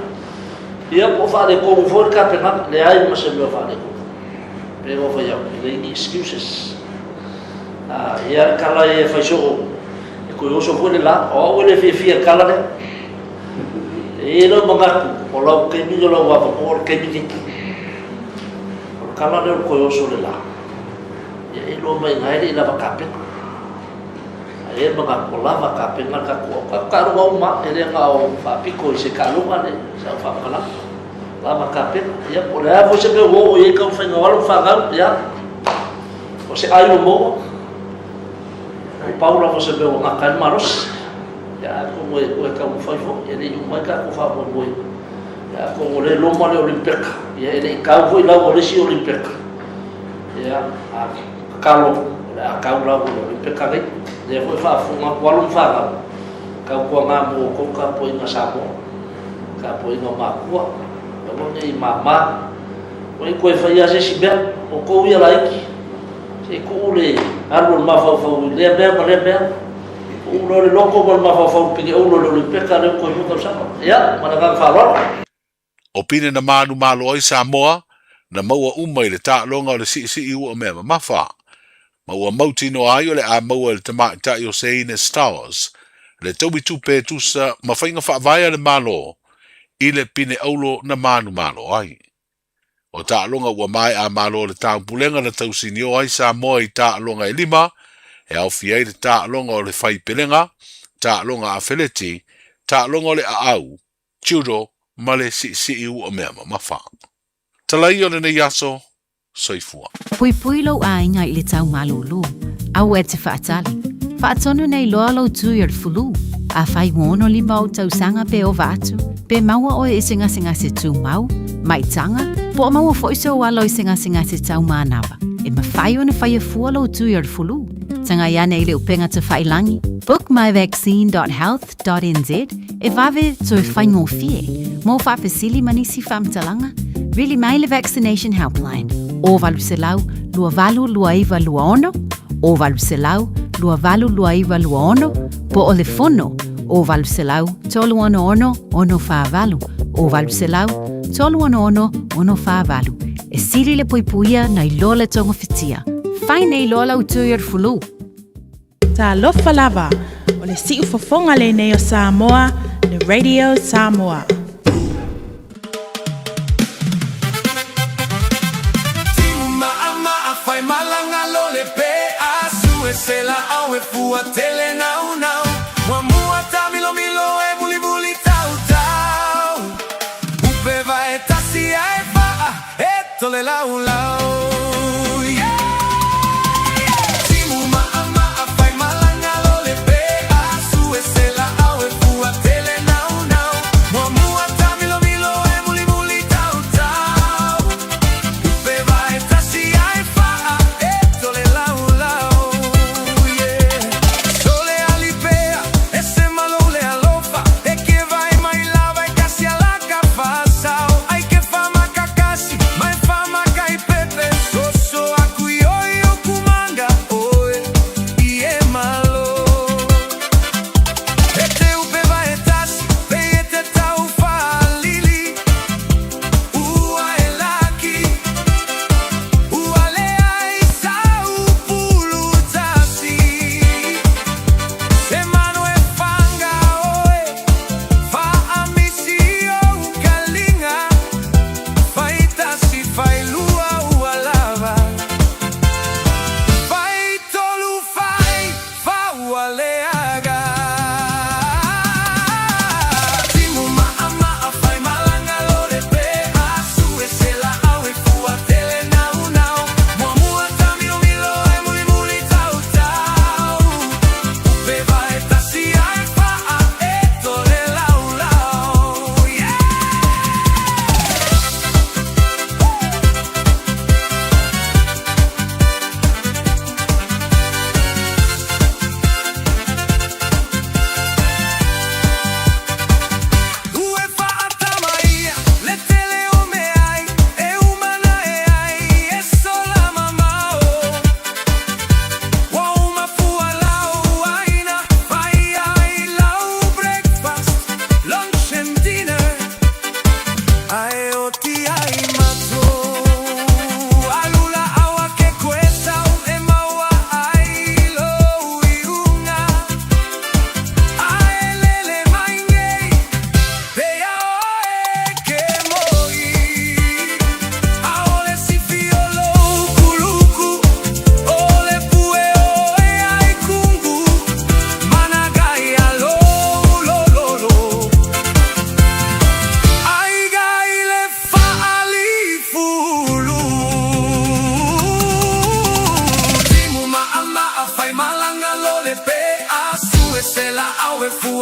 Ya o fa le ko o foi ka pena, le ai ma se me o fa le ko. Pe o foi ya, le excuses. Ya kala e fa so ko yo so pone la o le Fiafia kala le e no manga ko lo ke mi lo wa ko ke mi ki ko kala le ko yo so le la e lo mai ngai le la ka pe e manga ko la va ka pe na ka ko ka ro ma e le nga o fa pi ko se ka lo ma le sa fa kala la va ka pe ya ko le avo se be wo e ka fa nga wa fa ga ya o se ai lo mo Paula você vê uma calma maros ya como é como foi ele uma cá com fa mo ya como le loma le olímpica ya ele cá foi lá o lesi olímpica ya a calo a calo olímpica aí ele foi fa uma qual fa cá com a mo com cá foi na Samoa cá foi no Makua eu vou nem mama foi coi foi a gente bem o co ia lá aqui se kule arul mafafau le ulo le loko bol mafafau pigi ulo le peka le ko yuta sa ya mana falor o pine na manu malo ai Samoa na maua umai le ta longa le si u me mafa maua mauti no ai le a maua le tama ta yo sei ne stars le tobi tu pe tu sa mafainga fa vai le malo ile pine aulo na manu malo ai o ta longa ua mai a malo le tau pulenga na tau sinio ai Samoa i ta longa e lima, e au fiai le ta longa o le fai pelenga, ta longa a feleti, ta longa o le a au, judo, ma le si u o mea mafa. Talai o le nei aso, soifua. Pui pui lau a inga i le tau malulu, au e te whaatali. Whaatonu nei loa lau tui ar fulu, a whai mono lima o tau sanga pe o vatu, pe maua o e singa se tu mau, mai tanga, po maua foiso walo i singa se tau manawa. E mawhai o na whai a fualo tui ar fulu. Tanga iane i leo penga te whailangi. Book myvaccine.health.nz e vave to whai ngō fie. Mō whawhasili manisi whamtalanga. Really maile vaccination helpline. O valu se lau, lua valu lua iwa lua ono. O valu se lau, lua valu lua iwa lua ono. Po o le fono. O valu se lau, tolu ono ono wha valu. O valu se lau, tolu ono wha valu. E siri le poipuia na i lola tonga fitia. Whai nei lola utui ar fulu. Ta lofa lava, o le si ufafonga le nei o Samoa, le Radio Samoa. Sela au e fua tele nau nau Mua mua ta milo milo e muli muli tau tau Upe va e tasi ai va e tole lau lau Timu maa maa fai malanga lo le pe a su e sela au e fua tele nau nau Mua mua ta milo milo e muli muli tau tau Upe va e tasi ai va e tole lau lau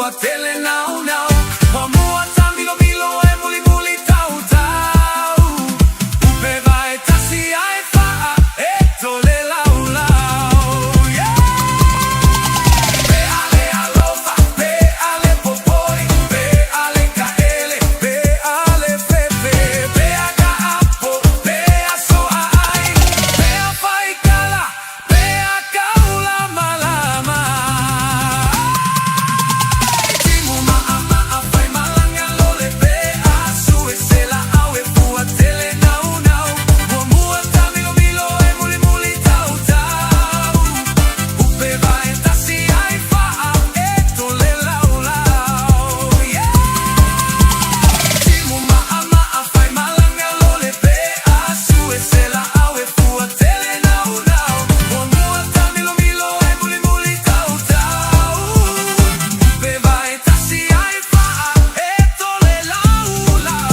fua tele nau nau. Mua mua tamilo milo e muli muli tau tau. Upe vai tasi ai faa e tole lau lau. Pe ale alofa, pe ale popoi, pe ale kaele, pe ale pepe, pe aga apo, pe aso ai, pe a fai kala, pe a kaula malama. Timu maa maa fai malanga lole, pe asu e sela au e fua tele nau nau. Mua mua tamilo milo e muli muli tau tau. Upe vai tasi ai faa e tole lau lau. Timu maa maa fai malanga lole, pe asu e sela au e fua tele nau nau. Mua mua tamilo milo e muli muli tau tau. Upe vai tasi ai faa e tole lau lau.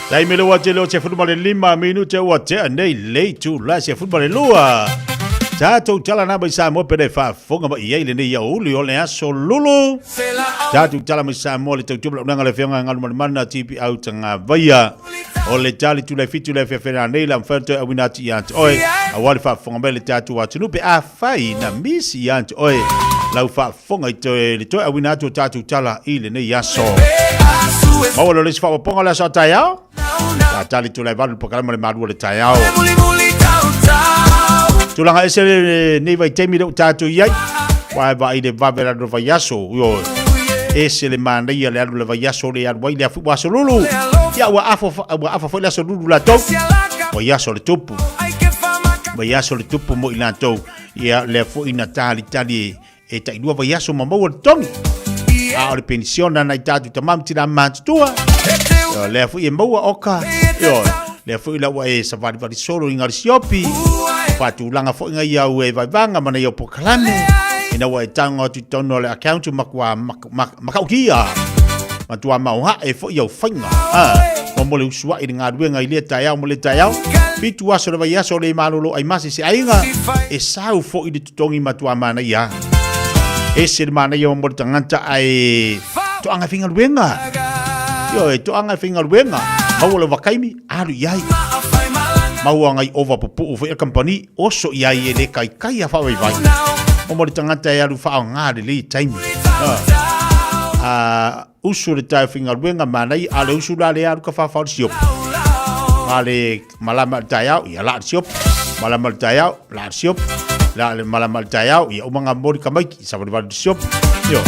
Lai mele wa te leo te futbol 5 minute wa te nei lei tu la se futbol lua. Tātou tala nā mai Samoa pere whaafonga mai iei le nei au li o le aso lulu. Tātou tala mai Samoa le tautubla unanga le whionga ngalu mana tipi au tanga vaia. O le tali tu le fitu le whiawhena nei la mwhanto a winati i ante oe. A wale whaafonga mai le tātou atunu pe a whai na misi i ante oe. Lau whaafonga i toe le toe a winati o tātou tala i le nei aso. Maua lo lesi whaaponga le aso a tai au. Tā tali tu le valu pakalama le marua le tai au. Tulanga ese nei vai teimi le tātou iai. Wai vai le vavera no vai aso. Ese le manai le alu le vai aso le alu wai le afu aso lulu. Ia ua afa foi le aso lulu la tau. Vai aso le tupu. Vai aso le tupu mo i la tau. Ia le afu ina tali tali e ta inua vai aso mamau le tongi. A o le pensiona na i tātou tamam tira mantua. Le afu i maua oka. Le afu i la ua e savali vali solo inga le siopi. Patu langa fo inga ia ue vai vanga mana ia pokalame. Ina wa e tanga tu tono le account makua makaukia. Matua mauha e fo ia ufainga. Mamole usua i ngā ruenga i lea taiau mo le taiau. Pitu aso le vai aso le malolo ai masi se ainga. E sau fo i le tutongi matua mana ia. E se le mana ia mamole tanganta ai toanga finga ruenga. Yo e toanga finga ruenga. Mamole wakaimi alu iai. Maua ngai ova pupu fo e company oso iai e le kai kai a whawai vai. O mori tangata e alu whao ngāre li taimi. Usu le tai whinga ruenga manai a le usu la le alu ka whawhau siop. Ma le malama le tai au i a la siop. Malama le tai au la siop. La le malama le tai au i a umanga mori ka maiki i savani vali siop. Yo.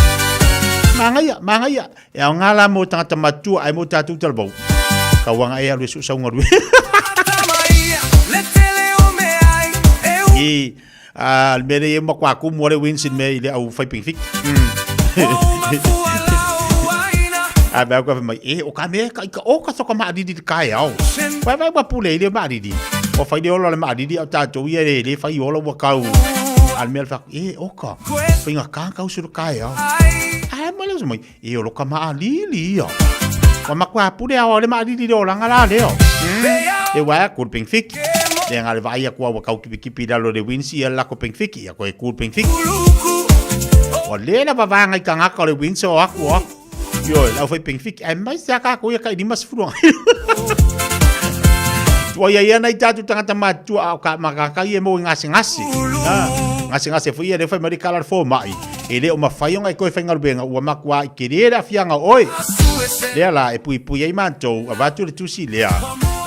Mangaia. E au ngala mo tangata matua ai mo tātou talbau. Ka wanga e alu e su saunga ruenga. Al mene e makwa ku mo le winsin me ile au fai ping fik. A ba ko mai e o ka me ka o ka so ka ma di kai au. Vai ba pule ile ma di. O fai de o le ma di au ta to ye le fai o lo wa kau. Al mel fa e o ka. Finga ka ka su kai au. Ai mo le mai e o lo ka ma li au. Wa makwa pule au le ma di o langa la le au. E wa ku ping fik. Le ngale vai a kua kau kipi dalo de winsi la ko pengfiki a ko e cool pengfiki. O le na vavanga i kanga ko le winsi o aku. Yo, la foi pengfiki ai mai sa ka ko ia kai di mas furu. Tua ia na i tatu tangata matu a ka makaka i mo ngasi. Ngasi foi ia foi mari kala fo mai. Ele o mafai nga ko e fainga benga o makwa i kerera fianga oi. Le la e pui ai manto a vatu le tusi lea.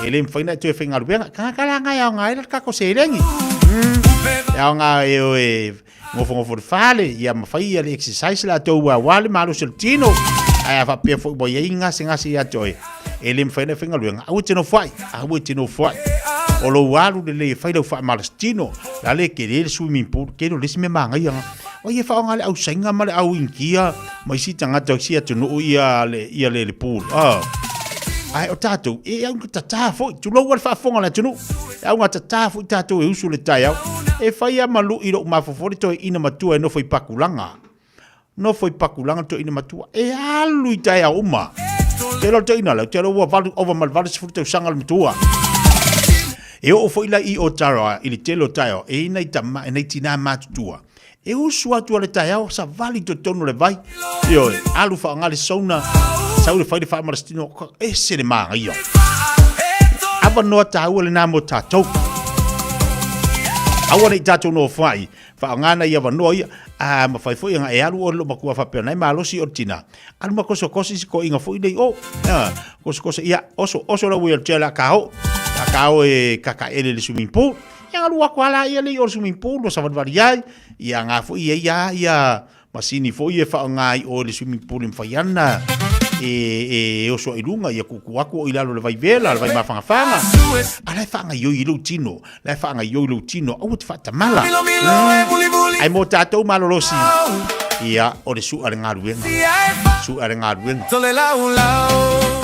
Ele mfaina tu e whinga ruenga, kala ngai au ngai ka ko se rengi. Au ngai e ngofo fale, ia mawhai le exercise la tau wa wale maru seltino. Ai a whapea fo bo ia ngasi ia toi. Ele mfaina whinga ruenga, au tino fai. O lo walu le whai lau wha malastino, la le ke le swimming pool, ke lo lesi me manga ia. O ia wha ngale au sainga male au inkia, mai si tangata si atunu ia le pool. Ai o tātou, e au ka tatā fo, tu lau wale whaafonga la tunu. Au ngā tatā fo i tātou e usu le tai au. E whai a malu i ro mafofori toi ina matua e no whai pakulanga. no foi pakulanga to ina matua e alu i tai a uma te lo te ina la te lo wa valu over mal valu sfu te sanga le matua e o foi la i o tara i te lo tai o e ina i tama e nei tina matutua e o sua tu le tai o sa vali to tonu le vai yo alu fa ngale sona sa u le fai le fa marstino e se le ma io ava no ta u le namo tatou awana i tatou no fai fa ngana ia vano ia a ma fai foi nga e alu o lo makua fa pena ma losi o tina alu ma koso kosi ko inga foi dei o koso ia oso la wil tela kao e kaka ele le swimming pool ia alu akwala ia le o swimming pool no sa variai ia nga foi ia masini foi e fa ngai o le swimming pool in faiana e oso ilunga ia kukuaku o ilalo le vai vela le vai mafanga ala fanga yo ilu tino la fanga yo ilu tino o te fata mala ai mo tatou malolosi ia o le su ale ngaruenga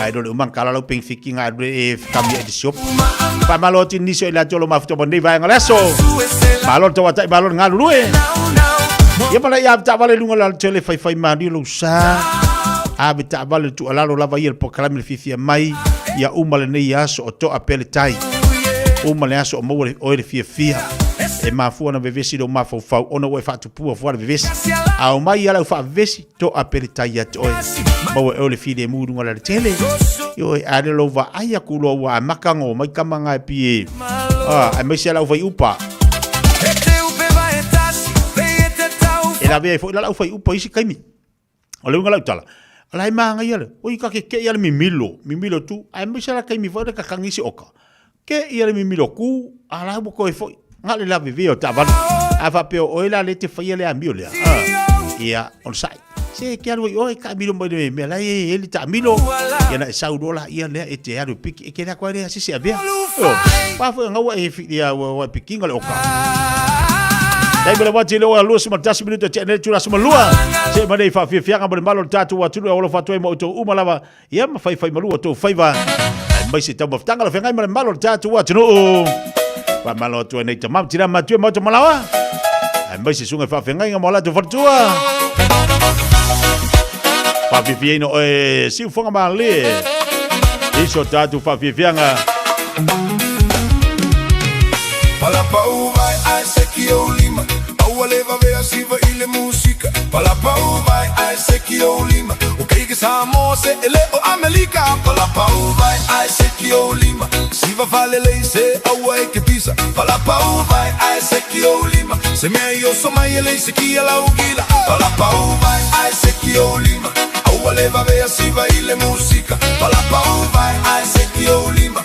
ai do le mankala lo ping fiki nga e kami e shop pa maloti niso ila tolo mafuto bonde vai ngaleso malot to watai malot ngalue ia pala ia ta vale lunga la tele fai mandi lo sa abe ta vale tu alalo lava ia po kalami Fiafia Mai ia umale nei aso o to apele tai umale aso o mo o le Fiafia e mafua na vevesi do mafau ona we fa tu pu fo vevesi au mai ala fa vevesi to apele tai at o mo o le fide mudu ngala tele yo ale lo va aya kulo wa makango mai kamanga pie ai mai sela vai upa e la ve fo la fa upa isi kaimi ole ngala tala ala manga ia o i ka ke ia mimilo tu ai me sala kai mi vore ka kangisi oka ke ia mimilo ku ala bo ko foi ngale la vivio tava ava pe o ila le te fai le ambio le ia on sai se ke algo o ka milo mo me la ele ta milo ia na saudola ia le e te aru piki e ke na kwa re asi se avea pa foi ngawa e fi ia wa piki ngale oka dai bele wati lo a lusi matasi minuto tene tula suma lua se mane fa fianga bole malo tatu wa tulu o lo fatoi mo to uma lava ia ma fai malu to faiva mai se tamo ftanga lo fengai malo tatu wa tulu pa malo to nei tamam tira matue mo to malawa mai se sunga fa fengai ngola to fortua pa fifieno si fonga male iso tatu fa fianga Pala pau vai ai seki o lima Au leva ve asiva ile música Pala pau vai ai seki o lima O que Samoa se ele o America Pala pau vai ai seki o lima Siva fale lei se au ai que pisa Pala pau vai ai seki o lima Se me io so mai lei seki ala ugila Pala pau vai ai seki o lima Au leva ve asiva ile música Pala pau vai ai seki o lima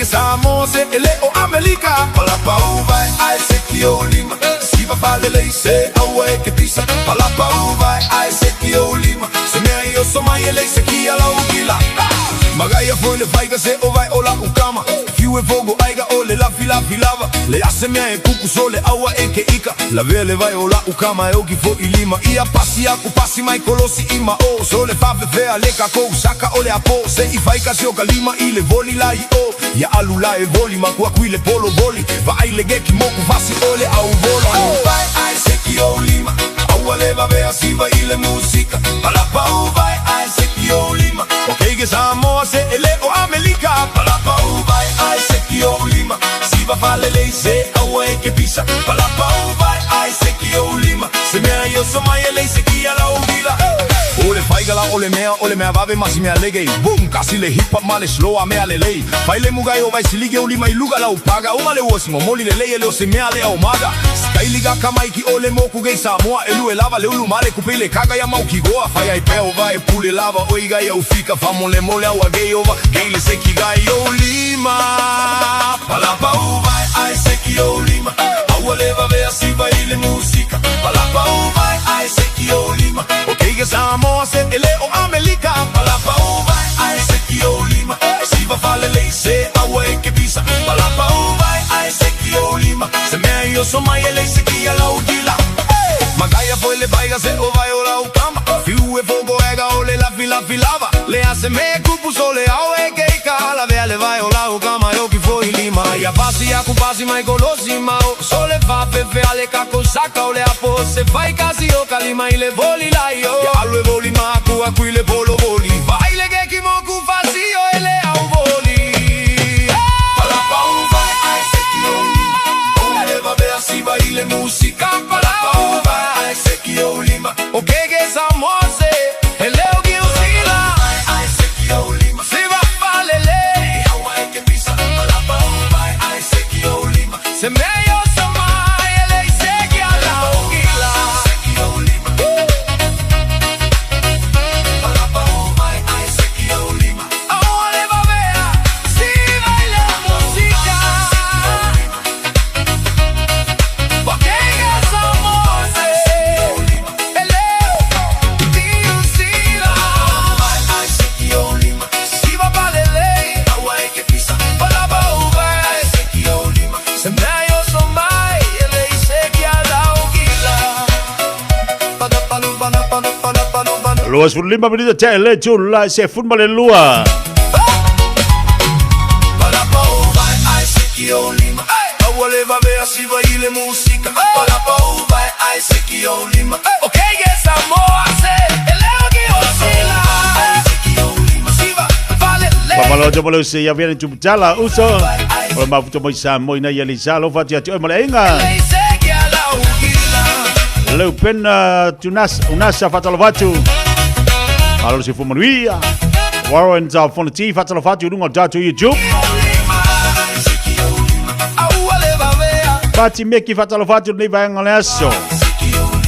Samoa se ele o America Pala pau vai ai seki o lima Siva fale lei se au ai que pisa Pala pau vai ai seki o lima Se me io so mai lei seki ala ugila Magaya foi le faiga se o vai ola u kama Fiu e fogo aiga o le lafi lava Le ase mea e kuku so le aua e ke ika La vele vai ola u kama e oki fo i lima Ia pasi aku pasi mai kolosi ima o So le fafe fea le kako saka o le apo Se i faika se o kalima i le voli la i o Ia alu la e voli ma kua kui le polo voli Va ai le geki moku fasi o le au volo Vai ai seki o lima Aua leva vea siva i le musika Pala pau vai ai seki o lima Ok que Samoa se ele o America Pala pau vai ai seki o lima Siva fale lei se aua e que pisa Pala pau vai ai seki o lima Se mea io so mai lei seki ala ugila Ole faigala ole mea vave masi mea legei Boom kasi le hip hop male slow a mea le lei Fai le mugai o vai se lige o lima i luga la upaga O male osimo moli le lei ele o se mea le au maga Sky liga kamaiki ole moku gei Samoa Elu e lava le ulu male kupe le kaga ya mau ki goa Fai ai peo vai pule lava o iga ya ufika Famo le mole au a gei ova Gei le seki gai o lima Pala pau vai ai seki o lima Aua leva vea siva ile musika Pala pau vai ai seki o lima Ok que Samoa se ele o America Pala pau vai ai seki o lima Siva fale lei se aua e que pisa Pala pau vai ai seki o lima Se mea io so mai lei seki ala ugila Magaya foi le paiga se o vai ola u kama Fiu e fogo ega o le lafi lava Le ase me kupu so le au e keika La vea le vai ola u kama yo ki foi lima Ia pasi aku pasi mai kolosi mao So le fa fefe ale kako saka o le apo Se fai kasi o kalima i le voli la io quile polo voli. Baile che chi mo cu fazio e le au voli. Para pau vai ai secchio lima. Ole va bea si baile musica. Para pau vai ai secchio lima. Ok che Samoa se e leo che usila. Ai secchio lima. Si va fale lei. Hawaii che pisa. Para pau vai ai secchio lima. Se meglio Samai e lei segui alla ugila. Secchio lima. Para pau vai ai secchio lima. Ole va bea si baila musica. Ok che Samoa se e leo ti usila. Vai ai secchio lima. Si va vale lei. Hawaii che pisa. Para pau vai ai secchio lima. Se meglio Samai e lei segui alla ugila. Pada panu panu panu panu panu panu. Lua sul 5 menit tele tulla se futbol e lua. Para pau vai ai secchio lima. Ole va bea si baile musica. Para pau vai ai secchio lima. Ok che Samoa se e leo che oscilla. Secchio lima. Si va vale lei. Pamalo jo mo se ya viene tu jala uso. O ma futo mo sa mo ina ya lisalo fa ti o mo lenga. Lei segui alla ugila. Leu pena unasa fatalo fatu. Allora si fu manuia. Warren za fonti fatalo fatu lungo datu YouTube. Pati meki fatalo fatu nei vai ngalesso.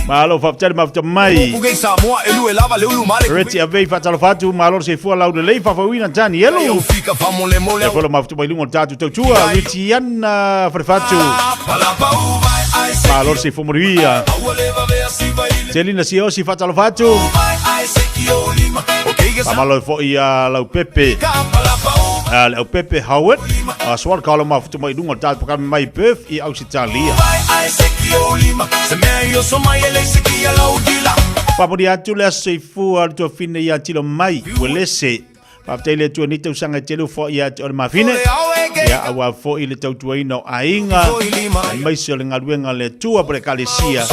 Ma allora fa tele ma mai. Pugai Samoa e lui lava le ulumare. Reti ave fatalo fatu ma allora si fu alla de lei fa wina tani yelo. Eu fica famole mole. E quello ma futo mai lungo datu tua. Retian fa fatu. Ma allora si fu manuia. Celina si o si fatalo fatu. Pamalo fo ia lau Pepe. Lau Pepe Howard. Swar kalau ma futu mai dungo tal pakam mai Perth i Australia. Papodi atu le seifu al to fine ia tilo mai welese. Paptele tu ni tu sanga telu fo ia to mafine. Ya awa fo ile tau tuaino ainga. Mai se le ngaluenga le tua pre kalesia.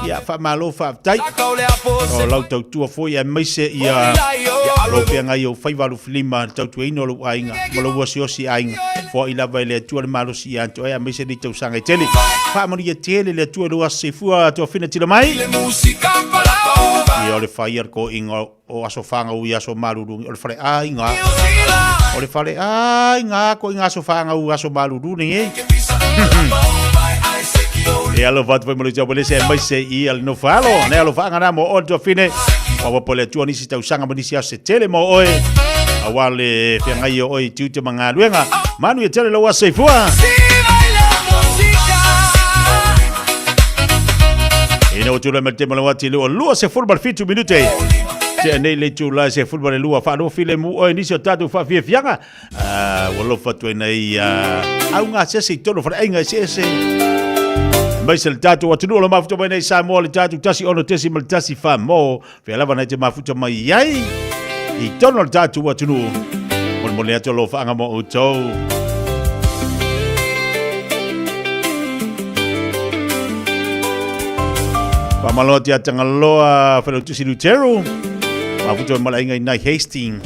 Ya fa malo fa tai. O lau tau tua fo ia mai se ia lo penga yo fai valu filima tau tuaino lo ainga. Malo wasi osi ainga. Fo ila vai le tua malo si anto ya mai se ni tau sanga tele. Fa mo ia tele le tua lo asifua to fine tilo mai. Ia le fire ko inga o aso fanga u aso maruru o le fale ainga o le fale ainga ko inga aso fanga u aso maruru ni e alo vat foi mo le jabole se mai se i al no falo ne alo fanga na mo o to fine o po le tu ni si tau sanga mo ni si se tele mo oe awale fianga yo oi tu te manga luenga manu e tele lo wa se fua ina o tula mete mo wati lo lua se football fitu minute te nei le tula se football lua fa no file mu o inisio tatu fa fianga wolo fatu nei au nga se tolo fa inga se mai se tatu watu lo mafuto mai nei Samoa le tatu tasi ono tesi mal tasi fa mo fe lava nei te mafuto mai yai i tono tatu watu no mo le ato lo fa nga mo o to Pamalo tia tangaloa felo tu silutero. Mafuto malainga ina Hastings.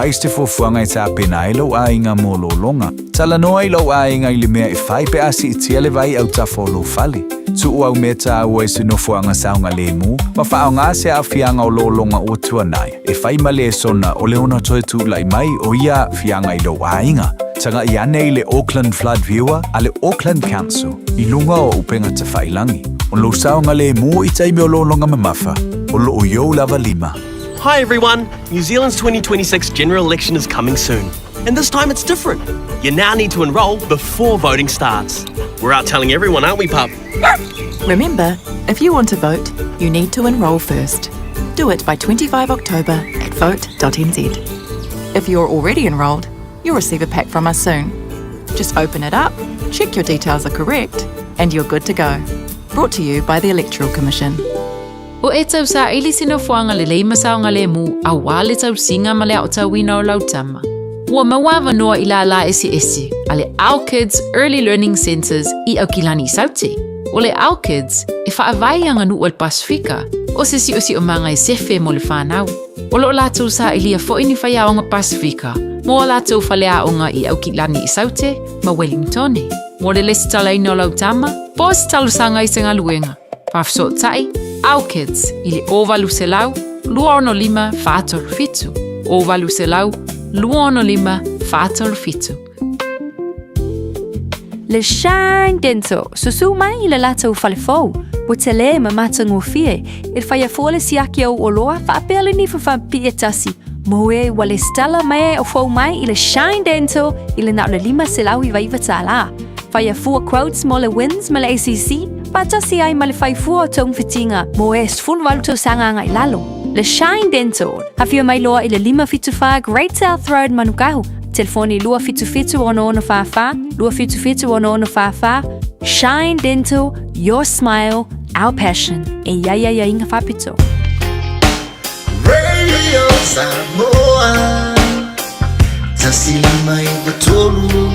faiste fofuanga ta pena ilo ainga mololonga. Tala noa ilo ainga ili mea fai pe asi itia le vai au ta folo fali. Tu au meta ua sino fuanga saunga lemu, ma faonga se a fianga o lolonga o tuanai. E fai male sona o leona toe tu lai mai o ia fianga ilo ainga. Tanga iane i le Auckland Flood Viewer a le Auckland Council i lunga o upenga te whailangi. O lo saunga lemu i taimi o lolonga mamafa, o lo o yo lava lima. Hi everyone! New Zealand's 2026 general election is coming soon. And this time it's different. You now need to enrol before voting starts. We're out telling everyone, aren't we, pup? Remember, if you want to vote, you need to enrol first. Do it by 25 October at vote.nz. If you're already enrolled, you'll receive a pack from us soon. Just open it up, check your details are correct, and you're good to go. Brought to you by the Electoral Commission. O e tau sa ili sino fuanga le leima saonga le mu a wale tau singa ma le au tau wina o lautama. Ua mawawa noa ila la esi a le AUG Early Learning Centers I au kilani sauti. O le AUG e whaavai anga nu o le Pasifika o se si o manga e sefe mo le whanau. O lo lātou sa ilia fo ini whaiaonga Pasifika mo lātou whalea onga I au kilani I saute ma Wellington. Mo le lesi talaina o lautama, po se talusanga I senga luenga. Pafso tai, AUG I le ovalu se lau, luono lima whātol fitu. Ovalu se lau, luono lima whātol fitu. Le Shine Dental, susu mai I le lātou whalefou. Wa te le ma matango fie, il Fiafia siaki au oloa whaapele ni whawhampi e tasi. Moe wale stala mai o fau mai I le Shine Dental, I le nao le lima se lau I vaiva tāla. Fiafia quotes mo le wins ma le ACC, patasi ai ma le Fiafia o tong fitinga, moe sful waluto sanganga I lalo. Le Shine Dental, Fiafia Mai loa I le 575 Great South Road Manukahu. Telefoni 252 252 Shine Dental, your smile, our passion. E ia inga whapito. Radio Samoa, tasilima iwa tolu,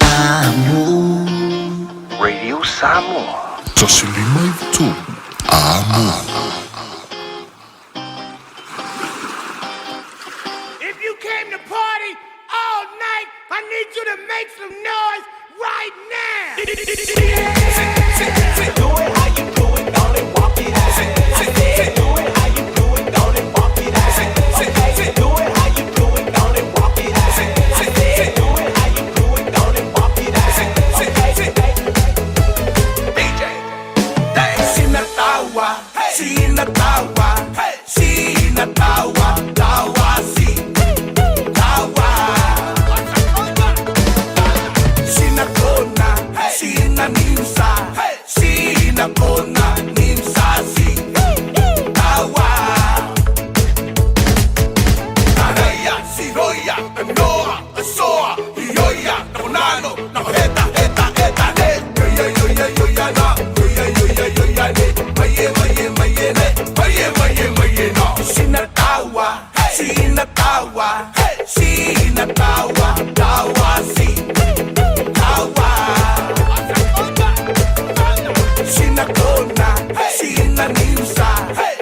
amo. Radio Samoa, tasilima iwa tolu, amo. I need you to make some noise right now. Do it how you do it, don't it walk it out. Do it how you do it, don't it walk it out. Do it how you do it, don't it walk it out. Do it how you do it, don't it walk it out. DJ, Sina tawa, Sina tawa, Sina tawa, tawa si. Sina nimsa, sina kona nimsa si tawa. Taraya, siroya, noa, soa, yoya, konano, na heta ne, yoya na, yoya ne, maye ne, no. Sina tawa, sina tawa, sina tawa, tawa si. Sina kona, sina nimsa,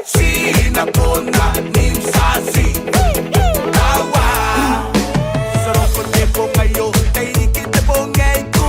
sina kona nimsa si tawa. Sarong ko te po kayo, ay ikite po ngay ko.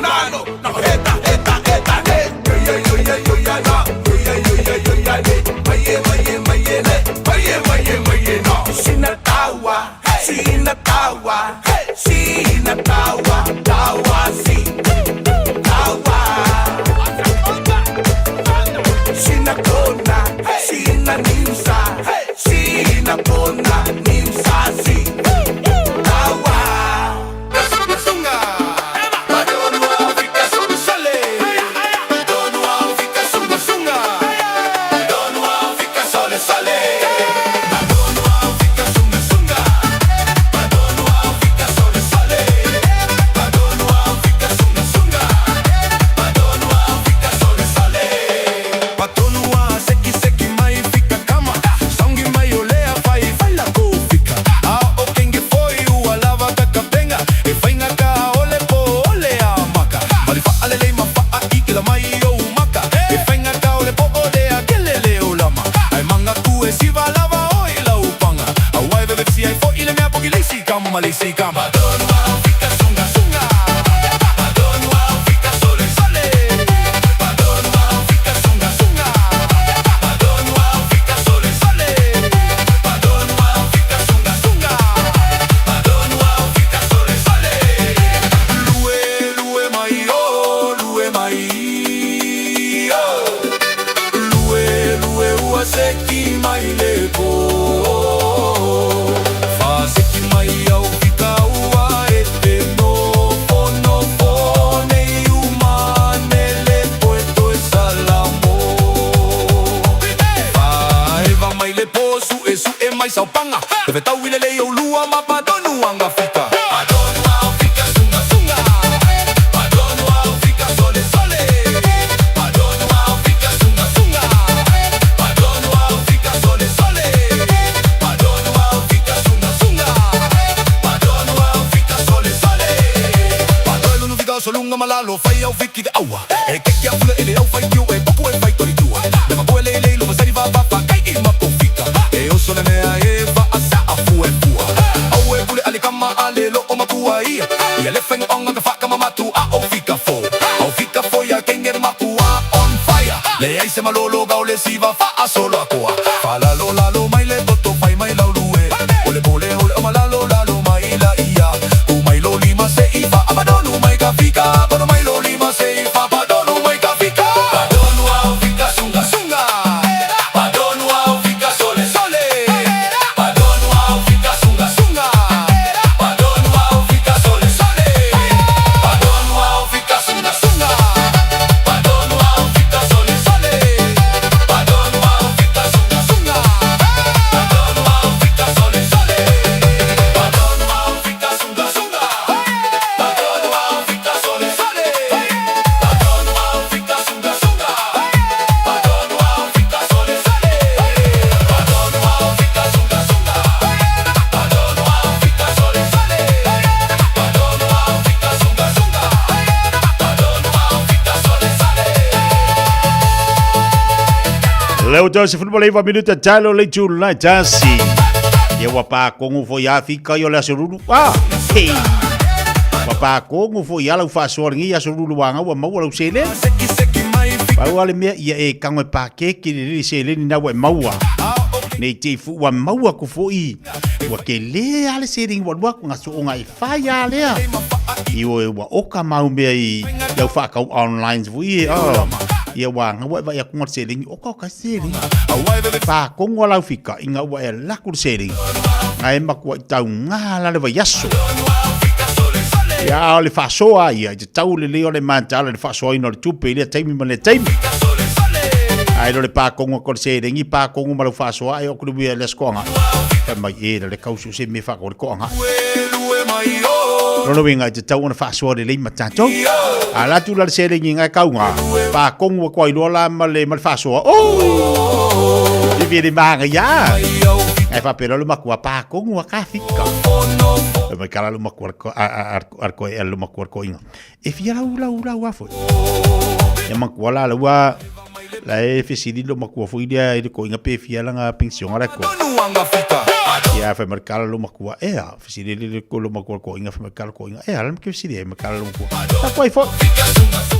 nano na heta heta heta he yo yo yo yo ya na yo yo yo yo ya ne maye maye maye ne maye maye maye no sinatawa sinatawa sinatawa tawa si tawa sinakona sinanimsa sinakona nimsa si tawa sunga Padono Africa sunga sale Padono Africa sunga sunga Padono Africa sole sale Padono Africa sunga sunga Padono Africa sole sale Padono Africa sunga sunga Padono Africa sole sale Padono seki seki mai fika kama Songi mai olea fai fai la kufika o kenge foi ua lava kakapenga e fainga ka ole po ole amaka Malifa alele mafaa ikila mai o umaka e fainga ka ole po ole a kelele ulama Ai manga tu e siva lava o ila upanga Awai bebe si ai fo ile mea poki leisi kama malisi kama Padono Africa sunga sunga Padono Africa sole sole Padono Africa sunga sunga Padono Africa sole sole Padono Africa sunga sunga Padono Africa sole sole Lue lue mai lue mai Lue lue ua seki mai leko Fa seki mai au fika ua e te no nei umane le poeto e salamo Fa eva mai le posu e su e mai saupanga Deve tau ile le o lua ma Padono anga fika Padono Africa sunga sunga Padono Africa sole sole Padono Africa sunga sunga Padono Africa sole sole Padono Africa sunga sunga Padono Africa sole sole Padono no fica solunga malalo fai au fiki de aua E ke kia fule ele au fai kiu e poku e fai tori tua Le mapo ele ele lo masari va va kai i mapo fika E o sole mea e va asa a fu e fua Au e bule alikama ale lo o mapua ia I ele fenga onga ka whaka mamatu a o fika fo Au fika fo ia kenger mapua on fire Le aise malolo gau le siva fa a solo a koa Fa lalo lalo mai le toto fai mai lau lue Ole bole ole o malalo lalo mai la ia Ku mai lo lima se ifa a Padono mai ka fika Padono mai lo lima se ifa Padono mai ka fika Padono Africa sunga sunga Padono Africa sole sole Padono Africa sunga sunga Padono Africa sole sole Padono Africa sunga sunga Padono Africa sole sole Padono Africa sunga sunga Padono Africa sole sole Padono Africa sunga sunga Padono Africa sole sole Padono Africa sunga sunga Padono Africa sole sole Padono Africa sunga sunga Padono Africa sole sole Padono Africa sunga sunga Padono Africa sole sole Leo tasi futbol eva minuta talo le chula tasi. Ye wapa kongu fo ya fika yo la sururu. Hey. Wapa kongu fo ya la fa soringi ya sururu wanga wa mau la sele. Ba wale me ya e kangwe pa ke ki li sele ni na wa mau. Nei te fu wa mau ku fo I. Wa ke le ale sering wa wa nga so nga I fa ya le. Iwo wa oka mau me I ya fa ka online wi. Ia wanga wa ya kunga sering oka ka sering pa kongo la fika inga wa ya la ku sering ai makwa tau ngala le yaso ya le fa so ai te tau le le manta le fa so ino le tupe le taimi ma le taimi ai le pa kongo ko sering I pa kongo ma le fa so ai o ku le le skonga e mai e le kausu se me fa ko konga no winga te tau na fa so le mata to ala tu la sering inga kaunga pa kongo ko ilo la ma le fa so di viene manga ya ai fa pero lo makua pa kongo ka fika e mai kala lo makua arko e lo makua ko inga e fia la fo e makua la wa la e fisidi lo makua fo dia e ko inga pe fia la nga pension ara ko ia fa markala lo makua ea fisile le ko lo makua ko inga fa markala ko inga ea lam ke fisile markala lo makua ta koi fo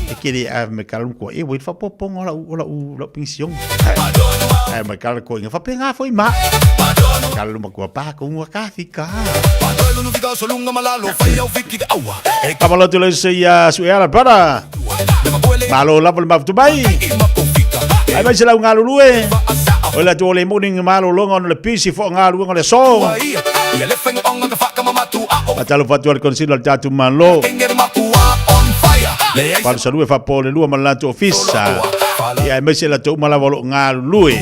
e kiri a markala lo ko e wait fa popong ola pension ai markala ko inga fa penga foi ma markala lo makua pa ko un ka fika Kapala tu le ia suela para malo la pel maftu bai ai vai se la un alulue Ola tu le morning malo longa on le pisi fo ngalu ngale so. Matalo fatu al consiglio al tatu malo. Par salue fa pole lua malato ofisa. Ya mese la tu malavolo ngalu lui.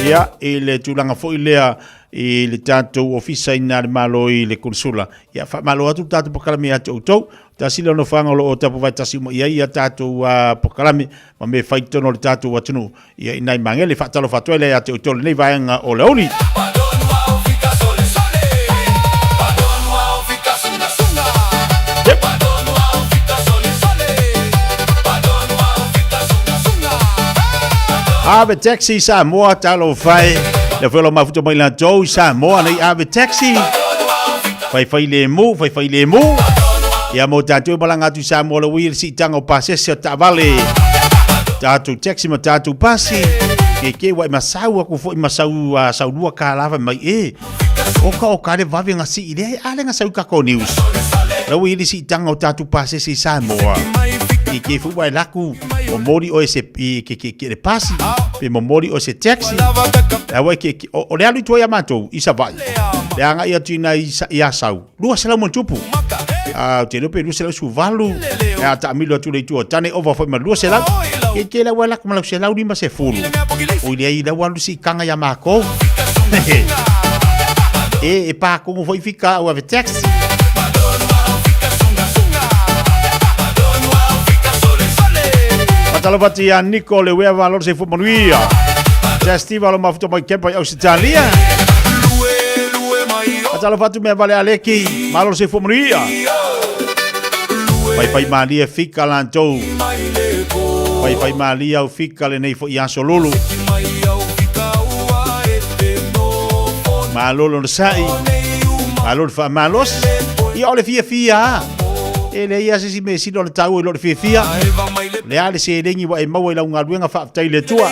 Ya ile tulanga fo ilea ile tatu ofisa ina malo ile consula. Ya fa malo atu tatu pokalami atu to. Tasilo no fanga lo tapu vai tasimo ia tatu pokalami ma me faito no tatu watunu ia inai mangele fatalo fatuele ya te tole nei vai nga ole oli Ave taxi Samoa talo fai le felo mafuto mai la jo Samoa nei ave taxi fai le mu Ia mo tatu balanga tu Samoa le wir si tango pase se tavale tatu taxi ma tatu pasi ke wa masau aku fo masau sau dua ka lava mai o ka le vavi nga si ide ale nga sau ka ko news le wir si tango tatu pase si Samoa ke fu wa laku o mori o ese ke le pasi pe mo mori o se taxi wa ke o le alu to ya mato isa vai le anga ia tina ia sau lua sala mo tupu te no peru sela su valu ya ta milo tu le tu tane over foi malu sela ke la wala kuma la sela uri ma se fulu o ile ida walu si kanga ya mako pa como foi ficar o ave taxi Patalo batia Nicole we valor se fu monuia Festival ma futo mai kempa Australia Patalo fatu me vale aleki valor se fu monuia Pai Maria fica lantou. Pai Maria fica le nei fo ia solulu. Malolo no sai. Malolo fa malos. Ia ole fia. Ele ia se me si lo tau lo fia. Le ale se lengi wa e mau la unga luenga fa tai le tua.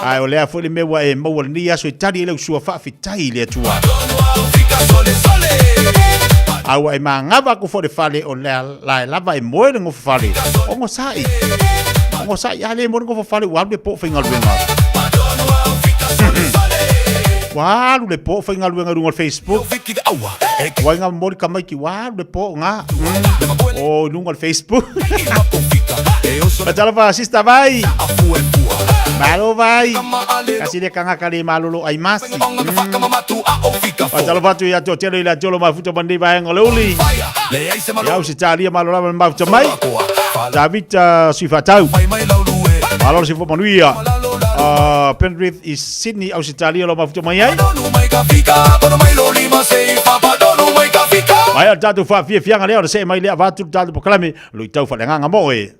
Ai ole fo le me wa e mau ni aso tadi le sua fa fitai le tua. Awa e mangava ku fo de fale o la lava e moe ngo fale o ngo sai ale mo ngo fale wa de po fingal wenga wa le po fingal wenga ngo Facebook wa nga mo ka mai ki wa de po nga o ngo Facebook Patala fa sista vai Malo vai kasi de kanga kali malolo ai masi Patala fatu ya totelo ila jolo mafuta bandi vai ngololi ya usitalia malolo mafuta mai David sifatau malolo sifo manuia Penrith is Sydney usitalia lo mafuta mai ai Mai tatu fa Fiafia Mai se mai le avatu tatu pokalami lo itau fa lenga moe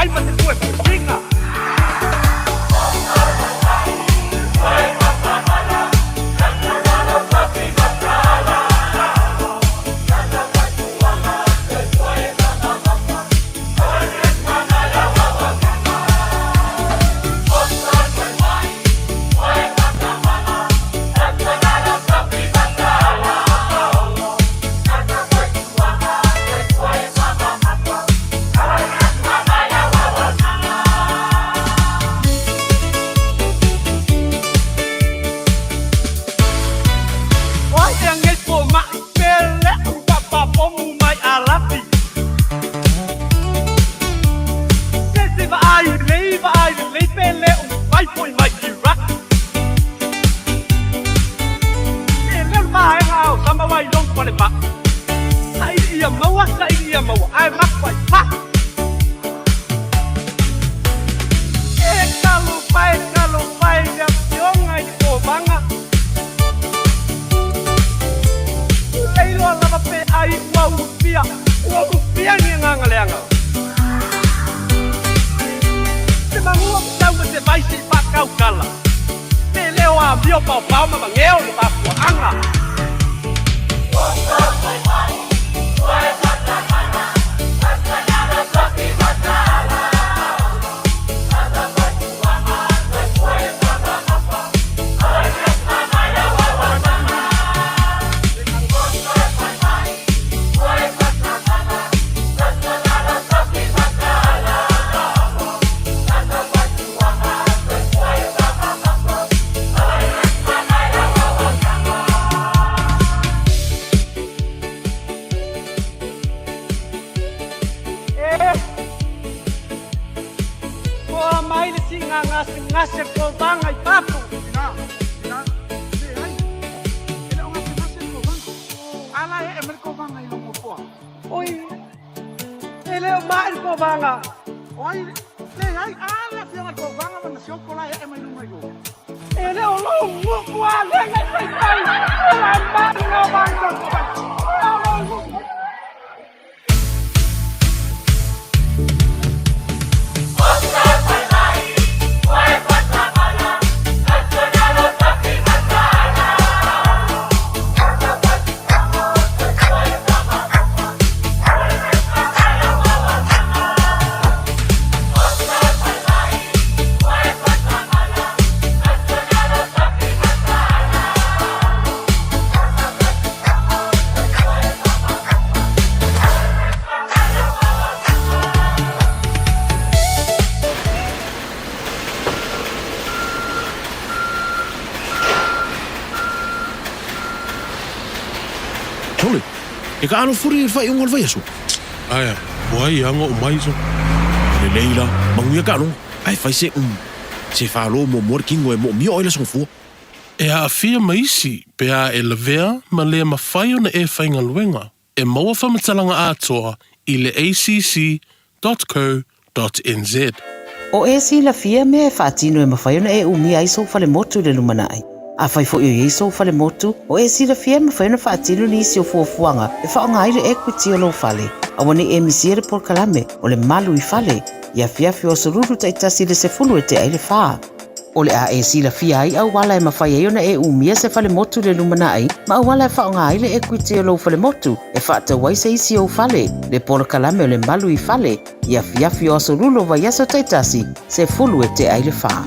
Vai ma te koe putinga. E ka ano furi fai ungal vai aso. Aya, wai anga o mai so. Le leila, manguia ka no. Ai fai se se fa lo mo working e mo mio ila so fu. E a fia maisi pe a e levea ma le ma fai ona e fai ngaluenga. E maua whamatalanga atoa I le acc.co.nz. O e si la fia me e whaatino e mawhai ona e umi ai so fale motu le lumana ai. A whai fo i so fale motu, o e si la fia me whai ona whaatino ni isi o fuafuanga e whaonga aire equity o lo fale. A wane e misiere por kalame o le malu I fale. Ia fiafia o sururu taitasi le se fulu e te aile whaa. O le a e si la fia ai au wala e mawhai ai ona e umia se fale motu le lumana ai, ma au wala e whaonga aile equity o lo fale motu e whaata wai se isi o fale. Le por kalame o le malu I fale. Ia fiafia o sururu vai aso taitasi se fulu e te aile whaa.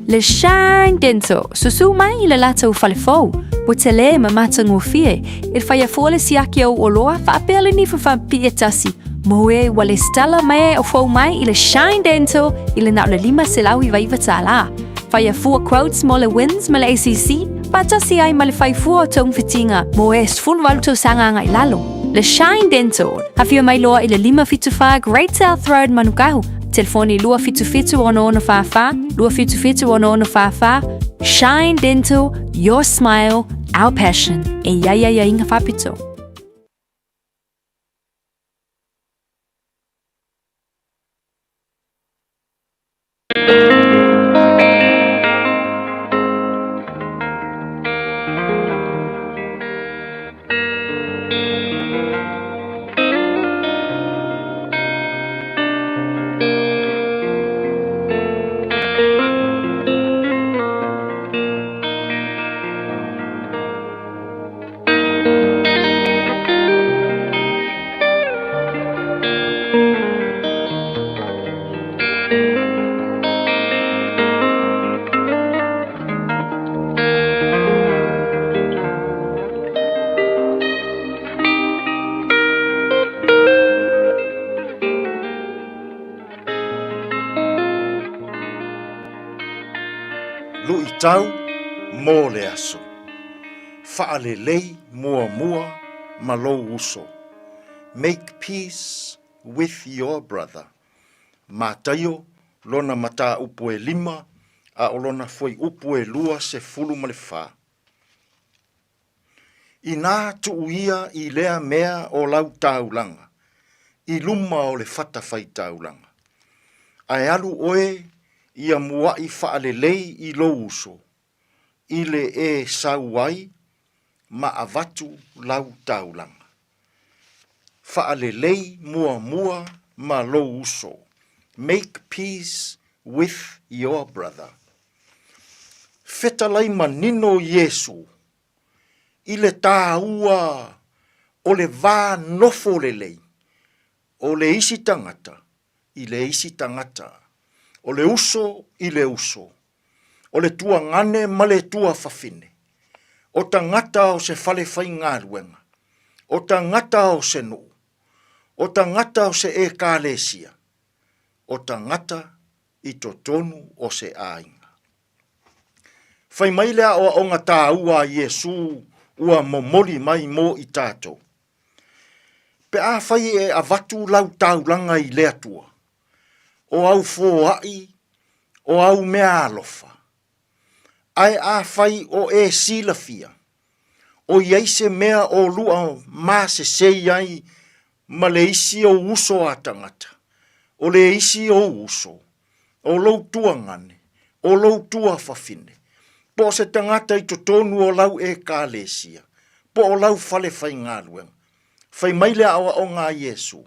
Le Shine Dental, susu mai I le lata o falefou. Po te le ma matango fie, il fai a fole si aki au oloa, fa apele ni fa pi etasi. Moe wale stella mai o fou mai I le Shine Dental, I le na le lima selau I vai vatala. Fai a fua quotes mo le wins ma le ACC, pa tasi ai ma le fai fua o tong fitinga, moe sfun waluto sanga ngai lalo. Le Shine Dental, hafia mai loa I le lima fitufa Great South Road Manukahu. Telefoni lua fitu ono fafa, lua fitu ono fafa. Shine Dental, your smile, our passion. E ya inga fapito. tau mō le aso. Whaalelei mua mua ma lo uso. Make peace with your brother. Mātaio lona mata upu e 5 a o lona foi upu e 2 se fulu ma le whā. I nā tuuia i lea mea o lau taulanga. I luma o le whata whai taulanga. Ai alu oe ia mua i whaalelei i lo uso. I le e sauai ma avatu lau taulanga. Whaalelei mua mua ma lo uso. Make peace with your brother. Fetalai manino Yesu. I le tāua o le vā nofo lelei. O le isi tangata. I le isi tangata. O le uso i le uso. O le tua ngane ma le tua whawhine. O tangata o se whale whai ngāruenga. O tangata o se nuu. O tangata o se e kālesia. O tangata i to tonu o se ainga. Whai mai lea o onga tā ua Yesu ua momoli mai mo i tātou. Pe a whai e avatu lau taulanga i lea tua. O au fōai, o au mea alofa. Ai a whai o e silafia. O iaise mea o lua ma se sei ai ma le isi o uso a tangata. O le isi o uso. O lou tua ngane. O lou tua whawhine. Po se tangata i to tonu o lau e kālesia. Po o lau whale whai ngāruenga. Whai maile awa o ngā Yesu.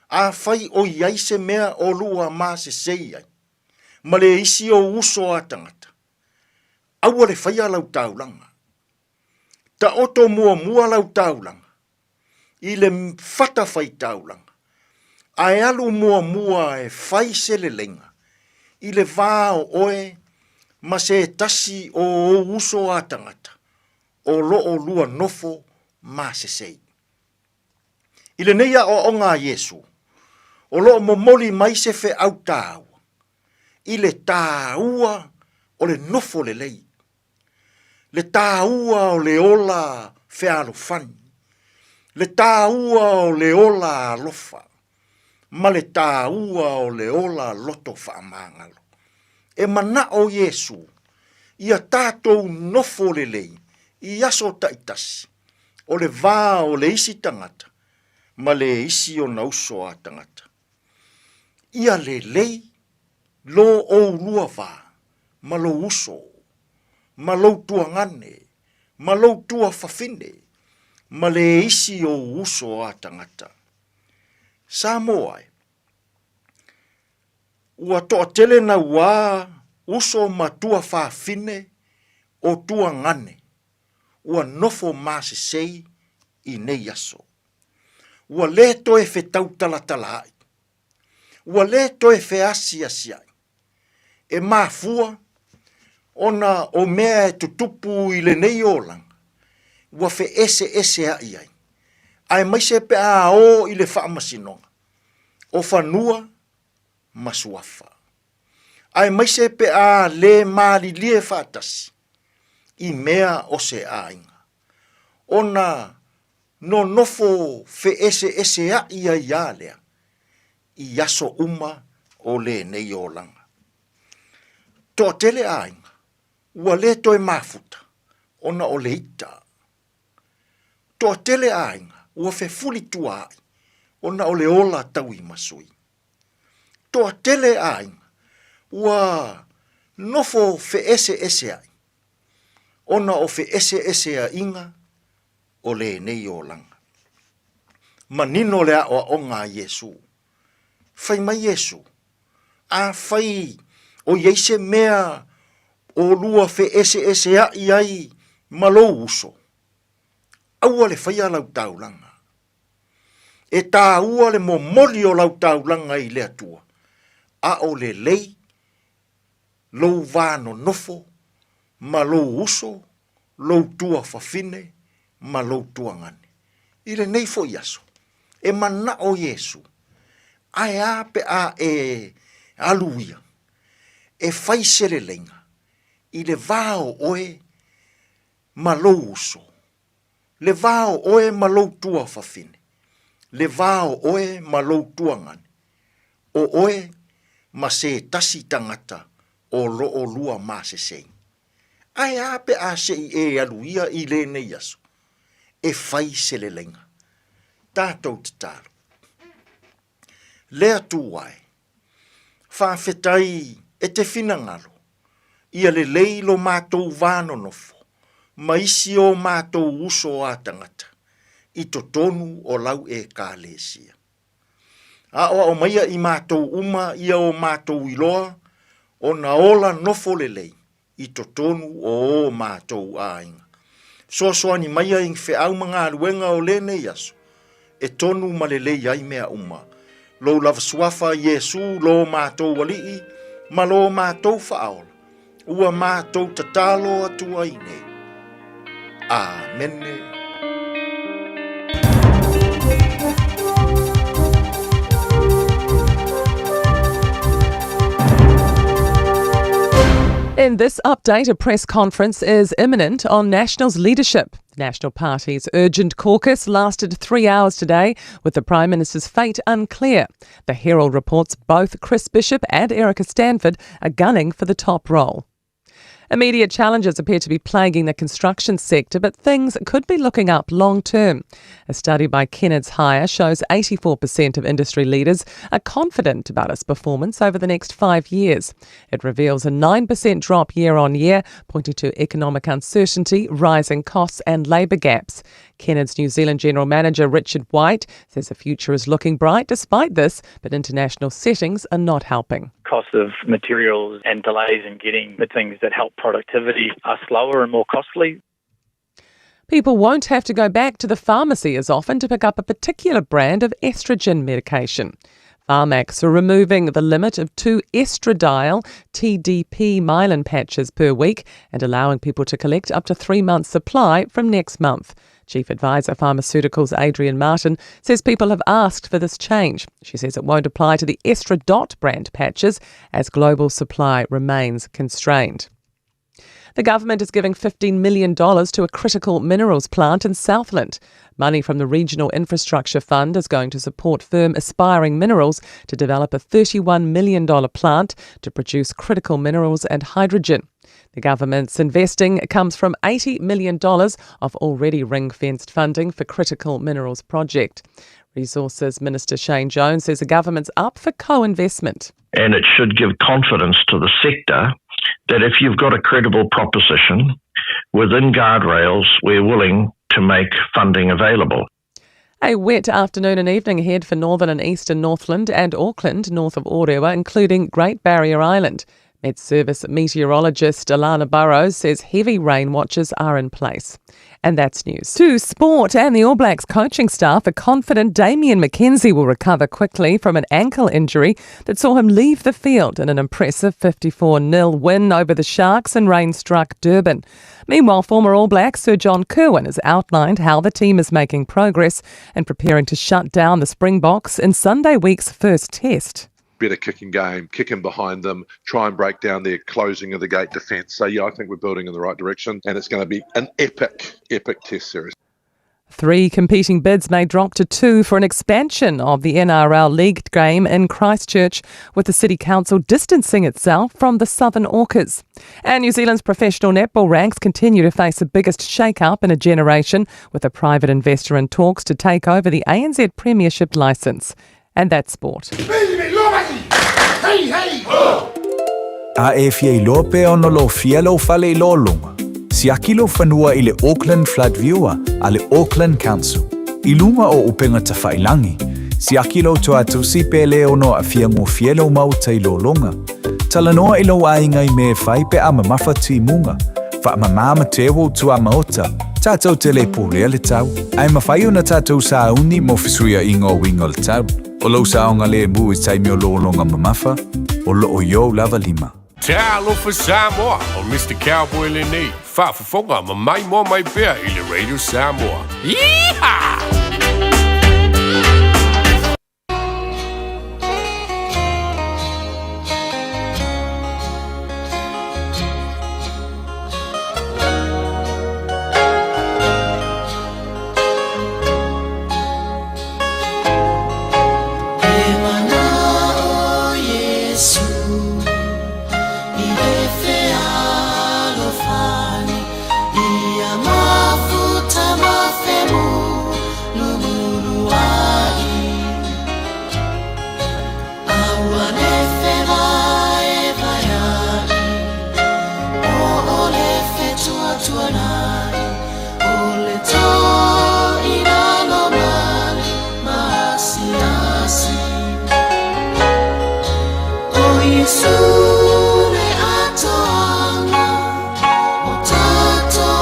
A whai o iaise mea o lua ma se sei ai. Ma le isi o uso a tangata. Aua le whai a lau taulanga. Ta oto mua mua lau taulanga. I le whata whai taulanga. Ai alu mua mua e whai se le lenga. I le vāo oe ma se tasi o uso a tangata. O lo o lua nofo ma se sei. I le neia o ngā Yesu. O lo momoli mai se fe au tāua. I le tāua o le nofo le lei. Le tāua o le ola fe alofani. Le tāua o le ola alofa. Ma le tāua o le ola loto whaamangalo. E mana o Yesu. Ia tātou nofo le lei. I aso taitasi. O le vā o le isi tangata. Ma le isi o nauso a tangata. Ia le lei. Lo o lua vā. Ma lo uso. Ma lo tua ngane. Ma lo tua whawhine. Ma le isi o uso a tangata. Samoa. Ua toa tele na wā uso ma tua whawhine o tua ngane. Ua nofo ma se sei i nei aso. Ua le toe fe tau talatala ai. Ua le toe fe asi asi ai. E mafua ona o mea e tutupu i le nei olang. Ua fe ese ai ai. Ai mai se pe a o i le whaamasinonga. O whanua masuafa. Ai mai se pe a le maali lie whaatasi. I mea o se ainga. Ona no nofo fe ese a ia ialea. I aso uma o le nei olanga. Toa tele ainga. Ua le toe mafuta. Ona o le ita. Toa tele ainga. Ua fe fuli tua ai. Ona o le ola tau i masui. Toa tele ainga. Ua nofo fe ese ai. Ona o fe ese a inga o le nei o langa. Manino lea o ngā Yesu. Whai mai Yesu. A whai o yeise mea o lua fe ese a iai malo uso. Aua le whai a lau taulanga. E tā ua le momoli o lau taulanga i lea tua. A o le lei lou vāno nofo ma lou uso, lou tua whawhine, ma lou tua ngane. I le nei fo iaso. E mana o Yesu. Ai a pe a e aluia. E whai sere lenga. i le vao oe ma lou uso. Le vao oe ma lou tua fafine. Le vao oe ma lou tua ngani. O oe ma se tasi tangata o loo lua ma se seng. Ai ape a se i e aluia i le ne yaso. E fai se le lenga. Tātou te tālu. Lea tu wai. Whawhetai e te whinangalo. Ia le leilo mātou vāno nofo. Ma isi o mātou uso a tangata. I to tonu o lau e ka lesia. A o maia i mātou uma ia o mātou iloa. O na ola nofo le lei. I to tonu o mātou ainga. Soa ni maia ing fe au mga aluenga o lene yaso. E tonu ma le lei ai mea uma. Lo lava suafa Yesu lo mātou walii. Ma lo mātou whaaola. Ua mātou tatalo atua ine. Amene. In this update, a press conference is imminent on National's leadership. The National Party's urgent caucus lasted 3 hours today, with the Prime Minister's fate unclear. The Herald reports both Chris Bishop and Erica Stanford are gunning for the top role. Immediate challenges appear to be plaguing the construction sector, but things could be looking up long term. A study by Kennard's Hire shows 84% of industry leaders are confident about its performance over the next 5 years. It reveals a 9% drop year on year, pointing to economic uncertainty, rising costs and labour gaps. Kennard's New Zealand General Manager Richard White says the future is looking bright despite this, but international settings are not helping. Cost of materials and delays in getting the things that help productivity are slower and more costly. People won't have to go back to the pharmacy as often to pick up a particular brand of estrogen medication. Pharmacs are removing the limit of 2 estradiol TDP myelin patches per week and allowing people to collect up to 3 months' supply from next month. Chief Advisor Pharmaceuticals Adrian Martin says people have asked for this change. She says it won't apply to the Estradot brand patches as global supply remains constrained. The government is giving $15 million to a critical minerals plant in Southland. Money from the Regional Infrastructure Fund is going to support firm Aspiring Minerals to develop a $31 million plant to produce critical minerals and hydrogen. The government's investing comes from $80 million of already ring-fenced funding for critical minerals project. Resources Minister Shane Jones says the government's up for co-investment. And it should give confidence to the sector that if you've got a credible proposition within guardrails, we're willing to make funding available. A wet afternoon and evening ahead for northern and eastern Northland and Auckland, north of Orewa, including Great Barrier Island. Met Service meteorologist Alana Burrows says heavy rain watches are in place. And that's news. To sport, and the All Blacks coaching staff are confident Damien McKenzie will recover quickly from an ankle injury that saw him leave the field in an impressive 54-0 win over the Sharks in rain-struck Durban. Meanwhile, former All Black Sir John Kirwan has outlined how the team is making progress and preparing to shut down the Springboks in Sunday week's first test. Better kicking game, kicking behind them, try and break down their closing of the gate defence. So, yeah, I think we're building in the right direction, and it's going to be an epic test series. 3 competing bids may drop to 2 for an expansion of the NRL League game in Christchurch, with the City Council distancing itself from the Southern Orcas. And New Zealand's professional netball ranks continue to face the biggest shake-up in a generation, with a private investor in talks to take over the ANZ Premiership licence. And that's sport. A e fia I lope ono lo fia lo fale I lo lunga. Si aki lo fanua I le Auckland Flood Viewer a le Auckland Council. I lunga o upenga ta whailangi. Si aki lo toa tusi pele ono a fia ngo fia lo mauta I lo lunga. Talanoa I lo ainga I me whai pe ama mawhati munga. Wha ama mama tewo tua maota. Tātou te le pūrea le tau. Ai mawhai ona tātou sa uni mo fisuia ingo wingo le tau. O lo saonga le mu I taimi o lo longa mamafa, o lo o yo lava lima. Te alofa Samoa o Mr. Cowboy le nei. Whaafafonga ma mai mo mai bea I le Radio Samoa. Yeehaw! tuanai ole to ina no male masiasi o Yesu le atoanga o tato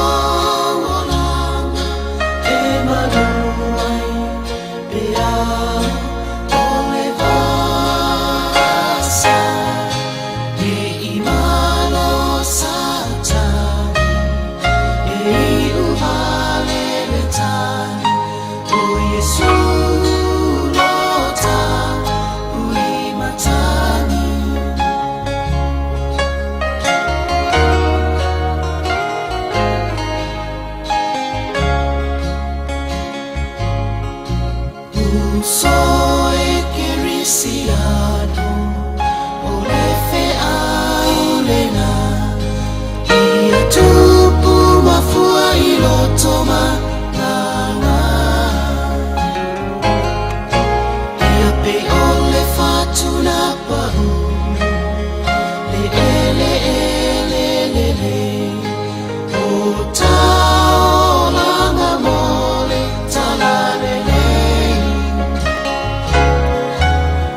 olanga e manuai pe au ole vasa e imano satani e uvale letani o Yesu lota ui matani Soy kerisiano ole fe aulena ia tupu mafua ilotoma nana ia pe ole fatuna pahu le ele o taolanga mole talalele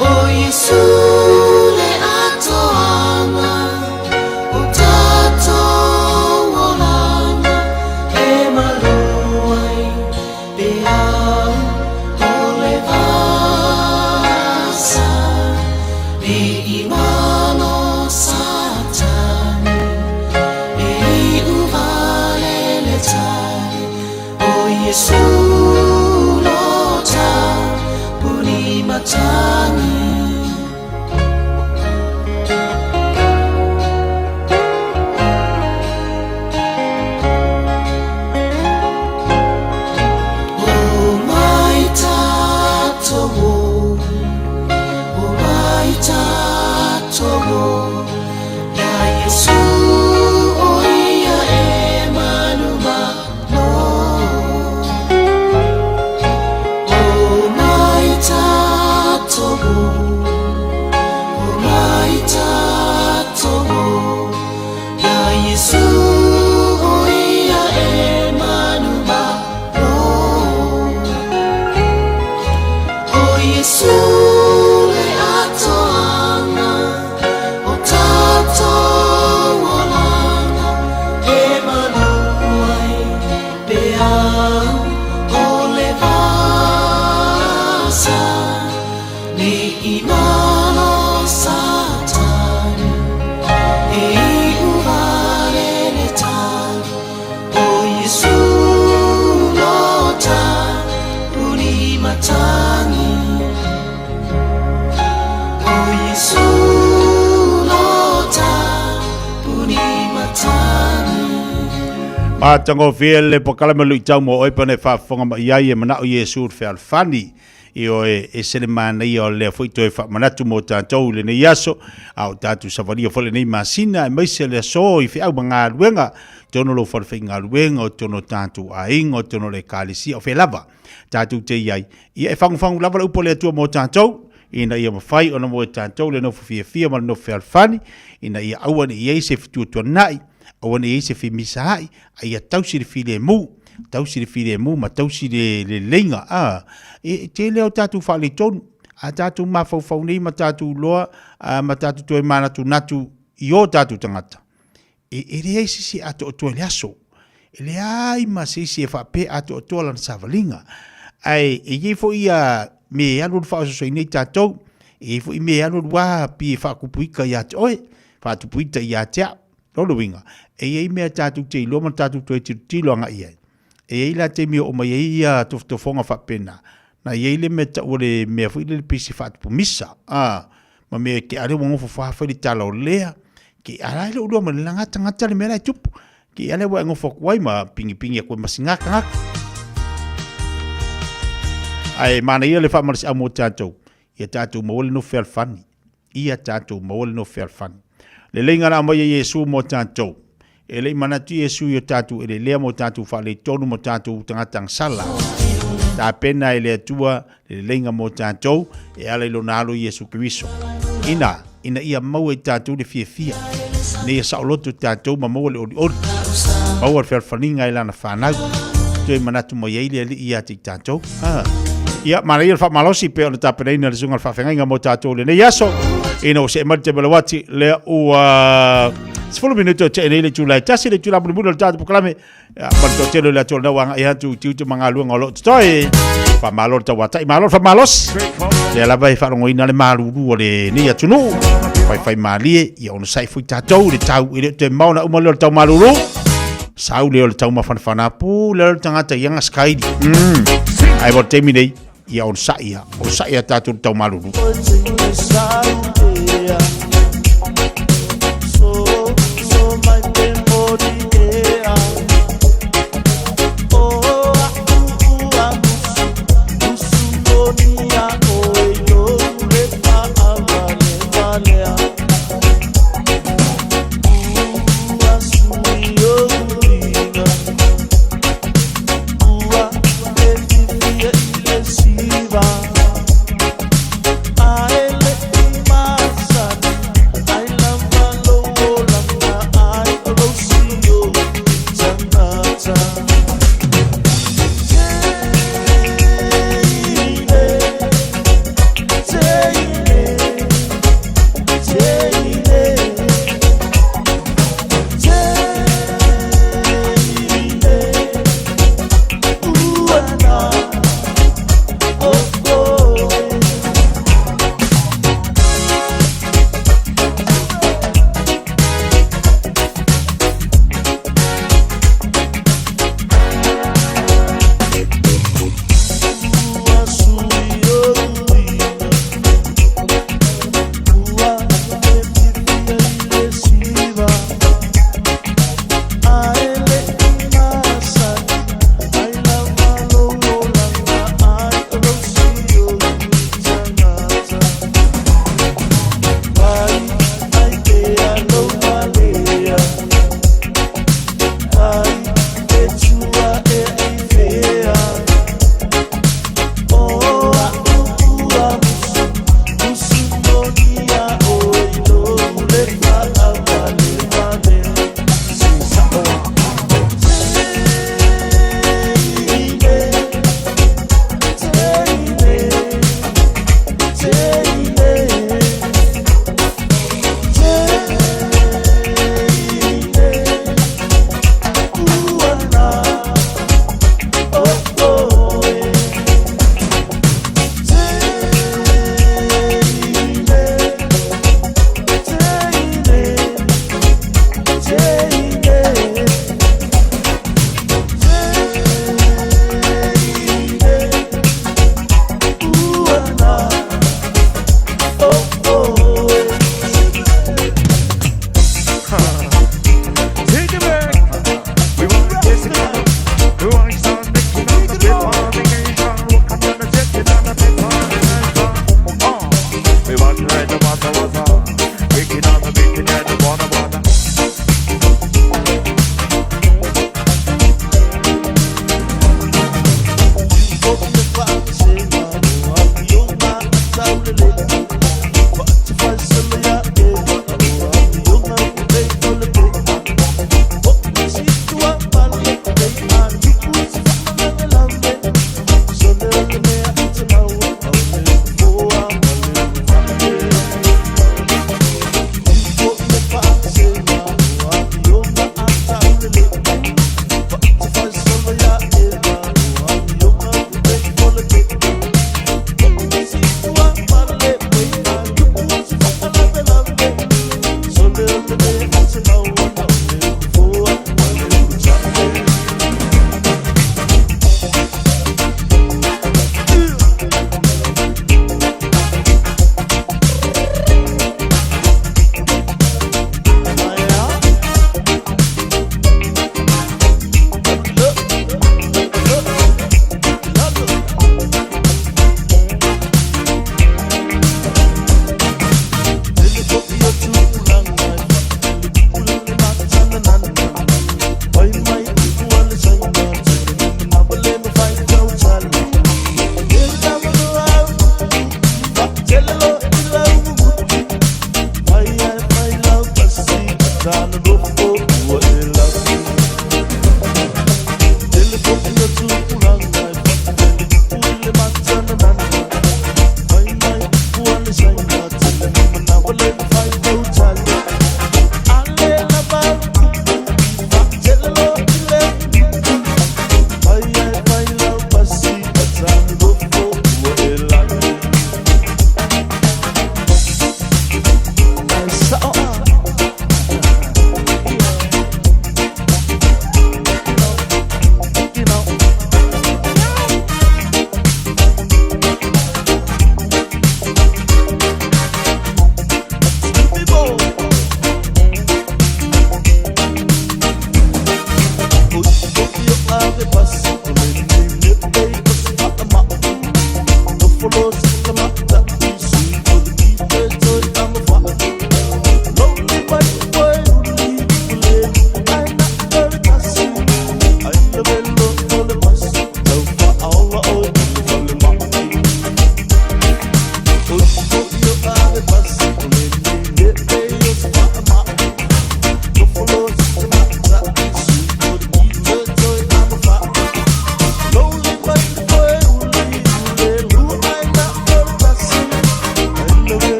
o Yesu le atoanga o tato olanga e maluai pe au ole vasa e imano satani e uvale letani o Yesu lota puni matani Oh my tato ya Yesu o ia emanuma no oh my tato ya Yesu o ia emanuma no oh Yesu le atoanga o tato olanga e manuai pe au ole vasa ni imano satani e uvale letani o Yesu lota uni matani o Yesu lota uni matani Matango fiele po kalama lui tau mo oi pane fa fonga ma iai e mana o Yesu fe alfani i o e sele mana i o le foi toi fa manatu mo tātou le nei aso au tātou savaria fole nei masina e maise le so i fe au mga luenga tono lo fole fe ngā luenga o tono tātou a ingo o tono le kālisi o fe lava tātou te iai i e fangu lava la upo le atua mo tātou ina ia mawhai ona mo e tātou le no Fiafia Mai no fe alfani ina ia awane i eise fitua tuanai awane i eise fi misahai a ia tausi le file mu ma tausi le lenga te leo tātou whale tonu a tātou mawhau nei ma tātou loa ma tātou toi manatu natu i o tātou tangata e le eise si ato o toi le aso e le ai ma se e whape ato o toi lana savalinga ai e ye fo ia me anu fa so nei tātou e fo i me anu wa pi fa kupuika ia te oe fa tupuita ia te lolo winga e me tātou te ilo ma tātou toi tilo anga ia e la te mi o mai ia to fonga fa pena na ye le meta o le me fo le pisi fa pu misa ma me ke ale mo fa fa le talo lea ke ala le ulo ma langa tanga le mera tup ke ale wa ngo fo kwai ma pingi ko masinga ka ai mana ia le fa mar sa mo tātou ia tātou mo le no fel fani ia tātou mo le no fel fani le lenga na mo Yesu mo tātou e le mana tu Yesu yo tātou e le lea mo tātou fa le tonu mo tātou tangata sala ta pena e le atua le lenga mo tātou e ala ilo nalo Yesu Kristo ina ia mau e tātou le Fiafia ne ia saolotu tātou ma mau le ori Maua fer faninga ila na whanau. Tui manatu mo yeili ali ia te tātou. Ia, mana ia wha malosi pe o na tāpereina le sunga le whawhengainga mo tātou le nei aso. Ina o se emari te malawati le ua... Sifolo minuto te nei le tūlai tasi le tūla muli muli le tātou pukalame. Marito telo le atolo na wanga ia tu tiu te mga luanga o lo toi. Wha malo le tawatai, malo wha malos. Le alava e wharongo ina le maruru o le nei atunu. Whai malie, ia ono sai fui tātou le tau i le te mauna umalo le tau maruru. Sau leo le tau mawhanawhana pu leo le tangata ianga skaidi. Ai mo temi nei, ia ono saia tātou le tau maruru.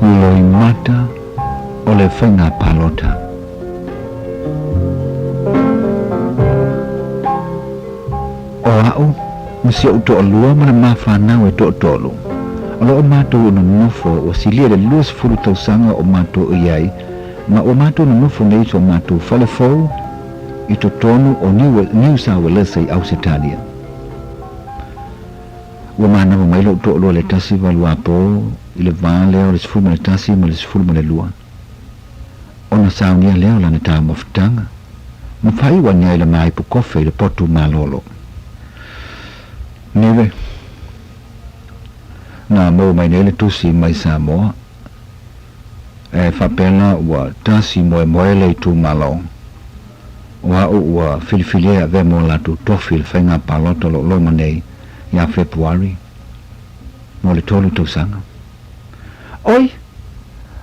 loi mata o le whainga palota. O au, masi au to alua mana mawhanau e to tolu. O lo o mātou na nofo o silia le luas furu tausanga o mātou iai, ma o mātou na nofo nei so mātou whalefou i to tonu o New South Wales i Ausitalia. Ua mana o mailo to lo le tasi walu apo i le vale o le sifuru le tasi ma le sifuru le lua. Ona saunia leo lana tā mawhitanga, ma whai wania i le mai po kofe i le potu malolo. Niwe, nā mō mai nele tusi mai Samoa, e whapena ua tasi moe moele i tū malo. Ua ua filifilea ve mō latu tofi le whainga palota lo loma nei ia Februari, mō le tolu tausanga. Oi!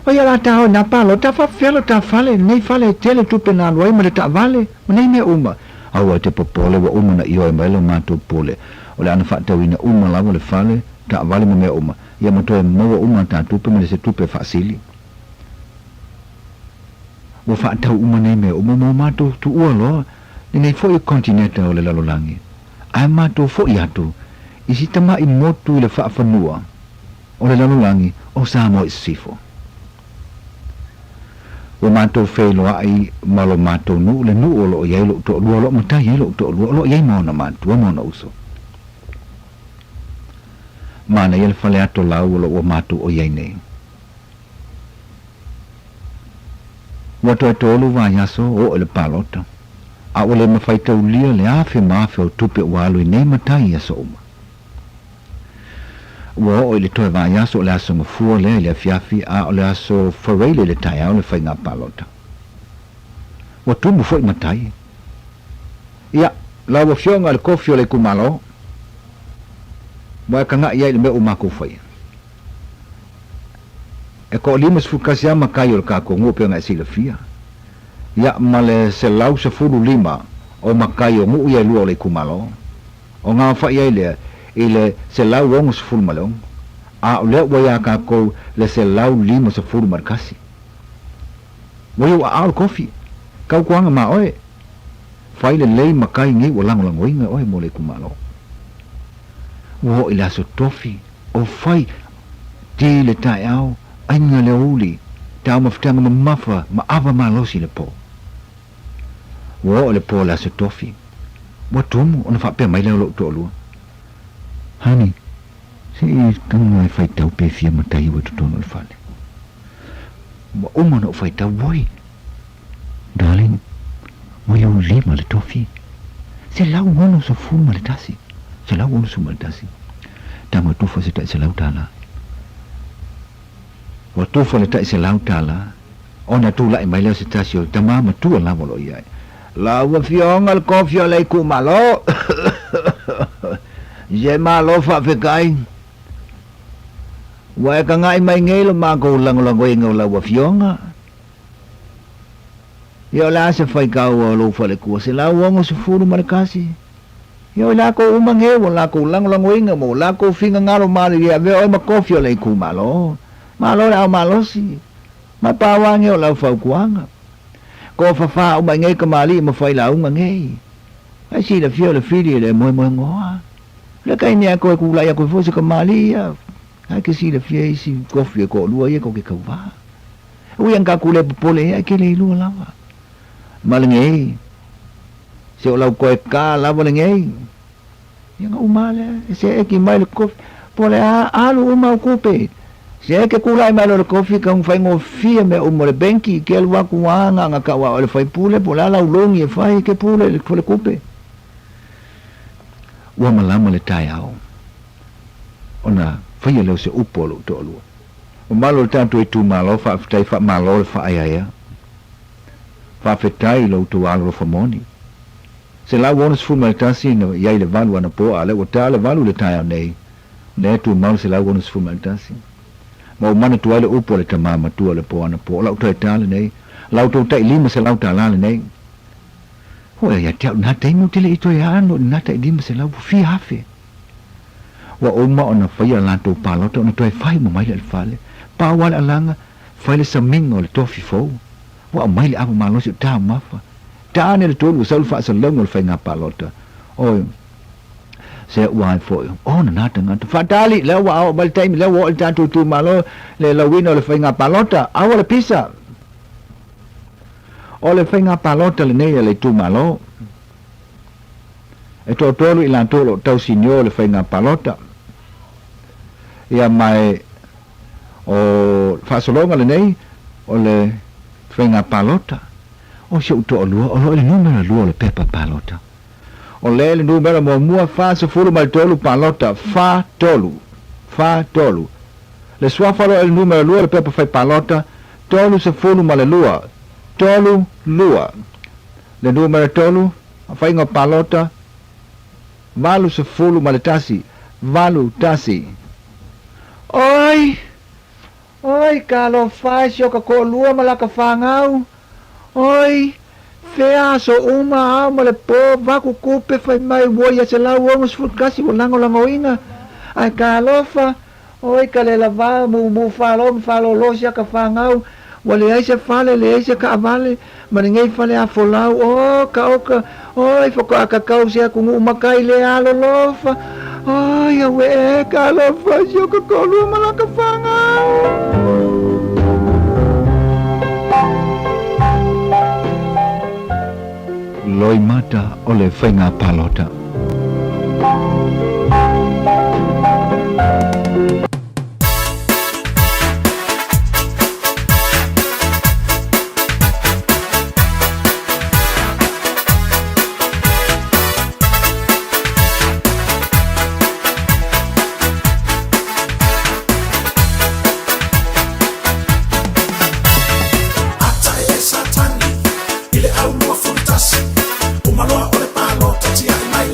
Oi ala tau na palo ta fa felo ta fale nei fale tele tupe na loi ma le ta vale ma nei me uma aua te popole wa uma na io e mailo mato pole o le ana fa tau ina uma la le fale ta vale ma me uma ia mo to e mo uma ta tupe ma le se tupe fasili wa fa tau uma nei me uma mo mato tu ua lo nei fo i kontinenta o le lalolangi ai mato fo i atu isi tama i motu i le fa fanua o le lalolangi o Samoa i sifo. Wa mātou whelo ai malo mātou nu le nu o lo iei lo to lua lo matai iei lo to lua lo iei mauna mātua mauna uso. Mana iei le whale ato lau lo o mātou o iei nei. Wa toi tolu wa yaso o le palota. A o le mawhaitau lia le awhi mawhi o tupe walu i nei matai yaso uma. Wa o le toe va yaso le aso ngafua le fiafi a o le aso farele le tai au le whainga palota. Wa tumu foi matai. Ia, la wa fionga le kofio le kumalo. Wa kanga ia le me umako fai. E ko limas fukasia makai o le kako ngupe nga sila fia. Ia male se lau se furu lima o makai o ngu ia lua le kumalo. O ngā whai ia ile se lau rongo se furu malong a le waya ka ko le se lau limo se furu markasi wayo a al kofi kau kuanga ma oe fai le lei makai ngi walang lang winga oe mo le kumalo wo ila so tofi o fai ti le tai au anga le uli ta maftanga mafa ma ava malosi le po wo le po la so tofi wa tumu ona fa pe mai le lo to lu Hani, si kang fai tau pe fia matai wa tutono le fale. Wa uma no fai tau woi. Darling, wa yo lima le tofi. Se lau wono so fu ma le tasi. Se lau wono so ma le tasi. Tama tufa se tai se lau tala. Wa tufa le tai se lau tala. Ona tu lai mai le se tasi o tama ma tu la mo iai. La wa fionga le kofio le ku malo. Ye malo fa fekai. Wa ka ngai mai ngelo ma ko lang wengo la wa fionga. Yo la se fai ka o lo fa le ku se la wongo se furu markasi. Yo la ko umange wo la ko lang wengo mo la ko finga ngalo mali ya ve o ma kofio le ku malo. Malo la malo si. Ma pa wange o la fa kuanga. Ko fa o mangai ka mali mo fai la umange. Ai si le fio le fili le mo ngoa. Le kai ni ko ku la ya ko fo se ka mali ya ai ke si le fie si ko fie ko lua ye ko ke ka va u yang ka ku le pole ya ke le lu la va malnge se o la ko ka la va nge yang u male se e ki mai le ko pole a lu ma ku pe se ke ku la mai le ko fi ka un fa ngo fie me o mo le benki ke lu ku anga nga ka wa le fa pule pola la u longi e fa ke pule le ku pe wa malama le tai au ona fai lo se upolo to lu o malo tanto e tu malo fa fai fa malo fa ai fa fetai lo tu alo fa moni se la wonos fu mal tasi no ia le valu ana po ale o tale valu le tai nei ne tu mal se la wonos fu mal tasi ma o mana tu ale upolo te mama tu ale po ana po la tu tale nei la tu tai lima se la ta la nei o ia te na te no tele ito ya no na te lima se la fi hafe wa oma ona fai la to palo to na toi fai mo mai le fale pawan alanga fai le saminga o le tofi fou wa mai le ava malo se ta mafa ta ne le tolu sa fa sa longo le fai nga palota o se wa fo o na nata ngata fatali le wa o bal time le wa o tanto tu malo le la wino le fai nga palota awa le pisa o le fai nga palota le nei le tu malo e to tolu ilan tolo tau sinyo le fai nga palota ia mai o fasolonga le nei o le fenga palota o se uto o lua o le numero lua le pepa palota o le numero mo mua fa se fulu mal tolu palota fa tolu le suafalo el numero lua le pepa fai palota tolu se fulu mal lua tolu lua le numero tolu fai nga palota valu se fulu mal tasi valu tasi Oi, kalau faz yo ka ko lua malaka fangau. Oi, fea so uma alma le po vaku kupe fai mai woia se la uomos fut kasi lango inga. Ai kalofa, oi kale lava mu falo lo sia ka fangau. Wale ai se fale le ai se ka vale, maningai fale a folau. O ka oka, oi foko aka kau sia ku makai le alo lofa. Ai awe kalau faz yo ka ko lua malaka fangau. Loi mata o le whainga palota. Ile au mua furtasi, umaloa ole palota tia mai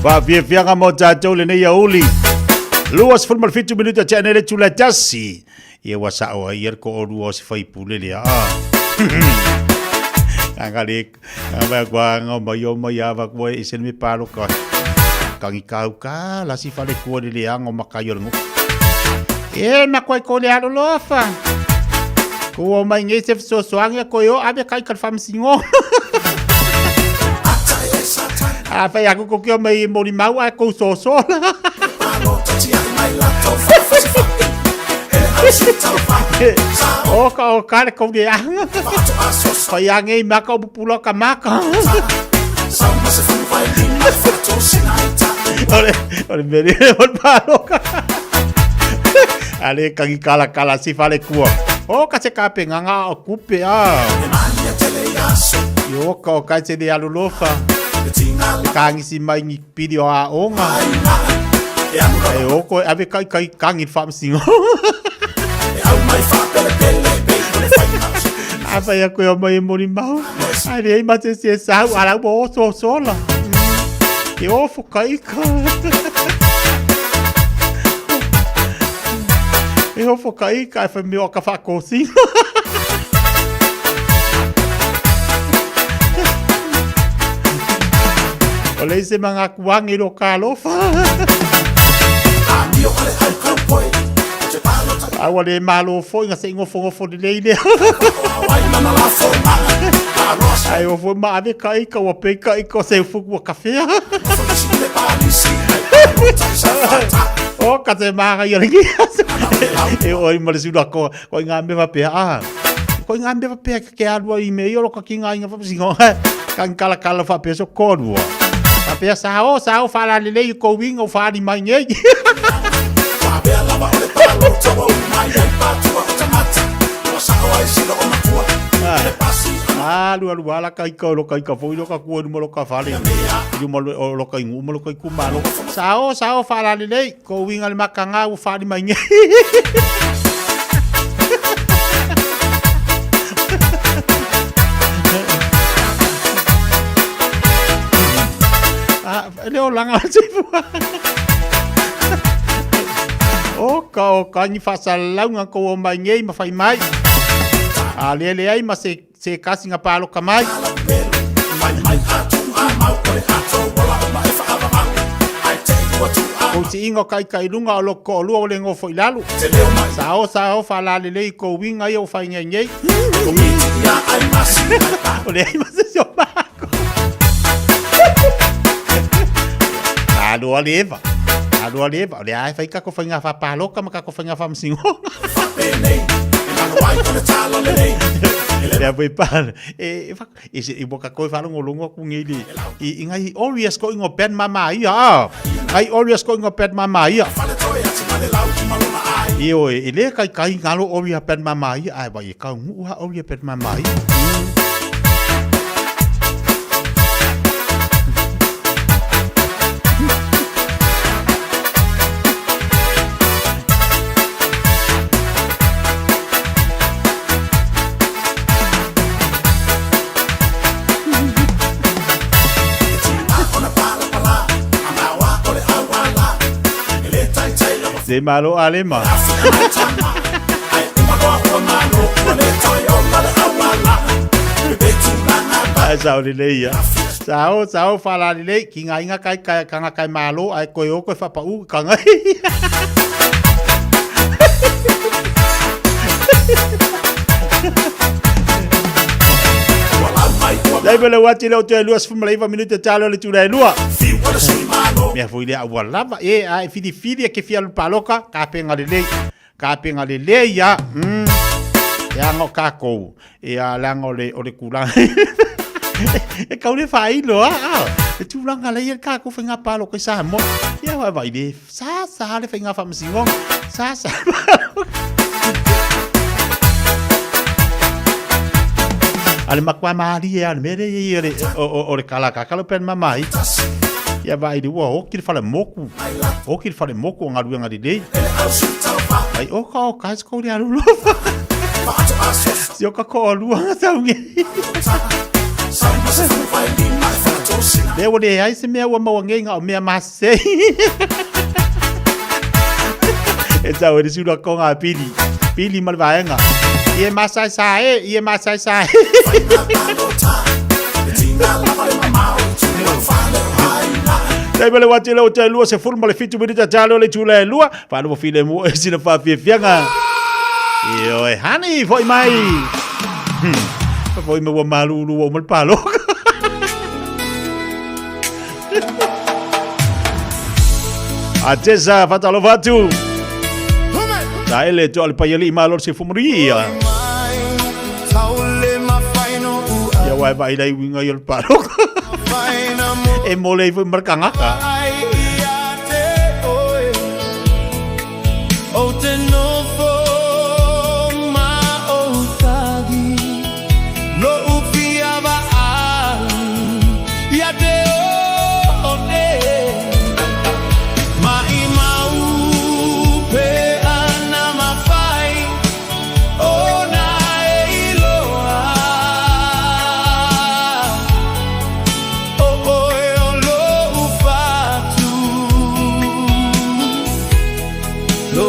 Fiafia mo tātou le nei auli. Luas formal 5 minuta tēne le tula tasi. Ia wasa o ier ko o lua si whaipule lea. Angalik, angwa kwa mai o mai awa kwa isen me palo ka. Kangi kau ka, la si whale kua le lea ngo makai o ngu. Makwai ko le alo lofa. Kua mai nge se soangia ko yo abe kai kal famsingo. Fai aku ko kia mai mori mau a ko so. O ka le ko dia. Fai ange maka o pulo ka maka. Ole meri o palo ka. Ale kangi kala si fale kua. O ka se ka penganga o kupe a. Yo ka se de alulofa. Kangi si mai ni video a onga. O ko ave kai kangi fam singo. Ava ya ko mai mori mau. Ai ma se sa ala bo so sola. E o fo kai ka. E o fo kai ka fa mi o ka fa ko si. Oleh se mga kuwang ilo kalofa. Awale malo fo nga se ngofo de leile. Ai o fo ma ave kai ka wa pe kai ko se fu wa kafe. O ka se ma ga yelgi. E o i male sula ko ngambe va pe a. Ko ngambe va pe ke alwa i me yo ka kinga inga fa singo. Kan kala fa pe so kodwa. Apea sao fala lele ko wing o fali mai ngai. Lu ala kai ko lo kai ka foi lo ka ku mo lo ka fali. Ju mo lo kai ngu mo lo kai ku malo. Sao fala lele ko wing al makanga o fali mai ngai. Leo langa sifu. O ka ni fasa launga ko mai ngei ma fai mai. Le ai ma se kasi nga palo ka mai. O si ingo kai lunga o loko lua o le ngofo ilalu. Sao fala le ko winga yo fai ngei. O le ai ma se so mako. Alo aleva. Le ai fai ka ko fai nga fa palo ka maka ko fai nga fa msingo. Le voi pan. E boka ko fa longo ku ngeli. Ngai always ko ngo pen mama ia. Ai always ko ngo pen mama ia. Io le kai ngalo always pen mama ia. Ai ba i ka ngu ha always pen mama ia. Se malo alema. Sao đi đây sao fala đi đây ki ngai nga kai malo ai ko fa pa u ka ngai. Dai bele wati lo te luas fu maleva minuto talo le tu dai lua. Mea foi lea ua lava ai fidi ke fia paloka ka penga le le ya ya ngo kako ya lango le o le kula e ka le fai lo e tu langa le ka ko fenga palo ko sa mo ya va vai de sa le fenga fam singo sa ale makwa mari ya mere ye o le kala ka lo pen mamai. Ya vai de o que ele fala moco. O que ele fala moco nga ruanga de dei. Ai o ka ko dia lu. Si o ka ko ruanga sa nge. Le wo de ai se mea wa mawangenga o mea masei. E tau e sura konga pili. Pili malvaenga. Ie masai sae, ie masai sae. Dai bale wati le o te lua se fulu male fitu minita talo le tula e lua. Whanu mo file mo e sina Fiafia. Io e hani foi mai. Foi me wa malu o mal palo. Atesa fatalo vatu. Dai le to al paiali malor se fumuria. Ya wai bai dai winga yol palo. E mole foi markangaka. O te nofo ma o tagi lo upia va ya te o ne ma I mau pe ana ma fai o na e loa o o lo ufatu lo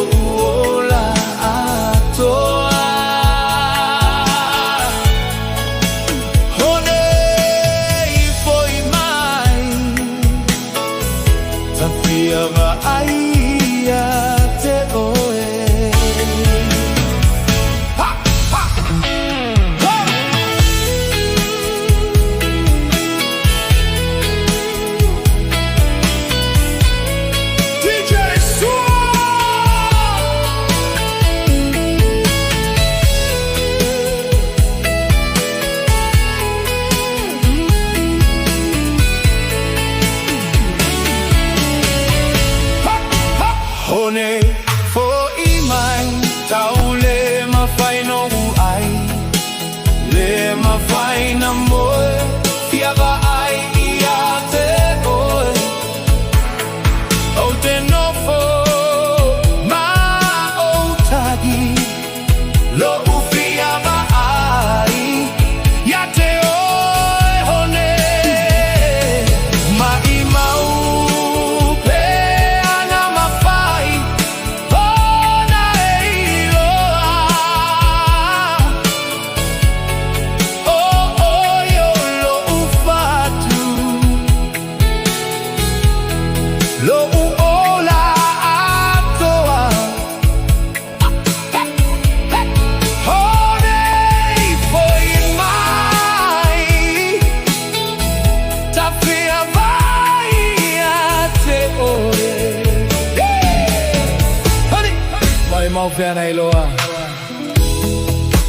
Fiana i loa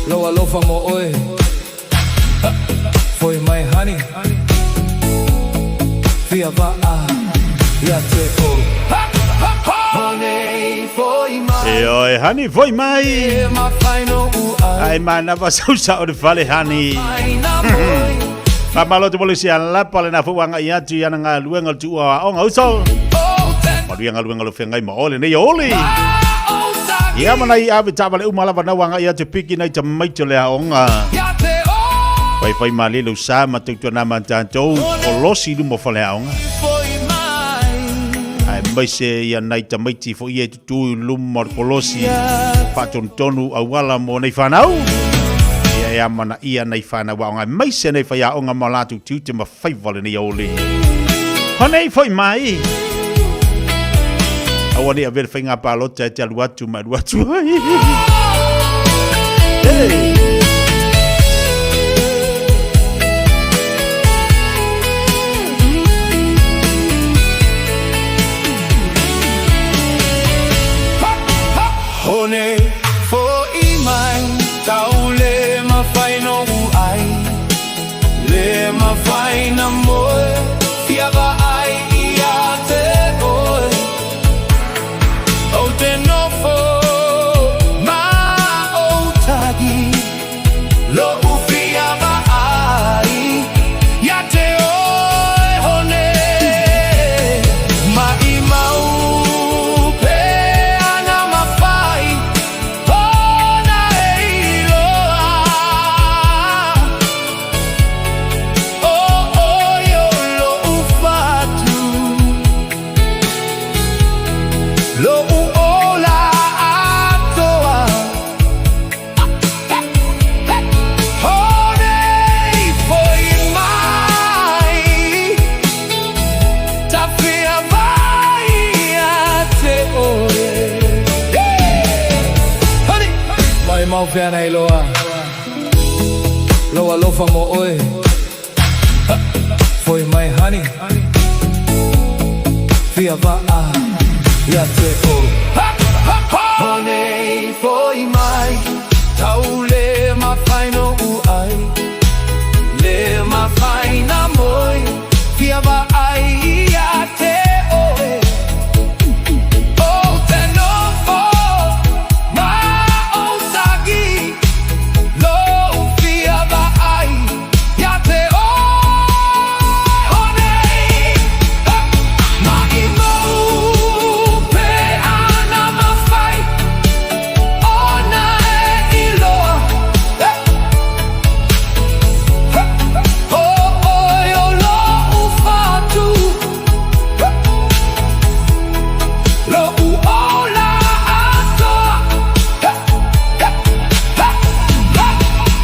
Loa lofa mo oe Foi mai honey Fia va a Ia te o Honey foi mai E hani foi mai Ai mana va sausa o de vale hani Famalo te polisia la pale na fuanga ia tu ia nga luenga tu o nga uso Maruanga luenga lo fengai mo ole nei oli Ia mana ia be tabale umala bana wanga ia te piki nei te maito le aonga. Pai pai mali lo sa ma te tuna ma tanto kolosi lu mo fale aonga. Ai mai se ia nei te maiti fo ia tu lu mo kolosi. Pa tontonu awala mo nei fanau. Ia mana ia nei fanau aonga mai se nei fa aonga malatu tu te ma fai vale nei oli. Honei foi mai. Awani a ver finga palota te aluatu ma aluatu ai. Hey. Hone fo imai taule ma fai no ai le ma fai na moe ia va ai ia te oe o te nofo ma o tagi lo ufia va ai ia te oe hone ma i mau pe ana ma fai mau whiana I loa Loa lofa mo oe Foi mai honey Fiafia Ia te o Honey foi mai Tau le ma whaino uai Le ma whaina moi Fiafia ia te oe O te nofo Ma o sagi Lo Fiafia ia te oe Honey Ma i mau Pe ana ma whai Ona e iloa O oi o lo u whatu Lo u ola atoa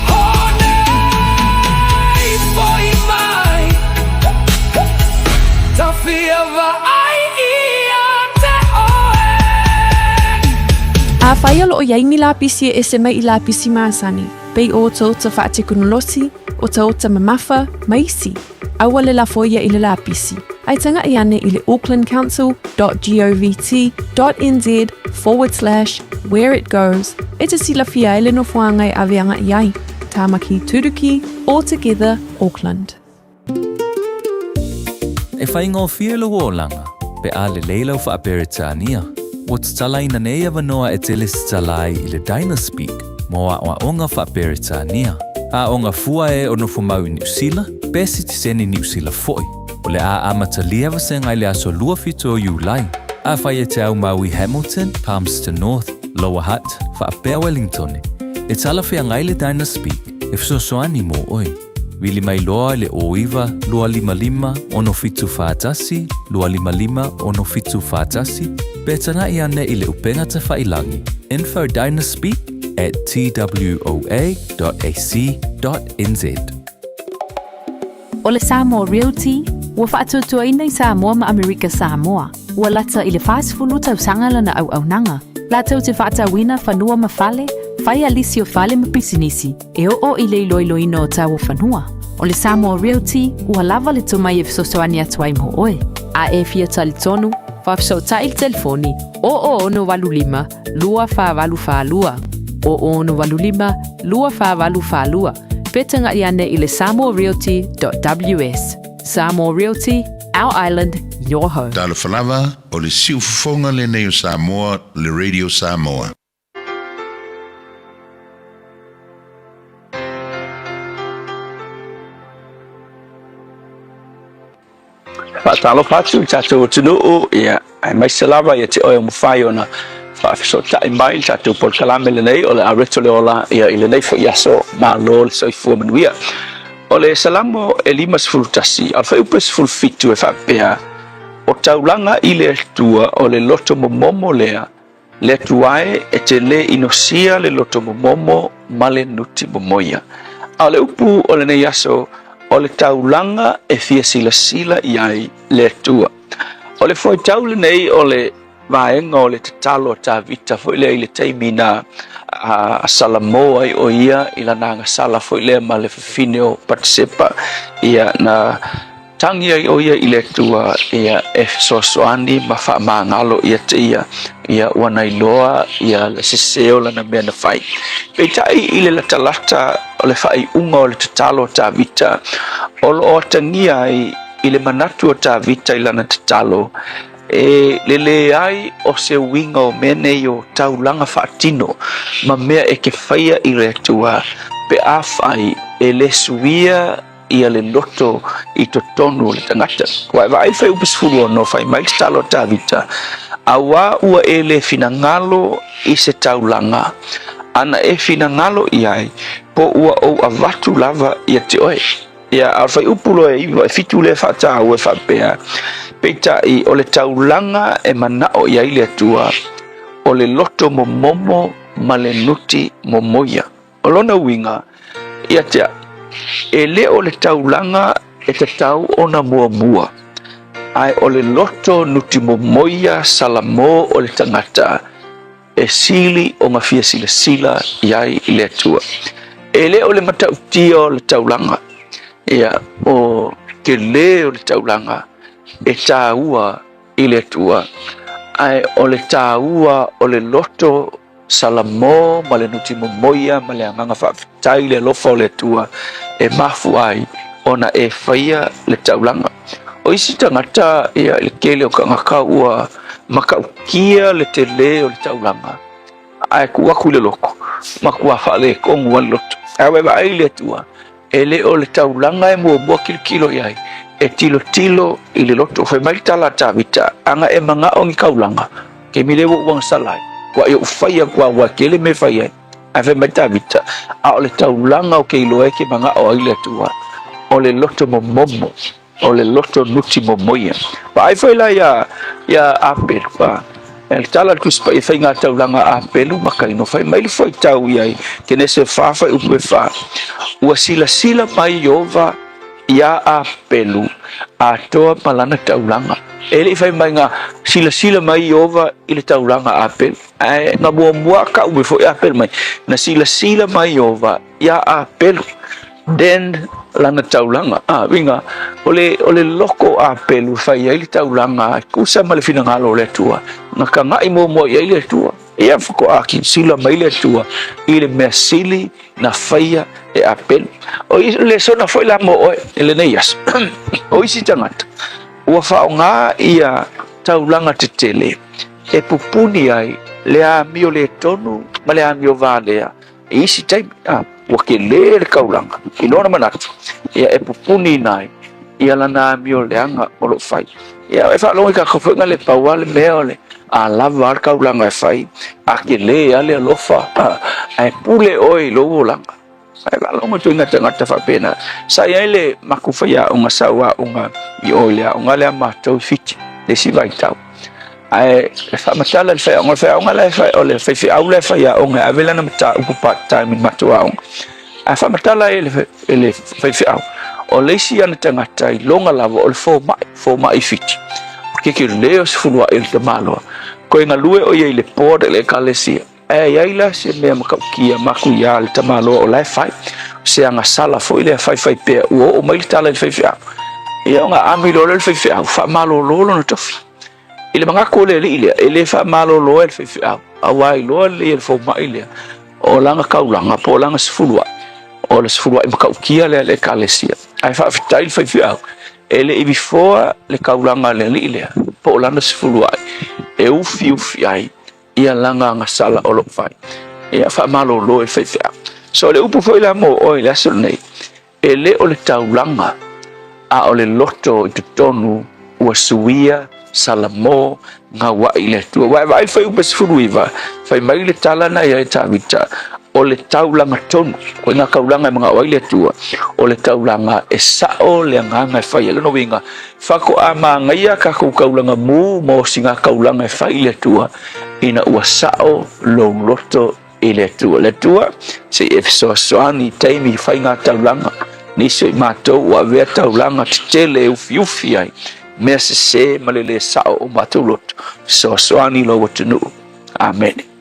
Honei foi mai Ta Fiafia ia te oe A whaia lo o iai la pisi e se mai I la pisi maasani. Pei o tau ta whaate kunolosi, o tau ta mamafa, maisi. Aua le la foia I le la pisi. Ai tanga I ane I le aucklandcouncil.govt.nz/where it goes. E te sila fia ele no fuangai avianga iai. Tamaki Turuki, all together Auckland. E whaingofia lo o pe a le leila wha Beritania. O te talaina nei awanoa e te lesi talai I le Dynaspeak, mo a onga wha Beritania. A onga fua e o nofo mau I New Zealand, pesi te seni New Zealand foi. O le a amata liawa se ngai le aso lua fito o Iulai. A whai e te au mau I Hamilton, Palmerston North, Lower Hutt, wha Pea Wellington. E tala whea ngai le Dynaspeak, e wsosoani mo oi. Wili mai loa le oiva, lua lima lima, ono fitu whaatasi, lua lima lima, ono fitu whaatasi, petana I ane I le upenga te whailangi. Info Dynaspeak at twoa.ac.nz. O le Samoa Realty, ua whaatutuaina I Samoa ma Amerika Samoa. Ua lata I le whaasifulu tau sangala na au nanga. Latau te whaatawina whanua ma whale, whai alisi o whale ma pisinisi, e o I le iloiloina o tau o whanua. O le Samoa Realty, ua lava le tumai e fisosoani atuai mo oe. A e fia tali tonu, whafso tai le telefoni, o ono walulima, lua wha lua. O ono walulima, lua wha lua. Petanga I ane I le samoarealty.ws. Samoa Realty, our island, your home. Talo falava o le siufofonga le nei o Samoa, le Radio Samoa. Talo patu tatou tunu ia ai mai salava ia te oe mo fai ona fa so tai mai tatou por kalame le nei o le areto le ola ia ile nei fo yaso ma lo so fu manuia o le salamo e limas fultasi al fa upes fulfitu e fa pea o taulanga ile tua o le loto momo lea le tuae e te le inosia le loto momo male nuti momoia ale upu o le nei yaso o le taulanga e fia sila iai le tua. O le foi taule nei o le vaenga o le tatalo ta vita foi le ile taimina a Samoa o ia ila nanga sala foi le ma le fineo participa ia na tangi o ia ile tua ia e sosoani ma fa mangalo ia te ia wana iloa ia le seseo la na mena fai. Peitai ile la talata o le fai unga o le tatalo ta vita o lo tangia ile manatu o ta vita ila na tatalo e lele ai o se winga o mene o taulanga fatino ma mea e ke faia ile tua pe afai e le suia ia le loto I totonu le tangata. Wai vai fai upesfulu no fai mai talo ta vita. Awa ua ele finangalo I se taulanga. Ana e finangalo iai po ua o avatu lava ia te oe. Ia al fai upulo e iwa fitu le fata ua fapea. Peita I o le taulanga e manao ia ile tua o le loto momomo ma le nuti momoia. O lona winga ia te e le o le taulanga e te tau ona mua. Ai o le loto nuti momoia salamo o le tangata e sili o ngafia sila iai i le atua. E le o le matautia o le taulanga, ia o ke le o le taulanga, e tāua i le atua, ai o le tāua o le loto salamo ma le nuti momoia ma le anganga whaafitai le lofa o le atua, e mafu ai ona e whaia le taulanga. O isi tangata ia le kele o kangaka ua makaukia le te le o le taulanga. Ai kuaku le loko, makua whaale kongu an loto. Awe ai le atua, e le o le taulanga e mua kilo iai, e tilo i le loto. Whai mai tala tāwita, anga e manga o ngi kaulanga, ke mi lewo uang salai, kwa i ufaya kwa wakele me whai ai. Ai whai mai tāwita, a o le taulanga o ke ilo e ke manga o ai le atua, o le loto momomo, o le loto nuti momoia. Pa ai whai la ia apel, pa el tala kuspa i whai ngā taulanga apelu, makaino whai mai whai tau iai, ke nese whawhai upe wha. Ua sila mai iova, ia apelu, a toa malana taulanga. Ele whai mai ngā sila mai iova, i le taulanga apelu. Ai ngā mua ka upe whai apelu mai, na sila mai iova, ia apelu. Den lana taulanga winga ole loko a pelu fai ai taulanga kusa male fina ngalo le tua na kanga i mo ai le tua ia foko a ki sila mai le tua i le mesili na faia e a pelu o i le sona foi la mo ele neias o isi tangata ua faonga ia taulanga tetele e pupuni ai le a mio le tonu ma le a mio valea isi tai ua ke le kaulanga i lona manatu ia e pupuni nai ia lana mio leanga o lo fai ia e wha longa ka kawhenga le pauale mea ole a lava ar kaulanga e fai a ke le ale alofa a e pule oi lo langa ai wha longa tu inga tangata whapena sa ia le maku whaia unga saua unga i oilea unga lea mātou fiti le si vai tau ai fa matala fa onga la fa ole fa fi aula fa ya onga avela na mata upu part time matua on ai fa matala ele fa fi au ole si ana tangata i longa lava ole fo mai fiti porque que leo se fulwa el te malo ko nga lue o ye le pod le kalesia ai ai la se me makakia maku ya le te malo o la fa se anga sala fo ile fa pe o mai tala fa fi au ia nga ami lo le fa fi au fa malo lo no tofi ile manga ko le ile fa malo lo el fe awai lo le fo mai le o langa kaulanga po langa sfulwa o le sfulwa i maka ukia le kalesia ai fa fitai fe ele i before le kaulanga le ile po langa sfulwa e ufi ai ia langa nga sala o lo fai ia fa malo lo el fe so le upu foi la mo o ile nei ele o le taulanga a o le loto i tonu ua suia salamo nga wa ile tu wa fai upas furuiva fai mai le tala na ia tavita o le taulanga tonu ko nga kaulanga mga wa ile tu o le taulanga e sao le nga fai le no winga fako ama nga ia ka kaulanga mo singa kaulanga fai le tu ina ua sao lo loto ile tu le tu se if so ani taimi fai nga taulanga ni se mato wa ve taulanga tele ufi ai mea se malele sao o matulot so soani lo watunu amen.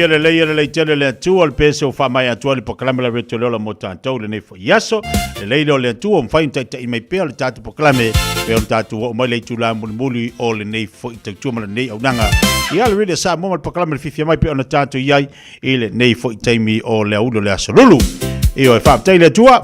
le tele le tu al peso fa mai atu le proclame la retolo la motanto le ne fo yaso le le tu on fa inte i mai pe le tatu proclame pe on tatu o mai le tu la muli o le ne fo te tu ma ne o nanga ia le rede sa mo proclame le Fiafia Mai pe on tatu iai ile ne fo te mi o le ulo le asolulu io e fa tele tua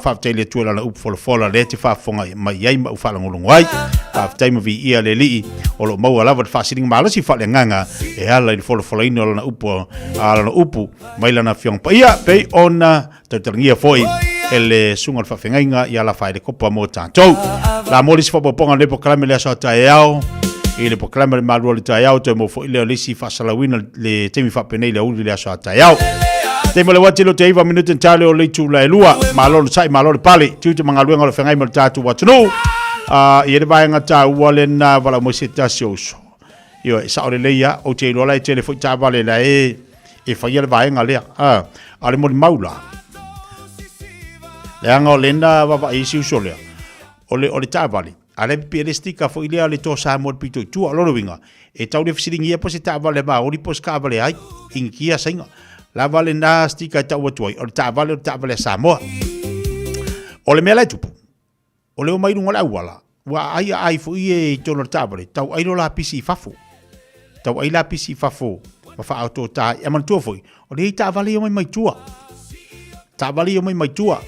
la up fola le te fa fonga mai iai ma fa ngolong wai fa tele vi ia le li o lo mau lava fa sitting malasi fa le nganga e ala le fola ino la upo ala upu mai lana fiong pa ia pe ona te tangia foi ele sunga fa fengainga ia la fa de copa mo tanto la molis fa ponga le proclame le sa taeao e le proclame le malu le taeao te mo foi le lisi fa salawina le temi fa penei le uli le sa taeao te mo le wati lo te iwa minuto tale o le tu la elua malo sai malo pale tu te mangalu ngalo fengai mo tatu watu no ia le vai ngata wale na wala mo sita soso io sa ole leia o te lo la te foi ta vale la e fa ia le vai ngale ale mo maula le anga le na va isi sole ole ta vale ale pianistika foi le ale to sa mo pito tu lo winga e tau le fisiring ia po se ta vale ba o li pos ka vale ai inkia singa la vale na stika ta watuai o ta vale Samoa o le mela tupu o le o mai runga la wala wa ai fu ie tono ta vale tau ai la pisi fafo tau ai la pisi fafo ma fa auto ta e man tu foi o le ta vale o mai tua ta vale o mai tua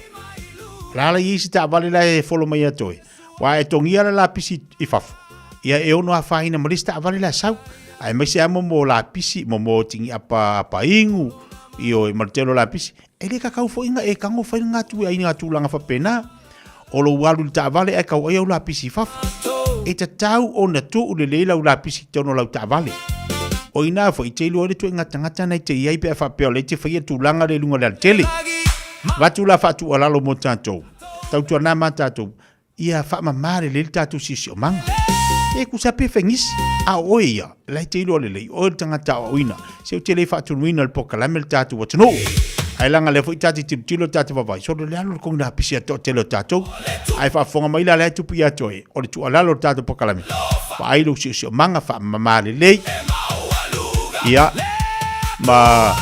la isi ta vale la e folo mai atoi wa e tongia la pisi i fafo ia e ono fa ina malista vale la sau ai mai se mo la pisi mo tingi apa ingu io martelo la pisi ele ka kau fo inga e kango fa inga tu ai nga tu langa fa pena o lo walu ta vale e ka o la pisi fa e ta tau o na tu le leila la pisi tono la ta vale o ina fo i te lo le tu nga tanga na te ia pe fa pe o le te fa tu langa le lunga le tele va tu la fa tu ala lo mo tanto tau tu na ma tato ia fa ma mare le tatu si o manga e ku sa pe fengis a oia la te lo le o tanga ta o ina se o te le fa tu wina le proclame le tatu what no ai langa le foi tati tilo tatu va vai so le alo ko na pisia to te lo tatu ai fa fonga mai la le tu pia toi o le tu ala lo tatu proclame fa ai lo si manga fa ma mare le ia ma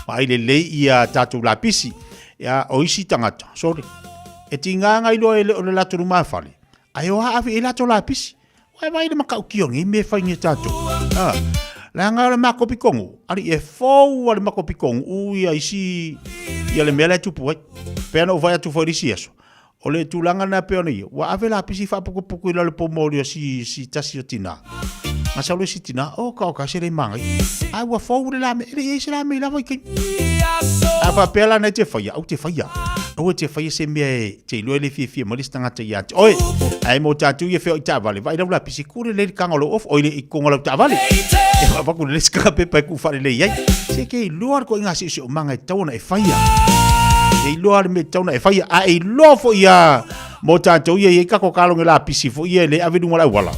ai le ia tatu la pisi ia o isi tangata sorry e tinga ngai lo le la tu ma fale ai o ha e la to la pisi vai le makau kiongi me fai ni tatu la nga le makopi kongu ali e fo le makopi kongu u ia isi ia le mele tu poi pena o vai tu foi isi eso o le tu langa na pe oni wa ave la pisi fa poco poco le pomorio si tasi tina ma sa lo si tina o ka se le mangai ai wa fo le la me le se la me la vai ki ava pela na te fai au te fai o te fai se me te lo le Fiafia Mai stanga te ya oi ai mo tatu ye fe o ta vale vai la pisi kure le kangolo of o le ikongolo ta vale e va ku le ska pe pa ku fa le ye se ke luar ko ngasi se o manga tauna e fai e luar me tauna e fai ai lo fo ya mo tatu ye ka ko kalo la pisi fo ye le ave dunga la wala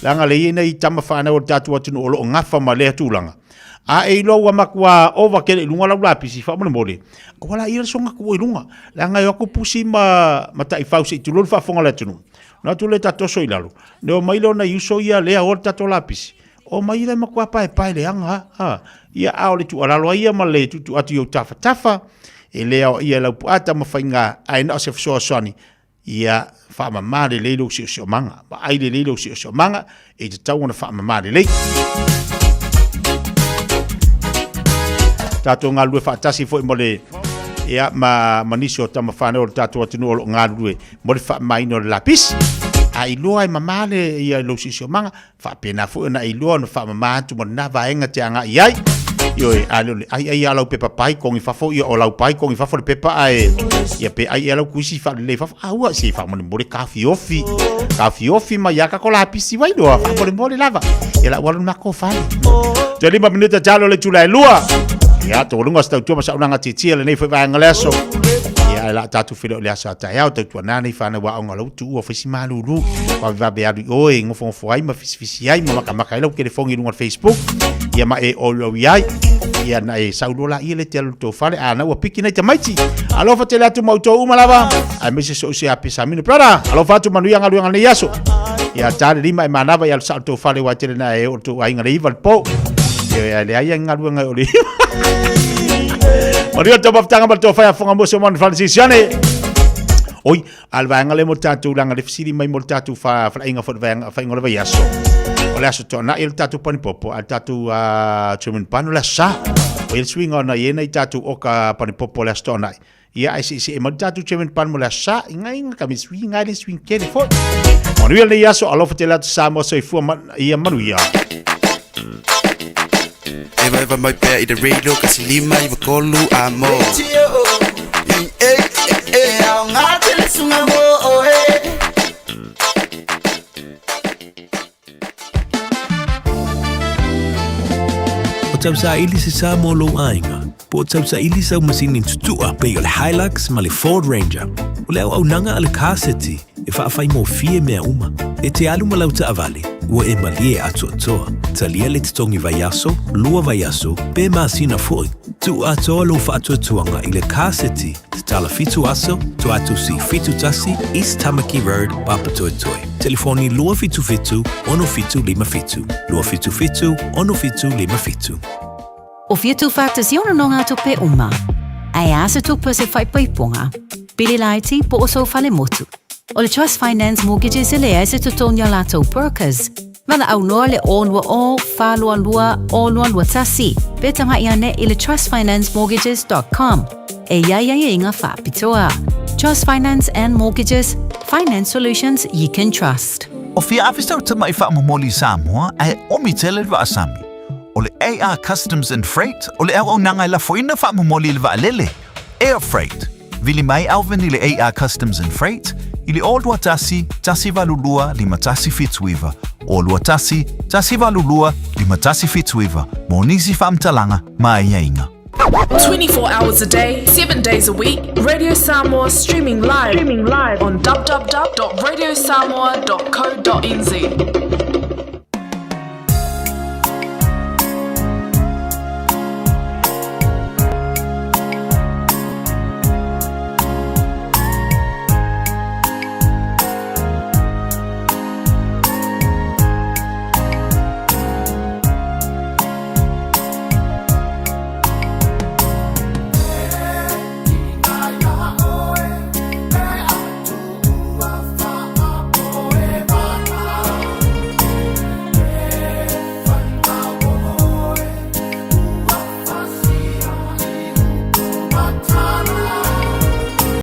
langa le ye nei tama fa na o tatu atu no lo ngafa ma le tulanga a e lo wa makwa over ke lunga la pisi fa mo mole ko la ir songa ko lunga la nga yo ko pusi ma tai fa si tu lo fa fonga la tunu na tu le tato so ilalo no mai lo na yuso ia le a orta to lapisi o mai le makwa pa le anga ia a le tu ala lo ia ma le tu atu yo tafa e le ia la puata ma fainga ai na se so soni ia fa ma mare le lo si manga ba ai le lo si manga e te tau na fa ma mare le tato nga lue fa tasi fo mo le ia ma manisio tama fa no tato atu no nga lue mo le fa mai no lapis ai lo ai mama le ia lo si manga fa pena fo na i lo no fa mama tu mo na va enga te anga iai yo ai ala pepa pai con i fa fo io o la pai con i fa fo le pepa ai ia pe ai ala ku si fa le fa au si fa mo le kafi ofi ma ya ka ko la pisi vai do fa mo le lava ia la wala na ko fa te 5 minuta jalo le tula lua ia to lunga sta tu ma sa una titi le nei fa va ngaleso ia la tatu filo le asa ta ia to tu na nei fa na wa nga lo tu o fisi malulu wa va be adu o e ngofo fo ai ma fisi ai ma ka lo ke le fongi lunga Facebook ia ma e o lo ia ia na e saulola ia le telo to fale ana wa piki nei tamaiti alo fa tele atu mauto uma lava ai me se so se apisa mino prada alo fa tu manu yang alu yang yaso ia tale lima e manava ia salto fale wa tele na e o to ai ngale ival po Ya le ai ngaru ngai oli. Mario to bafta ngal to fa fonga mo so man Francisiane. Oi, alvanga le mo tatu langa le fisili mai mo tatu fa inga fo vanga fa inga le yaso. Ole aso to na il tatu pani popo al tatu chumin panu la sa. O il swing ona yena i tatu oka pani popo la sto nai. Ia ai si mo tatu chumin pan mo la sa inga kami swing ngai le swing kele fo. Ono le yaso alo fa tela Samoa so fu ia manuia. Eva mai pea i the radio kasi lima i vakolu amo. Au ngate le sunga mo O tau sa ili se sa mo lo ainga. Po tau sa ili sa masinin tutua pe o le Hilux ma le Ford Ranger. O le au nanga ale kaseti e whaafai mo fie mea uma. E te alu malau ta avale, ua e malie atua toa. Talia le te tongi vaiaso, lua vaiaso, pe maasina foi. Tu atoa lo whaatua tuanga i le kaseti, te tala fitu aso, tu atu si fitu tasi, East Tamaki Road, Papatoe Toi. Telefoni lua fitu fitu, ono fitu lima fitu. Lua fitu fitu, ono fitu lima fitu. O fitu factors yona nonga to pe uma. Ai asa tu pe se fai paiponga. Pili laiti po oso fale motu. O le Trust Finance Mortgages ele ai se tutonia lato perkers. Mana au noa le onwa o, whalua lua, onwa lua tasi. Beta mai ane i le trustfinancemortgages.com. E ia inga whapitoa. Trust Finance and Mortgages, finance solutions you can trust. O fia afistau tama i whaamomoli Samoa ai omitele wa asami. O le AR Customs and Freight, o le au nanga la foina whaamomoli le waalele. Air Freight. Vili mai alvin i le AR Customs and Freight, i le olua tasi, tasi valulua, lima tasi fituiva. Olua tasi, tasi valulua, lima tasi fituiva. Monisi whaamtalanga, mai inga. 24 hours a day, 7 days a week. Radio Samoa streaming live on www.radiosamoa.co.nz.